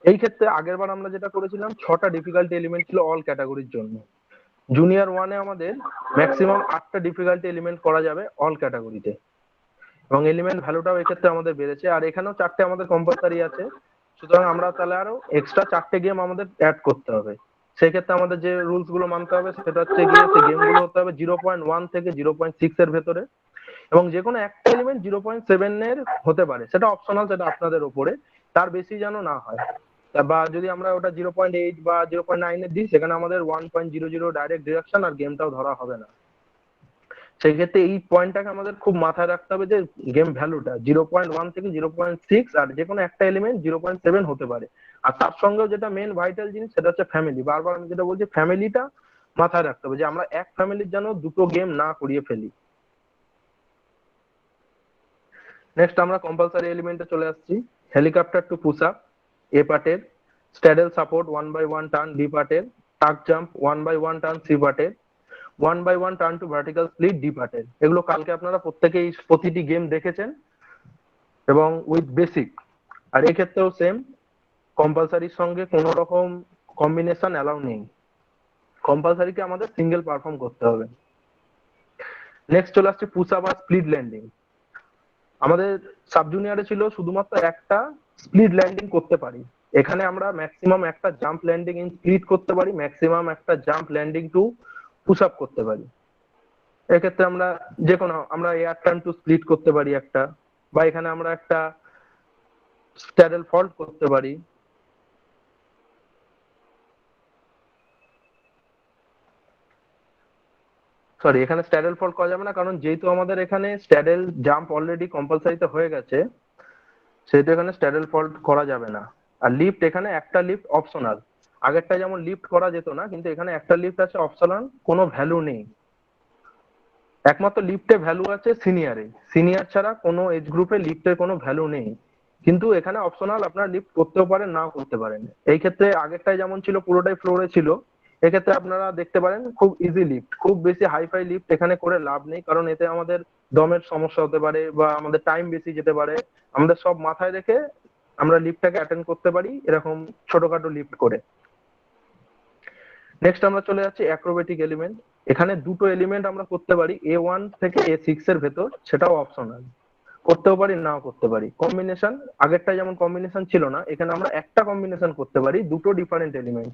এই ক্ষেত্রে আগের বার আমরা যেটা করেছিলাম 6টা ডিফিকাল্টি এলিমেন্ট ছিল অল ক্যাটাগরির জন্য। জুনিয়র 1-এ আমাদের ম্যাক্সিমাম 8টা ডিফিকাল্টি এলিমেন্ট করা যাবে অল ক্যাটাগরিতে, এবং এলিমেন্ট ভ্যালুটাও এক্ষেত্রে আমাদের বেড়েছে। আর এখানেও 4টে আমাদের কম্পালসারি আছে, সুতরাং আমরা তাহলে আরো এক্সট্রা 4টে গেম আমাদের অ্যাড করতে হবে। সেই ক্ষেত্রে আমাদের যে রুলস গুলো মানতে হবে সেটা হচ্ছে গিয়ে সেই গেমগুলো হতে হবে 0.1 থেকে 0.6 এর ভেতরে, এবং যে কোনো একটা এলিমেন্ট 0.7 এর হতে পারে, সেটা অপশনাল, সেটা আপনাদের উপরে, তার বেশি যেন না হয়। বা যদি আমরা ওটা 0.8 বা 0.9 এর দিই সেখানে আমাদের 1.00 ডাইরেক্ট ডিরেকশন আর গেমটাও ধরা হবে না। সেই ক্ষেত্রে এই পয়েন্টটাকে আমাদের খুব মাথায় রাখতে হবে যে গেম ভ্যালুটা 0.1 থেকে 0.6, আর যে কোনো একটা এলিমেন্ট 0.7 হতে পারে। আর তার সঙ্গেও যেটা মেন ভাইটাল জিনিস সেটা হচ্ছে ফ্যামিলি। বারবার আমি যেটা বলছি, ফ্যামিলিটা মাথায় রাখতে হবে যে আমরা এক ফ্যামিলির যেন দুটো গেম না করিয়ে ফেলি। নেক্সট আমরা কম্পালসারি এলিমেন্টে চলে আসছি। হেলিকপ্টার টু পুশ আপ এ পার্টের, স্ট্যাডেল সাপোর্ট 1/1 টার্ন বি পার্টের, টাক জাম্প 1/1 টার্ন সি পার্টের, 1/1 turn to vertical split D পার্টের। এগুলো কালকে আপনারা প্রত্যেকেই প্রতিটি গেম দেখেছেন এবং উইথ বেসিক। আর এই ক্ষেত্রেও সেম, কম্পালসারির সঙ্গে কোনো রকম কম্বিনেশন অ্যালাউ নেই, কম্পালসারিকে আমাদের সিঙ্গেল পারফর্ম করতে হবে। নেক্সট চলে আসছে পুশ আপ আর স্প্লিট ল্যান্ডিং। আমাদের সাব জুনিয়রে ছিল শুধুমাত্র একটা স্প্লিট ল্যান্ডিং করতে পারি, এখানে আমরা ম্যাক্সিমাম একটা জাম্প ল্যান্ডিং ইন স্প্লিট করতে পারি, ম্যাক্সিমাম একটা jump landing two push up করতে পারি। এক্ষেত্রে আমরা যে কোনো আমরা এয়ার টার্ন টু স্প্লিট করতে পারি একটা, বা এখানে আমরা একটা স্ট্যাডেল ফল্ট করতে পারি। সরি, এখানে স্ট্যাডেল ফল্ট করা যাবে না, কারণ যেহেতু আমাদের এখানে স্ট্যাডেল জাম্প অলরেডি কম্পালসারিতে হয়ে গেছে, সেহেতু এখানে স্ট্যাডেল ফল্ট করা যাবে না। আর লিফট, এখানে একটা লিফট অপশনাল, আগেরটা যেমন লিফট করা যেত না, কিন্তু এখানে একটা লিফট আছে অপশনাল, কোনো ভ্যালু নেই। একমাত্র লিফটে ভ্যালু আছে সিনিয়রে, সিনিয়র ছাড়া কোনো এজ গ্রুপে লিফটের কোনো ভ্যালু নেই, কিন্তু এখানে অপশনাল, আপনারা লিফট করতেও পারেন নাও করতে পারেন। এই ক্ষেত্রে আগেরটাই যেমন ছিল পুরোটাই ফ্লোরে ছিল, এক্ষেত্রে আপনারা দেখতে পারেন খুব ইজি লিফট, খুব বেশি হাইফাই লিফট এখানে করে লাভ নেই, কারণ এতে আমাদের দমের সমস্যা হতে পারে বা আমাদের টাইম বেশি যেতে পারে। আমাদের সব মাথায় রেখে আমরা লিফটটাকে অ্যাটেন্ড করতে পারি এরকম ছোটখাটো লিফট করে। নেক্সট আমরা চলে যাচ্ছি অ্যাক্রোবেটিক এলিমেন্ট। এখানে দুটো এলিমেন্ট আমরা করতে পারি A1 থেকে A6 এর ভেতর, সেটাও অপশনাল, করতেও পারি নাও করতে পারি। কম্বিনেশন আগেরটা যেমন কম্বিনেশন ছিল না, এখানে আমরা একটা কম্বিনেশন করতে পারি দুটো ডিফারেন্ট এলিমেন্ট।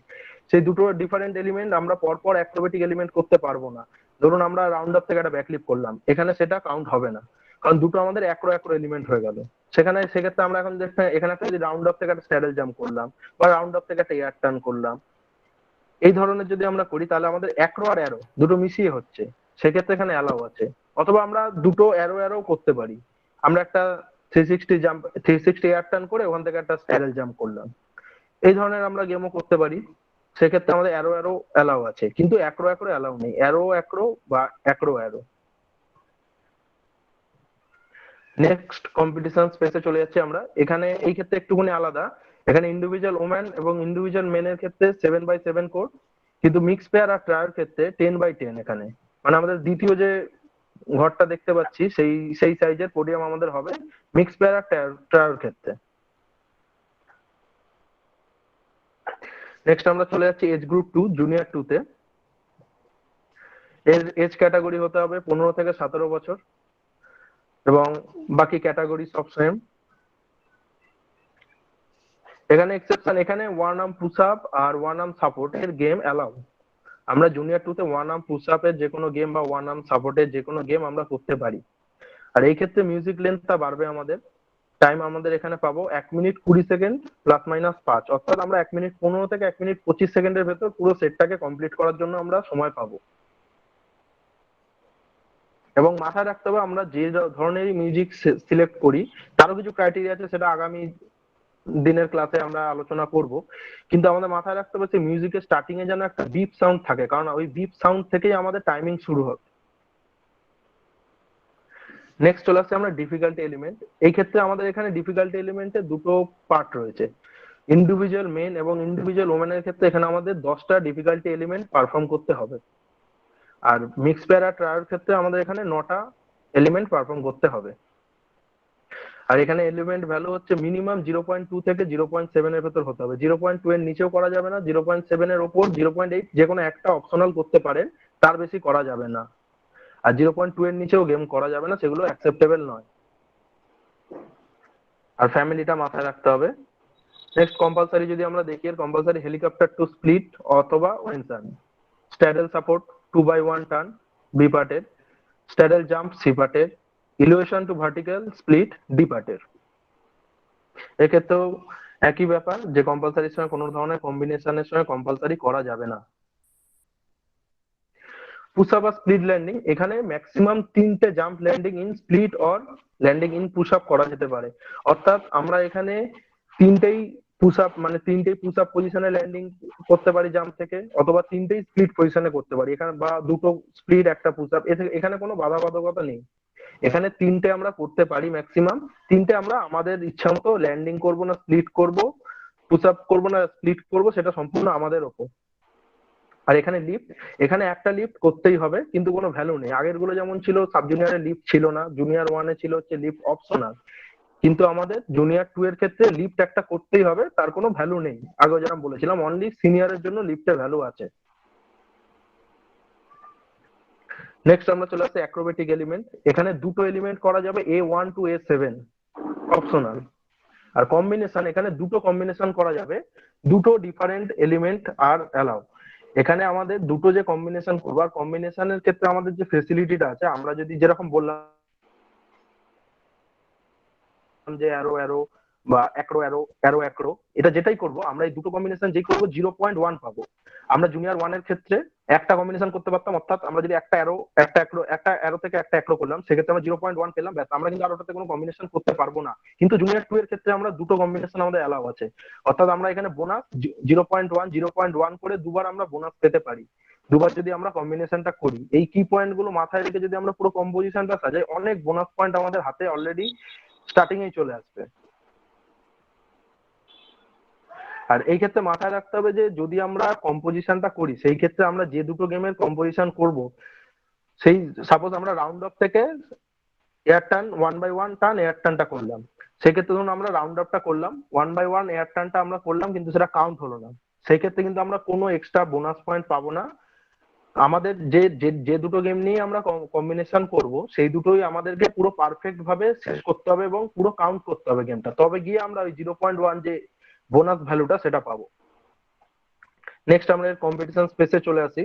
সেই দুটো ডিফারেন্ট এলিমেন্ট আমরা পরপর অ্যাক্রোবেটিক এলিমেন্ট করতে পারবো না। ধরুন আমরা রাউন্ড আপ থেকে একটা ব্যাকলিপ করলাম, এখানে সেটা কাউন্ট হবে না, কারণ দুটো আমাদের অ্যাক্রো এলিমেন্ট হয়ে গেল। সেক্ষেত্রে আমরা এখন এখানে একটা যদি রাউন্ড আপ থেকে একটা স্ট্যাডেল জাম্প করলাম বা রাউন্ড আপ থেকে একটা এয়ার টার্ন করলাম, এই ধরনের যদি আমরা করি তাহলে আমাদের অ্যাক্রো আর অ্যারো দুটো মিশিয়ে হচ্ছে, সেক্ষেত্রে এখানে অ্যালাউ আছে। অথবা আমরা দুটো অ্যারো করতে পারি, আমরা একটা 360 এয়ার টার্ন করে ওখান থেকে একটা স্প্যারেল জাম্প করলাম, এই ধরনের আমরা গেমও করতে পারি। সেক্ষেত্রে আমাদের অ্যারো অ্যালাউ আছে, কিন্তু অ্যাক্রো অ্যালাউ নেই, অ্যাক্রো বা অ্যারো। নেক্সট কম্পিটিশন স্পেসে চলে যাচ্ছি আমরা। এখানে এই ক্ষেত্রে একটুখানি আলাদা, এখানে ইন্ডিভিজুয়াল ওম্যান এবং ইন্ডিভিজুয়াল মেনের ক্ষেত্রে 7/7 কোড, কিন্তু মিক্স পেয়ার আর ট্রায়ার ক্ষেত্রে 10/10। এখানে মানে আমাদের দ্বিতীয় যে ঘরটা দেখতে পাচ্ছি সেই সাইজের পোডিয়াম আমাদের হবে মিক্স পেয়ার আর ট্রায়ার ক্ষেত্রে। নেক্সট আমরা চলে যাচ্ছি এজ গ্রুপ 2 জুনিয়র 2 তে। এজ ক্যাটাগরি হতে হবে 15 থেকে 17 বছর, এবং বাকি ক্যাটাগরি সব সেম। এখানে এক্সেপশন, এখানে ওয়ান আর্ম পুশ আপ আর ওয়ান আর্ম সাপোর্ট এর গেম অ্যালাউ। আমরা জুনিয়র 2 তে ওয়ান আর্ম পুশ আপের যে কোনো গেম বা ওয়ান আর্ম সাপোর্টের যে কোনো গেম আমরা করতে পারি। আর এই ক্ষেত্রে মিউজিক লেন্থটা বাড়বে, আমাদের টাইম আমাদের এখানে পাবো 1 মিনিট 20 সেকেন্ড প্লাস মাইনাস 5, অর্থাৎ আমরা 1 মিনিট 15 থেকে 1 মিনিট 25 সেকেন্ডের ভেতর পুরো সেটটাকে কমপ্লিট করার জন্য আমরা সময় পাবো। এবং মাথায় রাখতে হবে আমরা যে ধরনের মিউজিক সিলেক্ট করি তারও কিছু ক্রাইটেরিয়া আছে, সেটা আগামী দিনের ক্লাসে আমরা আলোচনা করব। কিন্তু আমাদের মাথায় রাখতে হবে যে মিউজিকের স্টার্টিং এ যেন একটা বিপ সাউন্ড থাকে, কারণ ওই বিপ সাউন্ড থেকেই আমাদের টাইমিং শুরু হবে। নেক্সট চলে আসছে আমরা ডিফিকাল্টি এলিমেন্ট। এই ক্ষেত্রে আমাদের এখানে ডিফিকাল্টি এলিমেন্টে দুটো পার্ট রয়েছে। ইন্ডিভিজুয়াল মেন এবং ইন্ডিভিজুয়াল ওমেনের ক্ষেত্রে এখানে আমাদের 10টা ডিফিকাল্টি এলিমেন্ট পারফর্ম করতে হবে, আর মিক্স পেয়ার আর ট্রায়ার ক্ষেত্রে আমাদের এখানে 9টা এলিমেন্ট পারফর্ম করতে হবে। আর এখানে এলিমেন্ট ভ্যালু হচ্ছে মিনিমাম 0.2 থেকে 0.7 এর ভেতর হতে হবে। 0.2 এর নিচেও করা যাবে না, 0.7 এর ওপর 0.8 যে কোনো একটা অপশনাল করতে পারেন, তার বেশি করা যাবে না। আর 0.2 এর নিচেও গেম করা যাবে না, সেগুলো অ্যাকসেপ্টেবল নয়। আর ফ্যামিলিটা মাথায় রাখতে হবে। নেক্সট কম্পালসারি যদি আমরা দেখি, এর কম্পালসারি হেলিকপ্টার টু স্প্লিট অথবা Wenson, straddle support 2/1 turn B পার্টের, স্ট্যাডেল জাম্প সি পার্টের, elevation to vertical split D পার্টের। এক্ষেত্রেও একই ব্যাপার, যে কম্পালসারির সঙ্গে কোনো ধরনের কম্বিনেশনের সঙ্গে কম্পালসারি করা যাবে না। পুশ আপ আর স্প্লিট ল্যান্ডিং, এখানে ম্যাক্সিমাম 3টে jump landing in split or landing in push up করা যেতে পারে। অর্থাৎ আমরা এখানে তিনটেই পুশ আপ মানে তিনটেই পুশ আপ পজিশনে ল্যান্ডিং করতে পারি জাম্প থেকে, অথবা তিনটেই স্প্লিট পজিশনে করতে পারি এখানে, বা দুটো স্প্লিট একটা পুশ আপ, এখানে কোনো বাধাবাধকতা নেই। এখানে তিনটে আমরা করতে পারি ম্যাক্সিমাম, তিনটে আমরা আমাদের ইচ্ছা মতো ল্যান্ডিং করবো না স্প্লিট করবো, পুশ আপ করবো না স্প্লিট করবো, সেটা সম্পূর্ণ আমাদের ওপর। আর এখানে লিফট, এখানে একটা লিফট করতেই হবে, কিন্তু কোনো ভ্যালু নেই। আগের গুলো যেমন ছিল, সাব জুনিয়রে লিফট ছিল না, জুনিয়র 1-এ ছিল হচ্ছে লিফট অপশনাল, কিন্তু আমাদের জুনিয়র 2 এর ক্ষেত্রে লিফট একটা করতেই হবে, তার কোনো ভ্যালু নেই। আগে যেরকম বলেছিলাম, অনলি সিনিয়রের জন্য লিফটের ভ্যালু আছে। নেক্সট আমরা চলে আসছি অ্যাক্রোবেটিক এলিমেন্ট। এখানে দুটো এলিমেন্ট করা যাবে, A1 to A7 optional. R combination, এখানে দুটো কম্বিনেশন করা যাবে, দুটো ডিফারেন্ট এলিমেন্ট আর অ্যালাউ। এখানে আমাদের দুটো যে কম্বিনেশন করবো, আর কম্বিনেশনের ক্ষেত্রে আমাদের যে ফেসিলিটিটা আছে, আমরা যদি যেরকম বললাম যে অ্যারো অ্যারো বা অ্যাক্রো অ্যারো অ্যারো অ্যাক্রো, এটা যেটাই করবো আমরা, এই দুটো কম্বিনেশন যেই করবো 0.1 পাবো। আমরা জুনিয়র 1 এর ক্ষেত্রে একটা কম্বিনেশন করতে পারতাম, অর্থাৎ আমরা যদি একটা অ্যারো একটা অ্যাক্রো একটা অ্যারো থেকে একটা অ্যাক্রো করলাম, সেক্ষেত্রে আমরা 0.1 পেলাম, ব্যাস। আমরা কিন্তু আর ওটাতে কোনো কম্বিনেশন করতে পারবো না। কিন্তু জুনিয়র 2 এর ক্ষেত্রে আমরা দুটো কম্বিনেশন আমাদের অ্যালাউ আছে, অর্থাৎ আমরা এখানে বোনাস 0.1 করে দুবার আমরা বোনাস পেতে পারি, দুবার যদি আমরা কম্বিনেশনটা করি। এই কি পয়েন্ট গুলো মাথায় রেখে যদি আমরা পুরো কম্পোজিশনটা সাজাই, অনেক বোনাস পয়েন্ট আমাদের হাতে অলরেডি স্টার্টিং এই চলে আসবে। আর এই ক্ষেত্রে মাথায় রাখতে হবে যে যদি আমরা কম্পোজিশনটা করি, সেই ক্ষেত্রে আমরা যে দুটো গেমের কম্পোজিশন করব, সেই সাপোজ আমরা রাউন্ড অফ থেকে এয়ার টার্ন 1/1 টার্ন এয়ার টার্নটা করলাম, সেক্ষেত্রে ধরুন আমরা রাউন্ড অফটা করলাম 1/1 এয়ার টার্নটা আমরা করলাম, কিন্তু সেটা কাউন্ট হলো না, সেই ক্ষেত্রে কিন্তু আমরা কোনো এক্সট্রা বোনাস পয়েন্ট পাবো না। আমাদের যে যে দুটো গেম নিয়ে আমরা কম্বিনেশন করব, সেই দুটোই আমাদেরকে পুরো পারফেক্ট ভাবে শেষ করতে হবে এবং পুরো কাউন্ট করতে হবে গেমটা, তবে গিয়ে আমরা ওই 0.1 যে বোনাস ভ্যালুটা সেটা পাবো। নেক্সট আমরা কম্পিটিশন স্পেসে চলে আসি।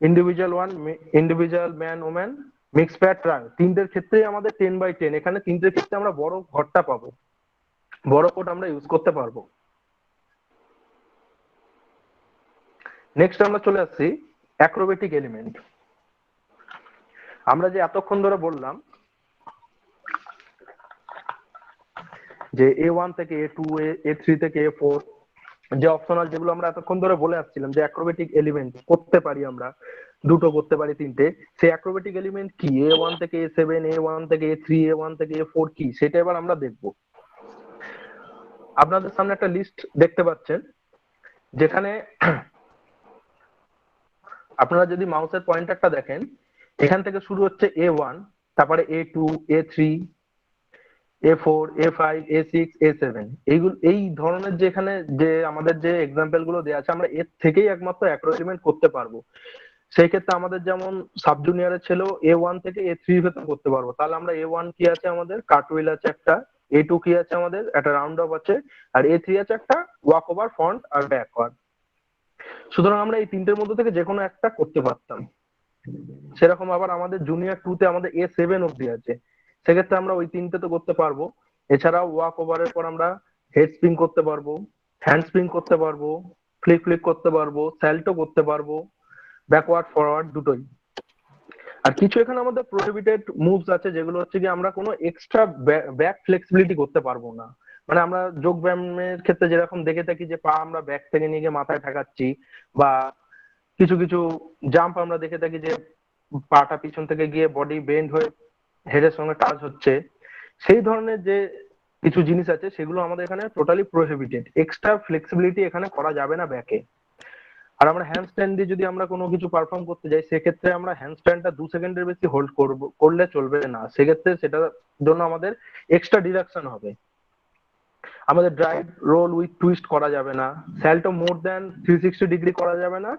Individual 1, individual man woman, mix pair trial, তিনটের ক্ষেত্রেই আমাদের 10/10। এখানে তিনটের ক্ষেত্রে আমরা বড় ঘরটা পাবো, বড় কোট আমরা ইউজ করতে পারবো। নেক্সট আমরা চলে আসছি অ্যাক্রোবেটিক এলিমেন্ট। আমরা যে এতক্ষণ ধরে বললাম যে A1 থেকে A2, A3 থেকে A4, যে অপশনাল যেগুলো আমরা এতক্ষণ ধরে বলে আসছিলাম যে অ্যাক্রোবেটিক এলিমেন্ট করতে পারি, আমরা দুটো করতে পারি, তিনটে, সেই অ্যাক্রোবেটিক এলিমেন্ট কি, A1 থেকে A7, A1 থেকে A3, A1 থেকে A4 কি, সেটা এবার আমরা দেখব। আপনাদের সামনে একটা লিস্ট দেখতে পাচ্ছেন, যেখানে আপনারা যদি মাউসের পয়েন্টারটা দেখেন, এখান থেকে শুরু হচ্ছে A1, তারপরে A2, A3, A4, A5, A6, A7, এইগুলো এই ধরনের যেখানে যে আমাদের যে এক্সাম্পল গুলো দেওয়া আছে, আমরা এর থেকেই একমাত্র অ্যাক্রো এলিমেন্ট করতে পারবো। সেই ক্ষেত্রে আমাদের যেমন সাব জুনিয়রে ছিল A1 থেকে A3 ভেতর করতে পারবো, তাহলে আমরা A1 কি আছে আমাদের কাটউইল আছে একটা, A2 কি আছে আমাদের একটা রাউন্ড অফ আছে, আর A3 আছে একটা ওয়াক ওভার ফ্রন্ট আর ব্যাকওয়ার্ড। সুতরাং আমরা এই তিনটের মধ্যে থেকে যে কোনো একটা করতে পারতাম। সেরকম আবার আমাদের জুনিয়র 2 তে আমাদের A7 অব্দি আছে, সেক্ষেত্রে আমরা ওই তিনটে তো করতে পারবো। এছাড়াও ওয়াক ওভারের পর আমরা হেড স্প্রিং করতে পারবো, হ্যান্ড স্প্রিং করতে পারবো, ফ্লিপ ফ্লিপ করতে পারবো, স্যাল্টো করতে পারবো, ব্যাকওয়ার্ড ফরওয়ার্ড দুটোই। আর কিছু এখানে আমাদের প্রোহিবিটেড মুভস আছে, যেগুলো হচ্ছে কি আমরা কোনো এক্সট্রা ব্যাক ফ্লেক্সিবিলিটি করতে পারবো না। মানে আমরা যোগ ব্যায়ামের ক্ষেত্রে যেরকম দেখে থাকি যে পা আমরা ব্যাক থেকে নিয়ে গিয়ে মাথায় ঠেকাচ্ছি, বা কিছু কিছু জাম্প আমরা দেখে থাকি যে পাটা পিছন থেকে গিয়ে বডি বেন্ড হয়ে হেডের সঙ্গে টাচ হচ্ছে, সেই ধরনের যে কিছু জিনিস আছে সেগুলো আমাদের এখানে টোটালি প্রোহিবিটেড, এক্সট্রা ফ্লেক্সিবিলিটি এখানে করা যাবে না ব্যাকে। আর আমরা হ্যান্ডস্ট্যান্ড দিয়ে যদি আমরা কোনো কিছু পারফর্ম করতে যাই সেক্ষেত্রে আমরা হ্যান্ডস্ট্যান্ডটা 2 সেকেন্ডের বেশি হোল্ড করলে চলবে না, সেক্ষেত্রে সেটার জন্য আমাদের এক্সট্রা ডিডাকশন হবে। আমাদের ড্রাইভ রোল উইথ টুইস্ট করা যাবে না, স্যাল্টো মোর দ্যান 360 ডিগ্রি করা যাবে না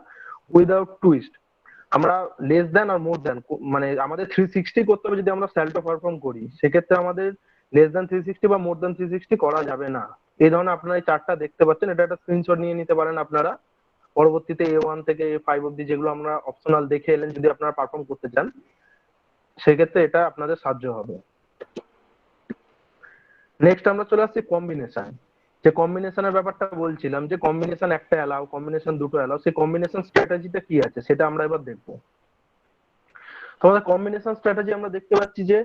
উইদাউট টুইস্ট। আমরা লেস দ্যান আর মোর দ্যান মানে আমাদের 360 করতে হবে যদি আমরা স্যাল্টো পারফর্ম করি, সেক্ষেত্রে আমাদের লেস দ্যান 360 বা মোর দ্যান 360 করা যাবে না। এই ধরনের আপনারা এই চারটা দেখতে পাচ্ছেন, এটা একটা স্ক্রিনশট নিয়ে নিতে পারেন আপনারা। পরবর্তীতে A1 থেকে A5 অব্দি যেগুলো আমরা অপশনাল দেখে এলেন, যদি আপনারা পারফর্ম করতে চান সেক্ষেত্রে এটা আপনাদের সাহায্য হবে। নেক্সট আমরা চলে আসছি কম্বিনেশন। যে কম্বিনেশনের ব্যাপারটা বলছিলাম, যে কম্বিনেশন একটা এলাও, কম্বিনেশন দুটো এলাও, সেই কম্বিনেশন স্ট্র্যাটেজিটা কি আছে সেটা আমরা এবার দেখবো। তো আমাদের কম্বিনেশন স্ট্র্যাটেজি আমরা দেখতে পাচ্ছি যে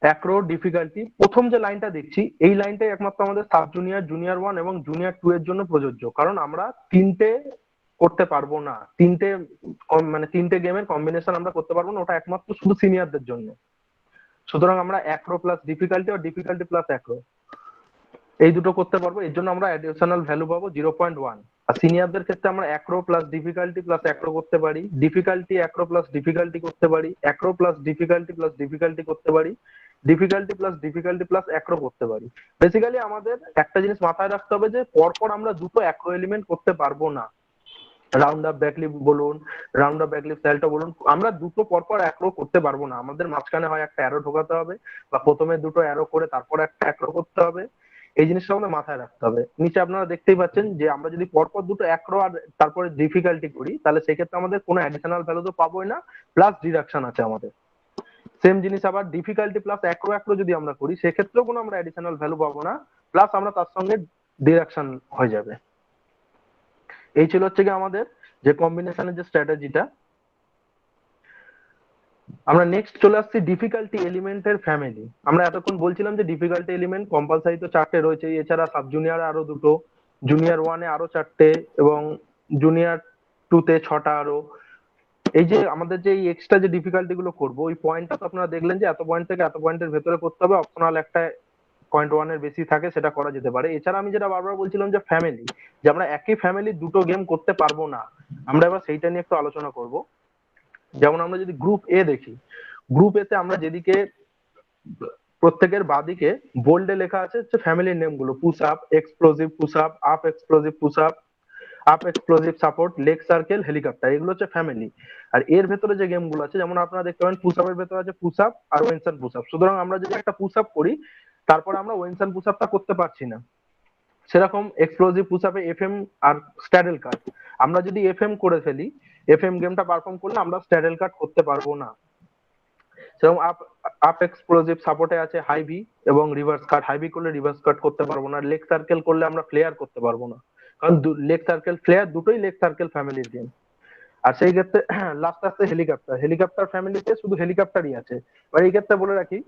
অ্যাক্রো ডিফিকাল্টি, প্রথম যে লাইনটা দেখছি এই লাইনটাই একমাত্র আমাদের সাব জুনিয়র, জুনিয়র 1 এবং জুনিয়র 2 এর জন্য প্রযোজ্য, কারণ আমরা তিনটে করতে পারবো না, তিনটে গেমের কম্বিনেশন আমরা করতে পারবো না, ওটা একমাত্র শুধু সিনিয়রদের জন্য। সুতরাং আমরা অ্যাক্রো প্লাস ডিফিকাল্টি আর ডিফিকাল্টি প্লাস অ্যাক্রো এই দুটো করতে পারবো, এর জন্য আমরা অ্যাডিশনাল ভ্যালু পাবো 0.1। আর সিনিয়রদের ক্ষেত্রে আমরা অ্যাক্রো প্লাস ডিফিকাল্টি প্লাস অ্যাক্রো করতে পারি, ডিফিকাল্টি অ্যাক্রো প্লাস ডিফিকাল্টি করতে পারি, অ্যাক্রো প্লাস ডিফিকাল্টি প্লাস ডিফিকাল্টি করতে পারি, ডিফিকাল্টি প্লাস ডিফিকাল্টি প্লাস অ্যাক্রো করতে পারি। বেসিক্যালি আমাদের একটা জিনিস মাথায় রাখতে হবে যে পরপর আমরা দুটো অ্যাক্রো এলিমেন্ট করতে পারবো না। রাউন্ড আপ ব্যাকলিপ বলুন, রাউন্ড আপ ব্যাকলিপ স্যাল্টো বলুন, আমরা দুটো পরপর অ্যাক্রো করতে পারবো না। আমাদের মাঝখানে হয় একটা অ্যারো ঢোকাতে হবে, বা প্রথমে দুটো অ্যারো করে তারপর একটা অ্যাক্রো করতে হবে। এই জিনিসটা আমাদের মাথায় রাখতে হবে। নিচে আপনারা দেখতেই পাচ্ছেন যে আমরা যদি পরপর দুটো অ্যাক্রো আর তারপরে ডিফিকাল্টি করি, তাহলে সেক্ষেত্রে আমাদের কোনো অ্যাডিশনাল ভ্যালু তো পাবোই না, প্লাস ডিডাকশন আছে আমাদের। সেম জিনিস আবার ডিফিকাল্টি প্লাস অ্যাক্রো অ্যাক্রো যদি আমরা করি সেক্ষেত্রেও কোনো আমরা অ্যাডিশনাল ভ্যালু পাবো না, প্লাস আমরা তার সঙ্গে ডিডাকশন হয়ে যাবে। এই ছিল হচ্ছে কি আমাদের যে কম্বিনেশনের যে স্ট্র্যাটেজিটা। আমরা নেক্সট চলে আসছি ডিফিকাল্টি এলিমেন্টের ফ্যামিলি। আমরা এতক্ষণ বলছিলাম যে ডিফিকাল্টি এলিমেন্ট কম্পালসারি তো 4টে রয়েছে, এছাড়া সাব জুনিয়র আরো 2টো, জুনিয়র 1-এ আরো 4টে এবং জুনিয়র 2-তে 6টা আরো। এই যে আমাদের যে এক্সট্রা যে ডিফিকাল্টি গুলো করবো, ওই পয়েন্টটা তো আপনারা দেখলেন যে এত পয়েন্ট থেকে এত পয়েন্টের ভেতরে করতে হবে, অপশনাল একটা 0.1 এর বেশি থাকে সেটা করা যেতে পারে। এছাড়া আমি যেটা বারবার বলছিলাম যে ফ্যামিলি, যে আমরা একই ফ্যামিলির দুটো গেম করতে পারবো না, আমরা এবার সেইটা নিয়ে একটু আলোচনা করব। যেমন আমরা যদি গ্রুপ এ দেখি, গ্রুপ এতে আমরা যেদিকে প্রত্যেকের বাদিকে বোল্ডে লেখা আছে হচ্ছে ফ্যামিলির নেম গুলো, push up, explosive push up explosive push up explosive support, leg circle, helicopter, এগুলো হচ্ছে ফ্যামিলি। আর এর ভেতরে যে গেম গুলো আছে, যেমন আপনারা দেখতে পাবেন পুশ আপের ভেতরে আছে পুশ আপ আর ওয়েনসন পুশ আপ। সুতরাং আমরা যদি একটা পুশ আপ করি তারপরে আমরা ওয়েনসন পুশ আপটা করতে পারছি না, সেরকম এক্সপ্লোসিভ পুশ আপে এফএম আর স্ট্যাডেল কাট, আমরা যদি এফএম করে ফেলি, এফএম গেমটা পারফর্ম করলে আমরা স্ট্যাডেল কাট করতে পারবো না। সেরকম আপ এক্সপ্লোসিভ সাপোর্টে আছে হাই ভি এবং রিভার্স কাট, হাই ভি করলে রিভার্স কাট করতে পারবো না, লেগ সার্কেল করলে আমরা ফ্লেয়ার করতে পারবো না, কারণ লেগ সার্কেল ফ্লেয়ার দুটোই লেগ সার্কেল ফ্যামিলির গেম। আর সেই ক্ষেত্রে লাস্ট আসছে হেলিকপ্টার, হেলিকপ্টার ফ্যামিলিতে শুধু হেলিকপ্টারই আছে। এবার এই ক্ষেত্রে বলে রাখি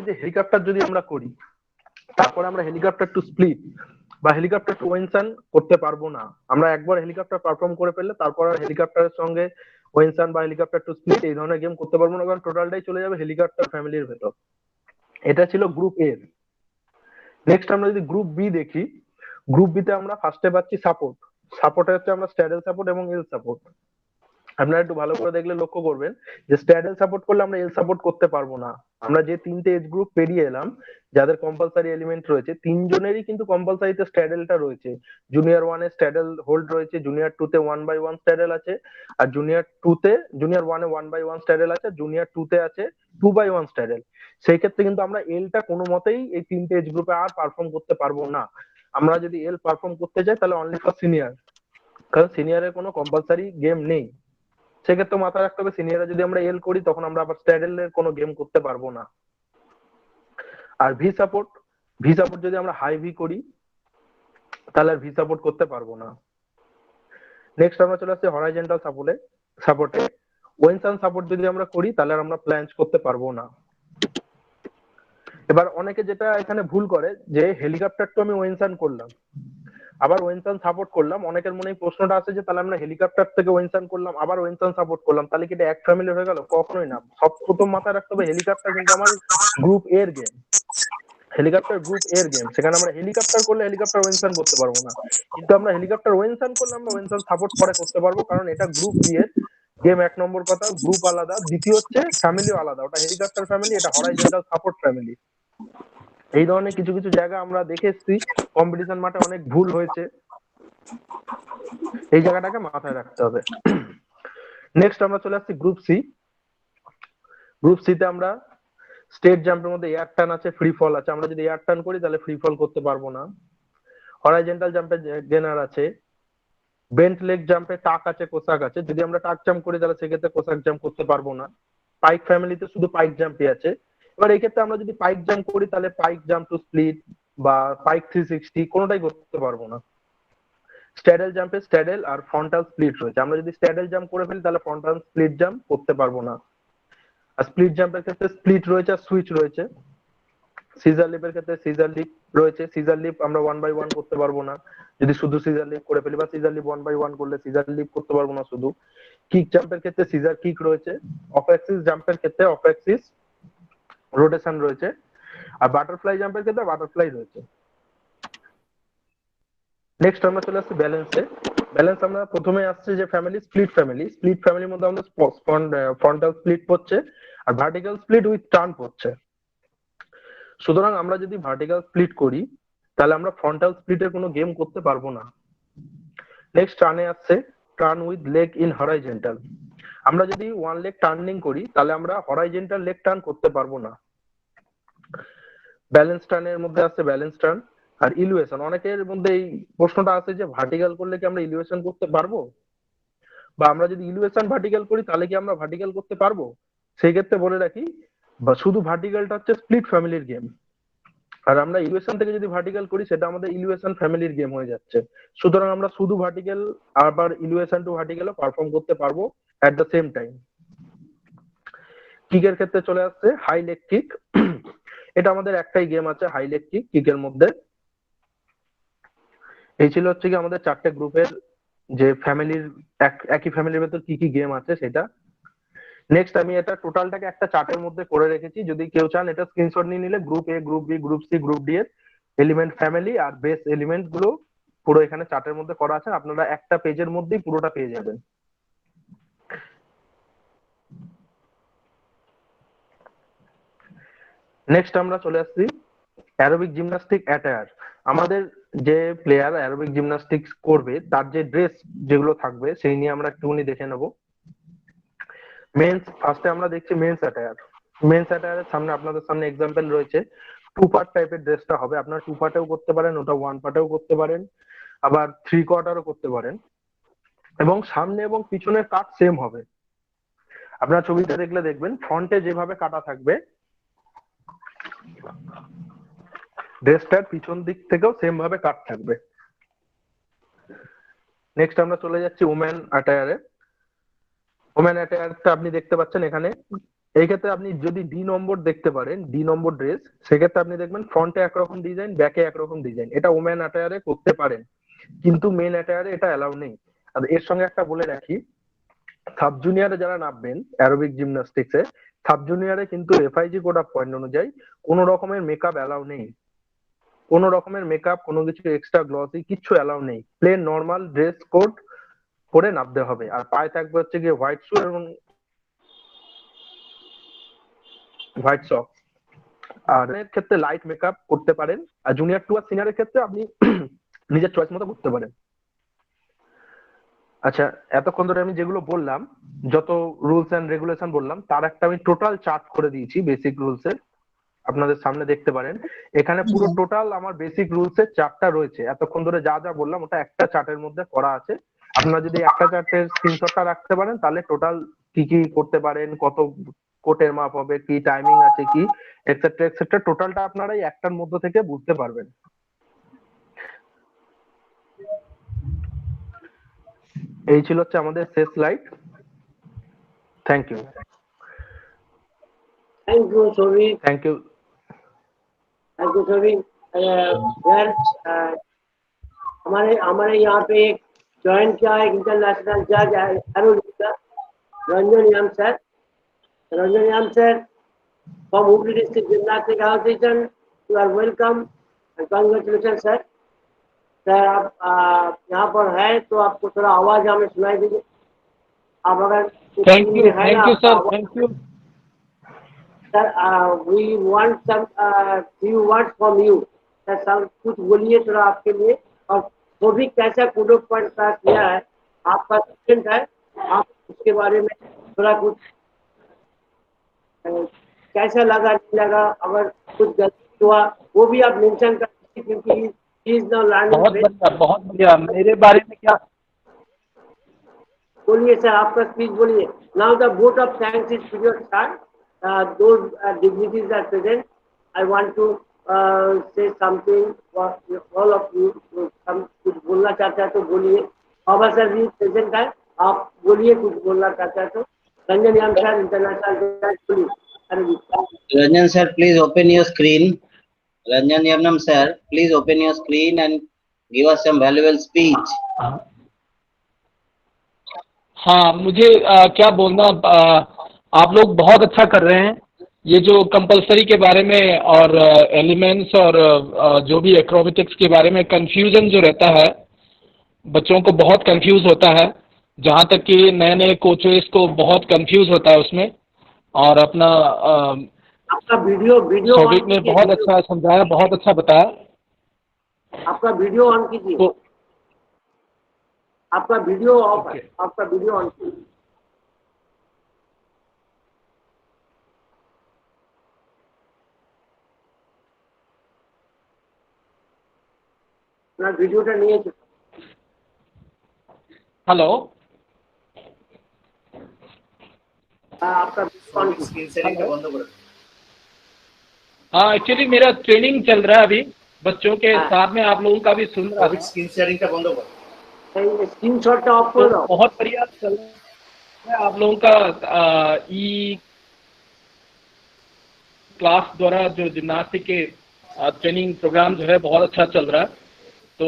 যে হেলিকপ্টার যদি আমরা করি তারপরে আমরা হেলিকপ্টার টু স্প্লিট বা হেলিকপ্টার টু ওয়েনসন করতে পারবো না। আমরা একবার হেলিকপ্টার পারফর্ম করে ফেললে তারপর আর হেলিকপ্টারের সঙ্গে ওয়েনসন বা হেলিকপ্টার টু স্প্লিট এই ধরনের গেম করতে পারবো না, কারণ টোটালটাই চলে যাবে হেলিকপ্টার ফ্যামিলির ভেতর। এটা ছিল গ্রুপ এ। নেক্সট আমরা যদি গ্রুপ বি দেখি, গ্রুপ বি তে আমরা ফার্স্টে পাচ্ছি সাপোর্ট। সাপোর্টে হচ্ছে আমরা স্ট্যাডেল সাপোর্ট এবং এল সাপোর্ট। আপনারা একটু ভালো করে দেখলে লক্ষ্য করবেন যে স্ট্যাডেল সাপোর্ট করলে আমরা এল সাপোর্ট করতে পারবো না। আমরা যে তিনটে এজ গ্রুপ পেরিয়ে এলাম যাদের কম্পালসারি এলিমেন্ট রয়েছে, তিনজনেরই কিন্তু কম্পালসারিতে স্ট্যাডেলটা রয়েছে। জুনিয়র 1-এ স্ট্যাডেল হোল্ড রয়েছে, জুনিয়র 2-তে 1/1 স্ট্যাডেল আছে, আর জুনিয়র 1-এ 1/1 স্ট্যাডেল আছে, জুনিয়র 2-তে আছে 2/1 স্ট্যাডেল। সেই ক্ষেত্রে কিন্তু আমরা এলটা কোনো মতেই এই তিনটে এজ গ্রুপে আর পারফর্ম করতে পারবো না। আমরা যদি এল পারফর্ম করতে যাই তাহলে অনলি ফর সিনিয়র, কারণ সিনিয়রের কোনো কম্পালসারি গেম নেই। সেক্ষেত্রে মাথায় রাখতে হবে সিনিয়ররা যদি আমরা এল করি তখন আমরা আবার স্ট্যাডেলের কোনো গেম করতে পারবো না। আর ভি সাপোর্ট যদি আমরা হাই ভি করি তাহলে আর ভি সাপোর্ট করতে পারবো না। নেক্সট আমরা চলে আসছি হরাইজন্টাল সাপোর্টে। ওয়েনসন সাপোর্ট যদি আমরা করি তাহলে আমরা প্ল্যাঞ্চ করতে পারবো না। এবার অনেকে যেটা এখানে ভুল করে যে হেলিকপ্টার তো আমি ওয়েনসন করলাম, আবার ওয়েনসান সাপোর্ট করলাম, অনেকের মনে এই প্রশ্নটা আছে যে তাহলে আমরা হেলিকপ্টার থেকে ওয়েনসান করলাম আবার ওয়েনসান সাপোর্ট করলাম, তাহলে কি এটা এক ফ্যামিলি হয়ে গেল? কখনোই না। সব প্রথম মাথায় রাখতে হবে হেলিকপ্টার কিন্তু আমার গ্রুপ এর গেম, হেলিকপ্টার গ্রুপ এর গেম, সেখানে আমরা হেলিকপ্টার করলে হেলিকপ্টার ওয়েনসান করতে পারবো না, কিন্তু আমরা হেলিকপ্টার ওয়েনসান করলে আমরা ওয়েনসান সাপোর্ট পরে করতে পারবো, কারণ এটা গ্রুপ বি এর গেম। এক নম্বর কথা, গ্রুপ আলাদা, দ্বিতীয় হচ্ছে ফ্যামিলিও আলাদা, ওটা হেলিকপ্টার ফ্যামিলি, এটা হরাইজন্টাল সাপোর্ট ফ্যামিলি। এই ধরনের কিছু কিছু জায়গা আমরা দেখে এসেছি, কম্পিটিশন মাঠে অনেক ভুল হয়েছে, এই জায়গাটাকে মাথায় রাখতে হবে। নেক্সট আমরা চলে আসছি গ্রুপ সি। গ্রুপ সি তে আমরা স্টেট জাম্পের মধ্যে এয়ার টার্ন আছে, ফ্রি ফল আছে। আমরা যদি এয়ার টার্ন করি তাহলে ফ্রি ফল করতে পারবো না। হরাইজন্টাল জাম্পে গেনার আছে, বেন্ট লেগ জাম্পে টাক আছে, কোসাক আছে। যদি আমরা টাক জাম্প করি তাহলে সেক্ষেত্রে কোসাক জাম্প করতে পারবো না। পাইক ফ্যামিলিতে শুধু পাইক জাম্পই আছে। এবার এই ক্ষেত্রে আমরা যদি পাইক জাম্প করি তাহলে পাইক জাম্প টু স্প্লিট বা পাইক 360 কোনোটাই করতে পারবো না। স্ট্যাডেল জাম্পে স্ট্যাডেল আর ফ্রন্টাল স্প্লিট রয়েছে, আমরা যদি স্ট্যাডেল জাম্প করে ফেলি তাহলে ফ্রন্টাল স্প্লিট জাম্প করতে পারবো না। আর স্প্লিট জাম্পের ক্ষেত্রে স্প্লিট রয়েছে আর সুইচ রয়েছে। সিজার লিপের ক্ষেত্রে সিজার লিপ রয়েছে, সিজার লিপ আমরা 1/1 করতে পারবো না যদি শুধু সিজার লিপ করে ফেলি, বা সিজার লিপ 1/1 করলে সিজার লিপ করতে পারবো না শুধু। কিক জাম্পের ক্ষেত্রে সিজার কিক রয়েছে, অফ অ্যাক্সিস জাম্পের ক্ষেত্রে অফ অ্যাক্সিস রোটেশন রয়েছে, আর বাটারফ্লাই জাম্পের ক্ষেত্রে বাটারফ্লাই রয়েছে। নেক্সট আমরা চলে আসছি ব্যালেন্সে। ব্যালেন্স আমরা প্রথমে আসছে যে ফ্যামিলি, স্প্লিট ফ্যামিলি। স্প্লিট ফ্যামিলির মধ্যে আমাদের ফ্রন্টাল স্প্লিট পড়ছে আর ভার্টিক্যাল স্প্লিট উইথ টার্ন পড়ছে। সুতরাং আমরা যদি ভার্টিক্যাল স্প্লিট করি তাহলে আমরা ফ্রন্টাল স্প্লিটের কোনো গেম করতে পারবো না। নেক্সট টার্নে আসছে turn with leg in horizontal. আমরা যদি ওয়ান লেগ টার্নিং করি তাহলে আমরা হরাইজন্টাল লেগ টার্ন করতে পারবো না। ব্যালেন্স টার্নের মধ্যে আসছে ব্যালেন্স টার্ন আর ইলিউয়েশন। অনেকের মধ্যে এই প্রশ্নটা আছে যে ভার্টিক্যাল করলে কি আমরা ইলিউয়েশন করতে পারবো, বা আমরা যদি ইলিউয়েশন ভার্টিক্যাল করি তাহলে কি আমরা ভার্টিক্যাল করতে পারবো? সেই ক্ষেত্রে বলে রাখি, বা শুধু ভার্টিক্যালটা হচ্ছে স্প্লিট ফ্যামিলির গেম, আর আমরা ইলিউয়েশন থেকে যদি ভার্টিক্যাল করি সেটা আমাদের ইলিউয়েশন ফ্যামিলির গেম হয়ে যাচ্ছে। সুতরাং আমরা শুধু ভার্টিক্যাল আবার ইলিউয়েশন টু ভার্টিক্যালও পারফর্ম করতে পারবো এট দ্য সেম টাইম। কিকের ক্ষেত্রে চলে আসছে হাই লেগ কিক। এটা আমাদের একটাই গেম আছে হাই লেগ কিক, কিকের মধ্যে। এই ছিল হচ্ছে কি আমাদের চারটে গ্রুপের যে ফ্যামিলির একই ফ্যামিলির ভেতর কি কি গেম আছে সেটা। নেক্সট আমি এটা টোটালটাকে একটা চার্টের মধ্যে করে রেখেছি, যদি কেউ চান এটা স্ক্রিনশট নিয়ে নিলে group A, group B, group C, group D এর এলিমেন্ট ফ্যামিলি আর বেস এলিমেন্ট গুলো পুরো এখানে চার্টের মধ্যে করা আছে, আপনারা একটা পেজের মধ্যেই পুরোটা পেয়ে যাবেন। নেক্সট আমরা চলে আসছি অ্যারোবিক জিমন্যাস্টিক অ্যাটায়ার। আমাদের যে প্লেয়ার অ্যারোবিক জিমন্যাস্টিক্স করবে তার যে ড্রেস যেগুলো থাকবে সেই নিয়ে আমরা একটুখানি দেখে নেব। মেন্স, ফার্স্টে আমরা দেখছি মেন্স অ্যাটায়ার। মেন্স অ্যাটায়ারের সামনে আপনাদের সামনে এক্সাম্পল রয়েছে। 2 পার্ট টাইপের ড্রেসটা হবে, আপনারা 2 পার্টেও করতে পারেন, ওটা 1 পার্টেও করতে পারেন, আবার 3 কোয়ার্টারও করতে পারেন, এবং সামনে এবং পিছনের কাট সেম হবে। আপনারা ছবিটা দেখলে দেখবেন ফ্রন্টে যেভাবে কাটা থাকবে ড্রেসটার পিছন দিক থেকেও সেম ভাবে কাট থাকবে। নেক্সট আমরা চলে যাচ্ছি ওমেন অ্যাটায়ারে। ওমেন অ্যাটায়ারটা আপনি দেখতে পাচ্ছেন এখানে। এই ক্ষেত্রে আপনি যদি ডি নম্বর দেখতে পারেন, ডি নম্বর ড্রেস, সেক্ষেত্রে আপনি দেখবেন ফ্রন্টে একরকম ডিজাইন, ব্যাকে একরকম ডিজাইন। এটা ওমেন অ্যাটায়ারে করতে পারেন, কিন্তু মেন অ্যাটায়ারে এটা অ্যালাউ নেই। আর এর সঙ্গে একটা বলে রাখি, সাব জুনিয়রে যারা নামবেন অ্যারোবিক জিমন্যাস্টিক্সে, সাব জুনিয়রে কিন্তু এফআইজি কোড অফ পয়েন্ট অনুযায়ী কোনো রকমের মেকআপ অ্যালাউ নেই। কোনো রকমের মেকআপ, কোনো কিছু এক্সট্রা গ্লসি কিচ্ছু অ্যালাউ নেই। প্লেন নর্মাল ড্রেস কোড পরে নামতে হবে। আর পায়ে থাকবে হচ্ছে গিয়ে হোয়াইট শু এবং হোয়াইট সক। আর এর ক্ষেত্রে লাইট মেকআপ করতে পারেন, আর জুনিয়র টু আর সিনিয়রের ক্ষেত্রে আপনি নিজের চয়েস মতো করতে পারেন। আচ্ছা, এতক্ষণ ধরে আমি যেগুলো বললাম, যত রুলস এন্ড রেগুলেশন বললাম, তার একটা আমি টোটাল চার্ট করে দিয়েছি বেসিক রুলস এর, আপনাদের সামনে দেখতে পারেন। এখানে পুরো টোটাল আমার বেসিক রুলস এর চার্টটা রয়েছে। এতক্ষণ ধরে যা যা বললাম ওটা একটা চার্টের মধ্যে করা আছে। আপনারা যদি একটা চার্টের স্ক্রিনশটটা রাখতে পারেন তাহলে টোটাল কি কি করতে পারেন, কত কোটের মাপ হবে, কি টাইমিং আছে, কি এটসেট্রা এটসেট্রা, টোটালটা আপনারা এই একটার মধ্যে থেকে বুঝতে পারবেন। এই ছিল হচ্ছে আমাদের শেষ slide. Thank you.
Thank you Souvik.
Thank you.
Thank you Souvik. हमारे हमारे यहाँ पे एक ज्वाइन किया है इंटरनेशनल जज है एरोबिक का, Ranjan Yam sir. Ranjan Yam sir from Hooghly district gymnastic association, you are welcome and congratulation sir. Sir आप यहाँ पर है तो आपको थोड़ा आवाज हमें सुनाई दीजिए। आप अगर
थैंक यू
है ना
sir, thank you.
Sir we want some few words from you. Sir सब कुछ बोलिए थोड़ा आपके लिए, और वो भी कैसा कूडो पॉइंट का किया है, आपका स्टूडेंट है, आप उसके बारे में थोड़ा कुछ कैसा लगा नहीं लगा, अगर कुछ गलती हुआ वो भी आप मेंशन कर दीजिए, क्योंकि ही इज नाउ लर्निंग।
बहुत बढ़िया। मेरे बारे में क्या?
बोलिए सर, आपका स्पीच बोलिए। Now the vote of thanks is period start, those dignities are present. I want to say something all of you. कुछ बोलना चाहता है तो बोलिए। बाबा सर भी प्रेजेंट है, आप बोलिए कुछ बोलना चाहता है तो। रंजन याम सर इंटरनेशनल बोलिए। अरे जी
Ranjan sir, please open your screen. Ranjan Yamnam sir, please open your screen and give us some valuable speech.
हाँ, मुझे क्या बोलना, आप लोग बहुत अच्छा कर रहे हैं। ये जो कंपलसरी के बारे में और एलिमेंट्स और जो भी एक्रोबेटिक्स के बारे में कंफ्यूजन जो रहता है, बच्चों को बहुत कंफ्यूज होता है। जहाँ तक कि नए नए कोचेस को बहुत कंफ्यूज होता है उसमें। और अपना
आपका वीडियो
सौभिक ने बहुत अच्छा समझाया, बहुत अच्छा बताया।
आपका वीडियो ऑन कीजिए।
तो
आपका वीडियो ऑफ है, आपका वीडियो ऑन कीजिए। ना ভিডিওটা নিয়েছে।
हेलो,
आपका
स्क्रीन शेयरिंग का बंद करो।
हाँ, एक्चुअली मेरा ट्रेनिंग चल रहा है अभी बच्चों के साथ में, आप लोगों का भी सुन रहा था।
स्क्रीन शेयरिंग का बंद करो।
स्क्रीनशॉट ऑफ कर दो।
बहुत बढ़िया चल रहा है आप लोगों का ई क्लास द्वारा जो जिम्नास्टिक के ट्रेनिंग प्रोग्राम जो है बहुत अच्छा चल रहा है। तो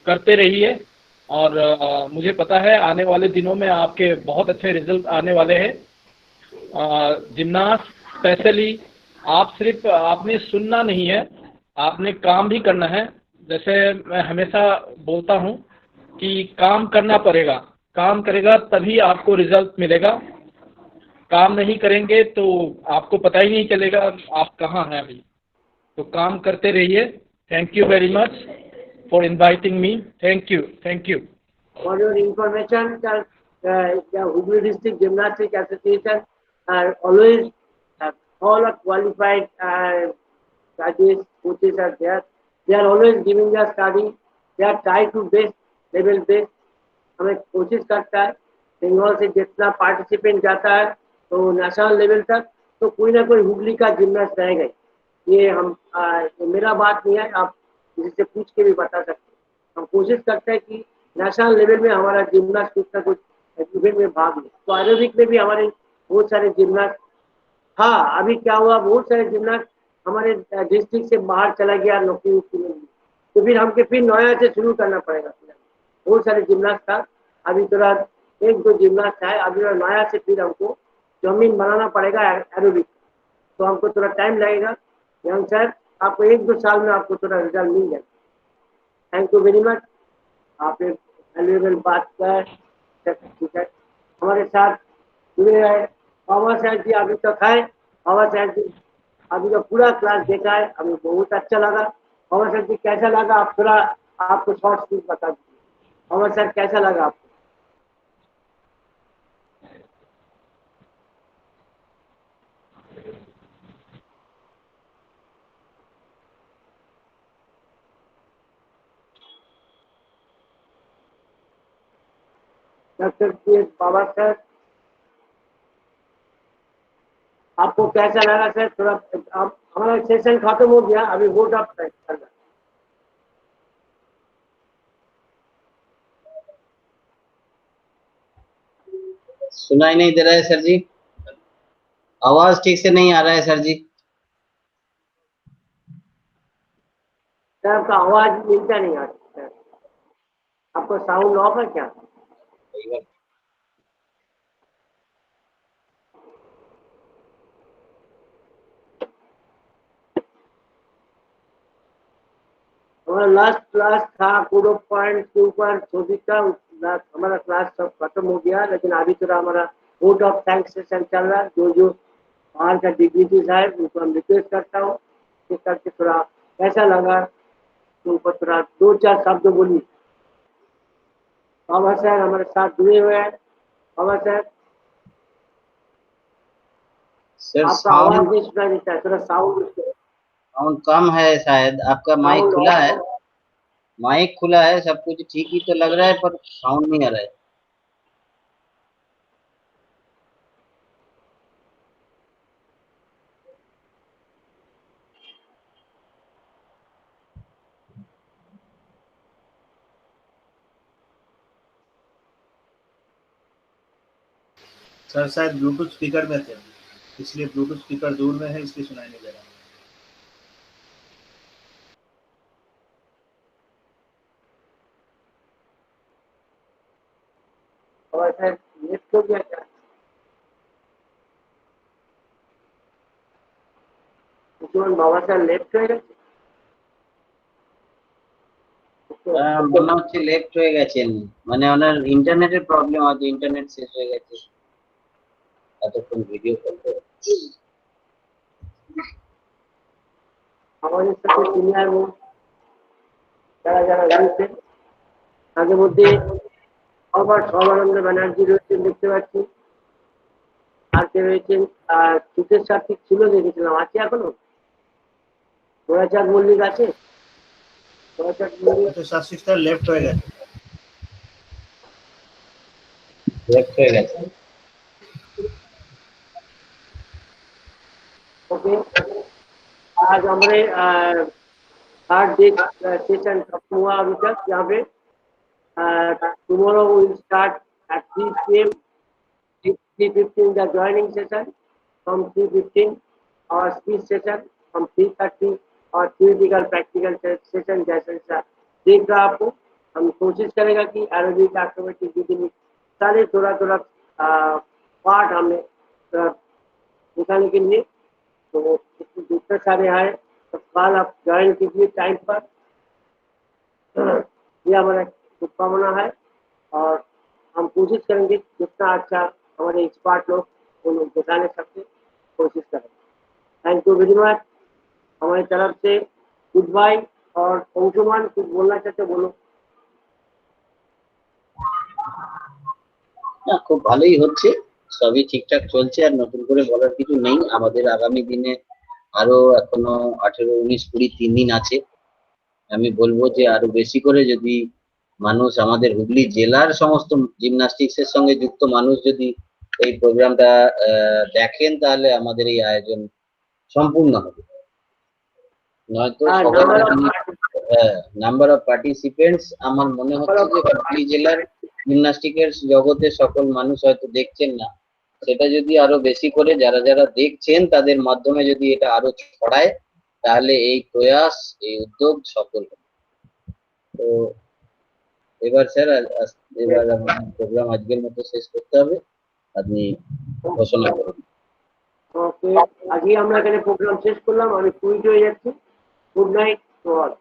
करते रहिए, और मुझे पता है आने वाले दिनों में आपके बहुत अच्छे रिजल्ट आने वाले हैं। जिम्नास्ट स्पेशली आप सिर्फ आपने सुनना नहीं है, आपने काम भी करना है। जैसे मैं हमेशा बोलता हूँ कि काम करना पड़ेगा, काम करेगा तभी आपको रिजल्ट मिलेगा। काम नहीं करेंगे तो आपको पता ही नहीं चलेगा आप कहाँ हैं अभी। तो काम करते रहिए। Thank you very much for inviting me. Thank you, thank you.
For your information, the Hubli District Gymnastics Association are always all are qualified judges, coaches are there. They are always giving us study. They are trying to best level best. हमें कोशिश करता है बंगाल से जितना पार्टिसिपेंट जाता है तो नेशनल लेवल तक तो कोई ना कोई हुगली का जिम्नास्ट रहेगा। ये हम ये मेरा बात नहीं है, आप जिससे पूछ के भी बता सकते हैं। हम कोशिश करते हैं कि नेशनल लेवल में हमारा जिम्नास्ट कुछ ना कुछ इवेंट में भाग ले। तो एरोबिक में भी हमारे बहुत सारे जिम्नास्ट, हाँ अभी क्या हुआ, बहुत सारे जिम्नास्ट हमारे डिस्ट्रिक्ट से बाहर चला गया नौकरी के लिए, तो फिर हमके फिर नया से शुरू करना पड़ेगा। बहुत सारे जिम्नास्ट था, अभी थोड़ा एक दो जिम्नास्ट है, अभी नया से फिर हमको जमीन बनाना पड़ेगा एरोबिक। तो हमको थोड़ा टाइम लगेगा। यंग सर आपको एक दो साल में आपको थोड़ा रिजल्ट मिल जाएगा। थैंक यू वेरी मच, आपने वैल्यूएबल बात कर। ठीक है, हमारे साथ जुड़े रहे बाबा साहब जी अभी तक है। बाबा साहब जी अभी तो पूरा क्लास देखा है, हमें बहुत अच्छा लगा। बाबा साहब जी कैसा लगा, आप थोड़ा आपको शॉर्ट स्पीच बता दीजिए। बाबा सर कैसा लगा आपको? डॉक्टर बाबा सर आपको कैसा लगा सर? थोड़ा आप, हमारा सेशन खत्म हो गया, अभी वोट आप करना।
सुनाई नहीं दे रहा है सर जी, आवाज ठीक से नहीं आ रहा है सर जी।
सर आपका आवाज मिलता नहीं आ रहा। आपका साउंड ऑफ है क्या? हमारा लास्ट क्लास था कोड ऑफ पॉइंट के ऊपर टॉपिक का। हमारा क्लास सब खत्म हो गया, लेकिन अभी थोड़ा हमारा वोट ऑफ थैंक्स सेशन चल रहा है। जो जो बाहर का डिग्निटीज है उनको हम रिक्वेस्ट करता हूँ कि करके थोड़ा कैसा लगा तो ऊपर थोड़ा 2-4 शब्द बोलिए। बाबा सर हमारे साथ जुड़े हुए हैं। बाबा सर
सर
आपका आवाज
साउंड
नहीं सुनाई देता है, थोड़ा साउंड
साउंड कम है शायद। आपका माइक
साउंड
खुला
ऑफ
है? माइक खुला है, सब कुछ ठीक ही तो लग रहा है, पर साउंड नहीं आ रहा है।
सर शायद ब्लूटूथ स्पीकर में थे, इसलिए ब्लूटूथ स्पीकर दूर में है, इसलिए सुनाई नहीं दे रहा।
बाबा सर लेफ्ट हो गया क्या? बाबा सर लेफ्ट हो गए?
মনে হচ্ছে লেফট হয়ে গেছেন, মানে ওনার ইন্টারনেটের প্রবলেম আছে, ইন্টারনেট শেষ হয়ে গেছে এতক্ষণ ভিডিও কল করে।
আমাদের সাথে সিনিয়র যারা যারা রয়েছেন তাদের মধ্যে সর্বানন্দ ব্যানার্জি রয়েছেন দেখতে পাচ্ছি। আর কে রয়েছেন? সুখের সাথী ছিল দেখেছিলাম, আছে এখনো? গোরাচাঁদ মল্লিক আছে? গোরাচাঁদ মল্লিক
সিস্টার লেফট হয়ে গেছে।
লেফট হয়ে গেছে।
ओके, आज हमारे थर्ड डे सेशन खत्म हुआ अभी तक। यहाँ पे tomorrow will start at 3 PM, 3:15 the joining session, from 3:15 और speech session from 3:30 और theoretical practical session जैसे देख रहा आपको। हम कोशिश करेगा कि एरोबिक एक्रोबेटिक बिगिनिंग सारे थोड़ा थोड़ा पार्ट हमें दिखाने के लिए, तो दूसरे सारे आए तो कल आप ज्वाइन कीजिए टाइम पर। ये हमारा शुभकामना है और हम कोशिश करेंगे जितना अच्छा हमारे एक्सपर्ट लोग वो लोग दिखाने सकते कोशिश करेंगे। Thank you very much. हमारी तरफ से गुड बाय। और अंशुमान कुछ बोलना चाहते बोलो।
না, খুব ভালোই হচ্ছে, সবই ঠিকঠাক চলছে, আর নতুন করে বলার কিছু নেই। আমাদের আগামী দিনে আরো এখনো 18, 19, 20, 3 দিন আছে। আমি বলবো যে আরো বেশি করে যদি মানুষ, আমাদের হুগলি জেলার সমস্ত জিমন্যাস্টিক্স এর সঙ্গে যুক্ত মানুষ যদি এই প্রোগ্রামটা দেখেন, তাহলে আমাদের এই আয়োজন সম্পূর্ণ হবে। নয়তো নাম্বার অফ পার্টিসিপেন্টস আমার মনে হচ্ছে যে হুগলি জেলার জিমন্যাস্টিকের জগতে সকল মানুষ হয়তো দেখছেন না। সেটা যদি আরো বেশি করে যারা যারা দেখছেন তাদের মাধ্যমে যদি এটা আরো ছড়ায়, তাহলে এই প্রয়াস, এই উদ্যোগ সফল হবে। তো এবার স্যার, এবার আমার প্রোগ্রাম আজকের মতো শেষ করতে হবে, আপনি ঘোষণা করুন।
ওকে, আজকে আমরা এখানে প্রোগ্রাম শেষ করলাম, আমি টুইট হয়ে যাচ্ছি। Good night to all.